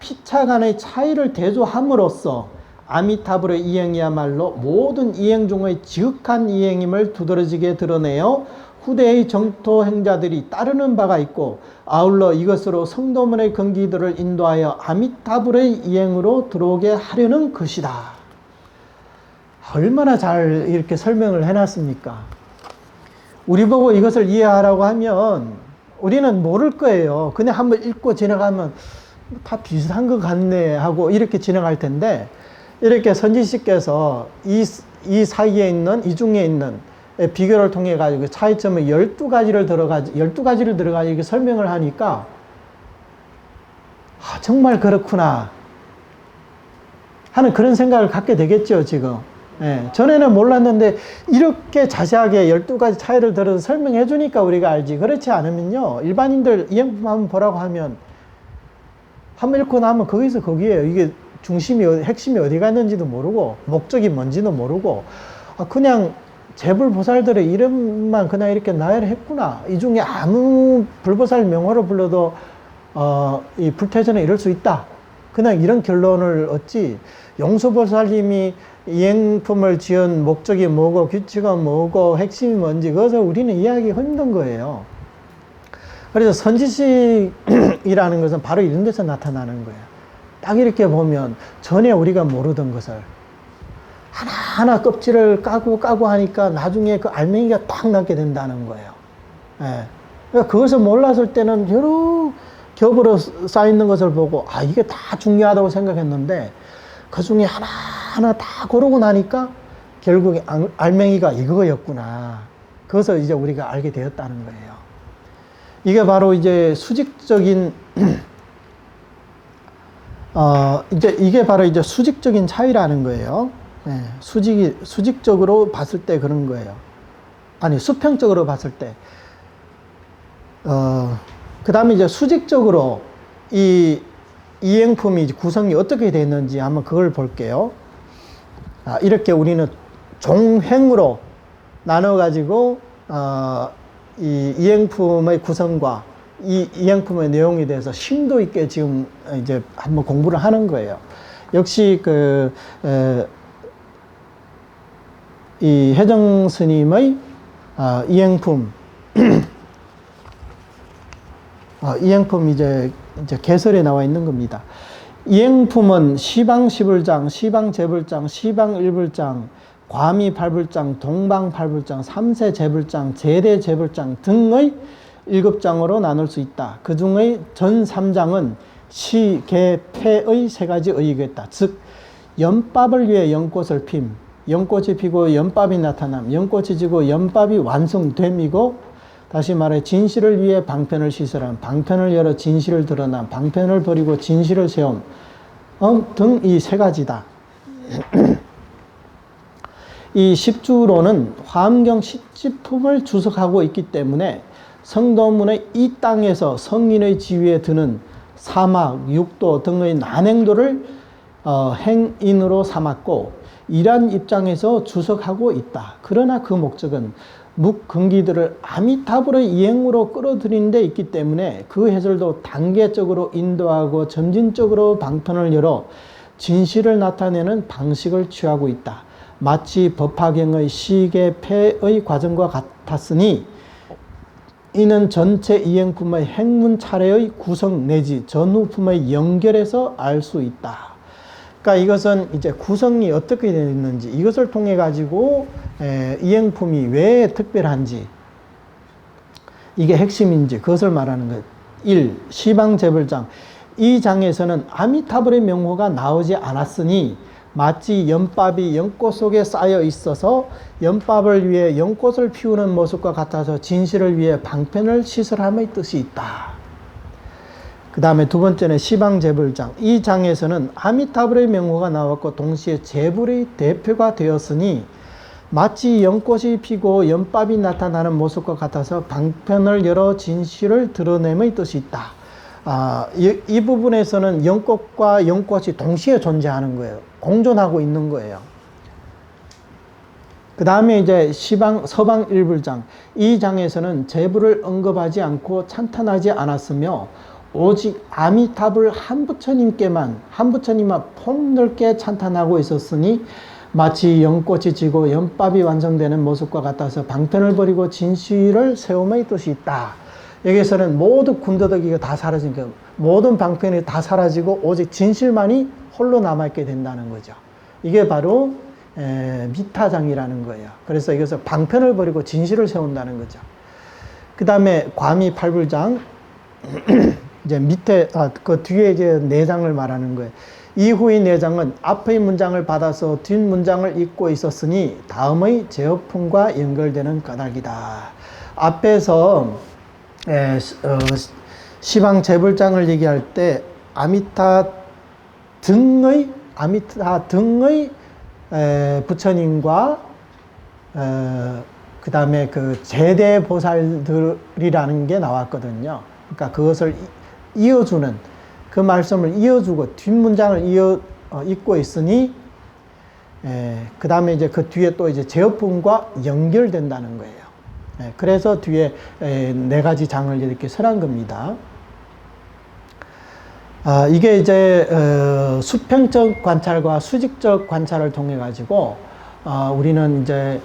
피차 간의 차이를 대조함으로써 아미타불의 이행이야말로 모든 이행 중의 지극한 이행임을 두드러지게 드러내어 후대의 정토 행자들이 따르는 바가 있고 아울러 이것으로 성도문의 건기들을 인도하여 아미타불의 이행으로 들어오게 하려는 것이다. 얼마나 잘 이렇게 설명을 해놨습니까? 우리 보고 이것을 이해하라고 하면 우리는 모를 거예요. 그냥 한번 읽고 지나가면 다 비슷한 것 같네 하고 이렇게 지나갈 텐데 이렇게 선지식께서 이 사이에 있는 이 중에 있는 비교를 통해 가지고 차이점을 12가지를 들어가지고 이렇게 설명을 하니까 정말 그렇구나 하는 그런 생각을 갖게 되겠죠, 지금. 예, 전에는 몰랐는데 이렇게 자세하게 12가지 차이를 들어서 설명해 주니까 우리가 알지. 그렇지 않으면요, 일반인들 이행품 한번 보라고 하면 한번 읽고 나면 거기서 거기에요. 이게 중심이, 핵심이 어디 갔는지도 모르고 목적이 뭔지도 모르고 그냥 재불보살들의 이름만 그냥 이렇게 나열했구나. 이 중에 아무 불보살 명호로 불러도 이 불퇴전에 이를 수 있다. 그냥 이런 결론을 얻지. 용수보살님이 이행품을 지은 목적이 뭐고 규칙은 뭐고 핵심이 뭔지 그것을 우리는 이해하기 힘든 거예요. 그래서 선지식이라는 것은 바로 이런 데서 나타나는 거예요. 딱 이렇게 보면 전에 우리가 모르던 것을 하나하나 껍질을 까고 하니까 나중에 그 알맹이가 딱 남게 된다는 거예요. 예. 그러니까 그것을 몰랐을 때는 여러 겹으로 쌓여있는 것을 보고 이게 다 중요하다고 생각했는데 그 중에 하나하나 다 고르고 나니까 결국에 알맹이가 이거였구나. 그것을 이제 우리가 알게 되었다는 거예요. 이게 바로 이제 수직적인 이게 바로 이제 수직적인 차이라는 거예요. 네, 수직적으로 봤을 때 그런 거예요. 아니, 수평적으로 봤을 때. 그 다음에 이제 수직적으로 이 이행품이 구성이 어떻게 되어 있는지 한번 그걸 볼게요. 이렇게 우리는 종횡으로 나눠가지고, 이 이행품의 구성과 이 이행품의 내용에 대해서 심도 있게 지금 이제 한번 공부를 하는 거예요. 역시 이 혜정 스님의 이행품, 이행품 이제 개설에 나와 있는 겁니다. 이행품은 시방 11장, 시방 재불장, 시방 1불장, 과미 8불장, 동방 8불장, 삼세 재불장, 제대 재불장 등의 7장으로 나눌 수 있다. 그 중의 전 3장은 시, 개, 폐의 3가지 의의겠다. 즉 연밥을 위해 연꽃을 핌, 연꽃이 피고 연밥이 나타남, 연꽃이 지고 연밥이 완성됨이고, 다시 말해 진실을 위해 방편을 시설함, 방편을 열어 진실을 드러남, 방편을 버리고 진실을 세움 등 이 3가지다. 이 10주로는 화엄경 10지품을 주석하고 있기 때문에 성도문의 이 땅에서 성인의 지위에 드는 사막, 육도 등의 난행도를 행인으로 삼았고, 이러한 입장에서 주석하고 있다. 그러나 그 목적은 묵근기들을 아미타불의 이행으로 끌어들이는 데 있기 때문에 그 해설도 단계적으로 인도하고 점진적으로 방편을 열어 진실을 나타내는 방식을 취하고 있다. 마치 법화경의 시계 폐의 과정과 같았으니 이는 전체 이행품의 행문 차례의 구성 내지 전후품의 연결에서 알 수 있다. 그러니까 이것은 이제 구성이 어떻게 되어 있는지, 이것을 통해 가지고 이행품이 왜 특별한지, 이게 핵심인지 그것을 말하는 것. 1. 시방재불장. 이 장에서는 아미타불의 명호가 나오지 않았으니 마치 연밥이 연꽃 속에 쌓여 있어서 연밥을 위해 연꽃을 피우는 모습과 같아서 진실을 위해 방편을 시설함의 뜻이 있다. 그 다음에 두 번째는 시방재불장. 이 장에서는 아미타불의 명호가 나왔고 동시에 재불의 대표가 되었으니 마치 연꽃이 피고 연밥이 나타나는 모습과 같아서 방편을 열어 진실을 드러냄의 뜻이 있다. 이 부분에서는 연꽃과 연꽃이 동시에 존재하는 거예요. 공존하고 있는 거예요. 그 다음에 이제 서방 1불장. 이 장에서는 재불을 언급하지 않고 찬탄하지 않았으며 오직 아미타불 한 부처님만 폭넓게 찬탄하고 있었으니 마치 연꽃이 지고 연밥이 완성되는 모습과 같아서 방편을 버리고 진실을 세움의 뜻이 있다. 여기서는 모든 군더더기가 다 사라지니까 모든 방편이 다 사라지고 오직 진실만이 홀로 남아있게 된다는 거죠. 이게 바로 미타장이라는 거예요. 그래서 이것을 방편을 버리고 진실을 세운다는 거죠. 그 다음에 과미 8불장. 이제 밑에, 그 뒤에 이제 4장을 말하는 거예요. 이후의 4장은 앞의 문장을 받아서 뒷 문장을 읽고 있었으니 다음의 제어품과 연결되는 까닭이다. 앞에서 시방 재불장을 얘기할 때 아미타 등의 부처님과 그 다음에 그 제대보살들이라는 게 나왔거든요. 그러니까 그것을 이어주는, 그 말씀을 이어주고 뒷문장을 읽고 있으니 그 다음에 이제 그 뒤에 또 이제 제어품과 연결된다는 거예요. 그래서 뒤에 네 가지 장을 이렇게 설한 겁니다. 이게 이제 수평적 관찰과 수직적 관찰을 통해 가지고 우리는 이제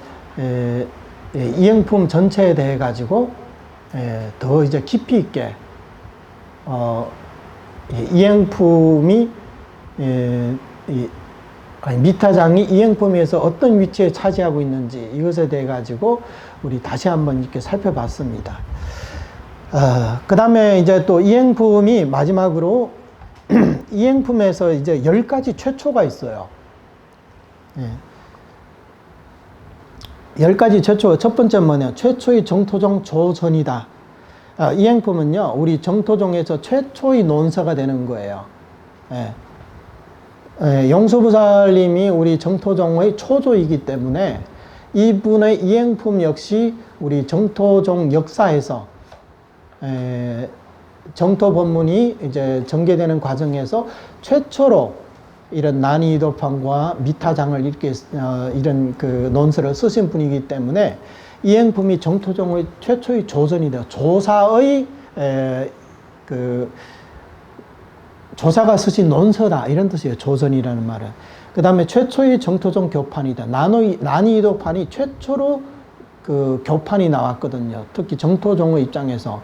이행품 전체에 대해 가지고 더 이제 깊이 있게 이행품이 미타장이 이행품에서 어떤 위치에 차지하고 있는지 이것에 대해 가지고 우리 다시 한번 이렇게 살펴봤습니다. 그 다음에 이제 또 이행품이 마지막으로 이행품에서 이제 10가지 최초가 있어요. 10가지 최초. 첫 번째 뭐냐? 최초의 정토종 조선이다. 이행품은요, 우리 정토종에서 최초의 논서가 되는 거예요. 용수보살님이 우리 정토종의 초조이기 때문에 이분의 이행품 역시 우리 정토종 역사에서 정토 법문이 이제 전개되는 과정에서 최초로 이런 난이도판과 미타장을 이렇게 이런 그 논서를 쓰신 분이기 때문에 이행품이 정토종의 최초의 조선이다. 조사의 그 조사가 쓰신 논서다 이런 뜻이에요. 조선이라는 말은. 그 다음에 최초의 정토종 교판이다. 난이도판이 최초로 그 교판이 나왔거든요. 특히 정토종의 입장에서.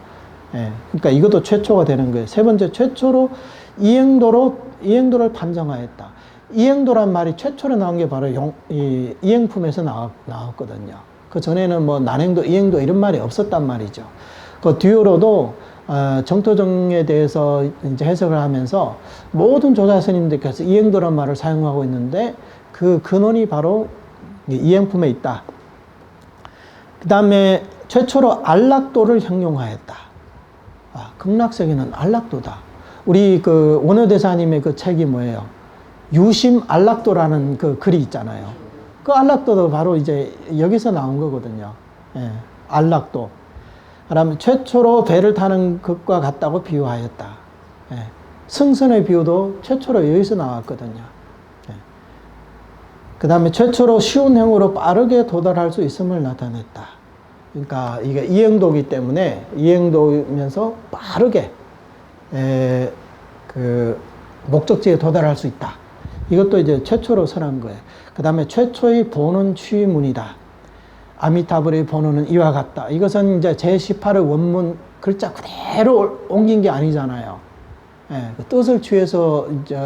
그러니까 이것도 최초가 되는 거예요. 세 번째, 최초로 이행도를 판정하였다. 이행도란 말이 최초로 나온 게 바로 이행품에서 나왔거든요. 그 전에는 뭐 난행도, 이행도 이런 말이 없었단 말이죠. 그 뒤로도 정토종에 대해서 이제 해석을 하면서 모든 조사 스님들께서 이행도란 말을 사용하고 있는데 그 근원이 바로 이행품에 있다. 그 다음에 최초로 안락도를 형용하였다. 극락세계는 안락도다. 우리 그 원효대사님의 그 책이 뭐예요? 유심 안락도라는 그 글이 있잖아요. 그 안락도도 바로 이제 여기서 나온 거거든요. 안락도. 그다음에 최초로 배를 타는 것과 같다고 비유하였다. 승선의 비유도 최초로 여기서 나왔거든요. 그 다음에 최초로 쉬운 행으로 빠르게 도달할 수 있음을 나타냈다. 그러니까 이게 이행도이기 때문에 이행도면서 빠르게 그 목적지에 도달할 수 있다. 이것도 이제 최초로 설한 거예요. 그 다음에 최초의 본원 취문이다. 아미타불의 본원은 이와 같다. 이것은 이제 제18의 원문 글자 그대로 옮긴 게 아니잖아요. 그 뜻을 취해서 이제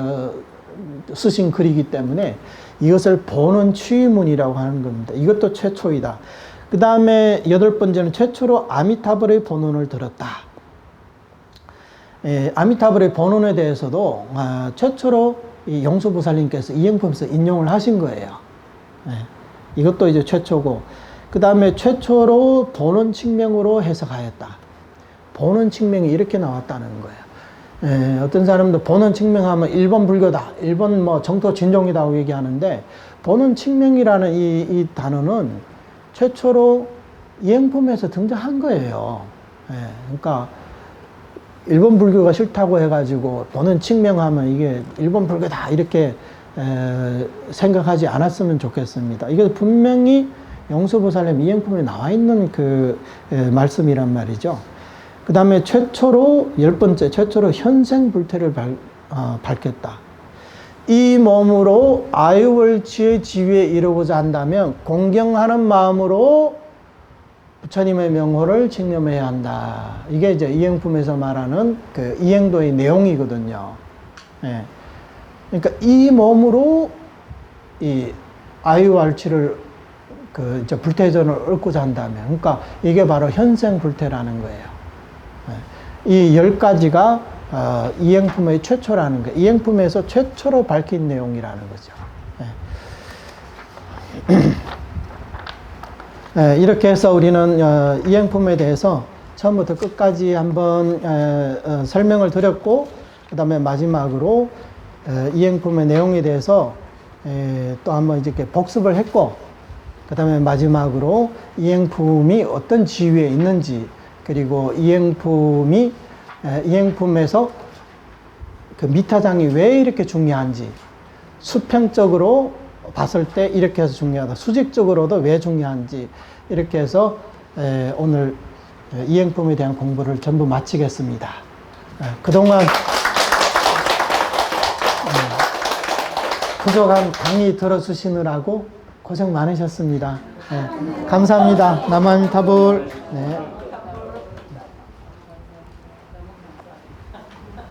쓰신 글이기 때문에 이것을 본원 취문이라고 하는 겁니다. 이것도 최초이다. 그 다음에 8번째는 최초로 아미타불의 본원을 들었다. 아미타불의 본원에 대해서도 최초로 이 용수보살님께서 이행품에서 인용을 하신 거예요. 이것도 이제 최초고, 그 다음에 최초로 본원 칙명으로 해석하였다. 본원 칙명이 이렇게 나왔다는 거예요. 어떤 사람도 본원 칙명하면 일본 불교다, 일본 뭐 정토 진종이라고 얘기하는데, 본원 칙명이라는 이 단어는 최초로 이행품에서 등장한 거예요. 그러니까 일본 불교가 싫다고 해가지고 본원 칙명하면 이게 일본 불교다 이렇게 생각하지 않았으면 좋겠습니다. 이게 분명히 용수보살님 이행품에 나와 있는 그 말씀이란 말이죠. 그 다음에 최초로 10번째, 최초로 현생불태를 밝혔다. 이 몸으로 아유월치의 지위에 이르고자 한다면 공경하는 마음으로 부처님의 명호를 칭념해야 한다. 이게 이제 이행품에서 말하는 그 이행도의 내용이거든요. 그러니까 이 몸으로 이 아유월치를 그 이제 불태전을 얻고자 한다면, 그러니까 이게 바로 현생불태라는 거예요. 이 10가지가 이행품의 최초라는 거예요. 이행품에서 최초로 밝힌 내용이라는 거죠. 이렇게 해서 우리는 이행품에 대해서 처음부터 끝까지 한번 설명을 드렸고, 그 다음에 마지막으로 이행품의 내용에 대해서 또 한번 이렇게 복습을 했고, 그 다음에 마지막으로 이행품이 어떤 지위에 있는지, 그리고 이행품에서 그 미타장이 왜 이렇게 중요한지, 수평적으로 봤을 때 이렇게 해서 중요하다. 수직적으로도 왜 중요한지 이렇게 해서 오늘 이행품에 대한 공부를 전부 마치겠습니다. 그동안 부족한 강의 들어주시느라고 고생 많으셨습니다. 감사합니다. 남한타불. 네.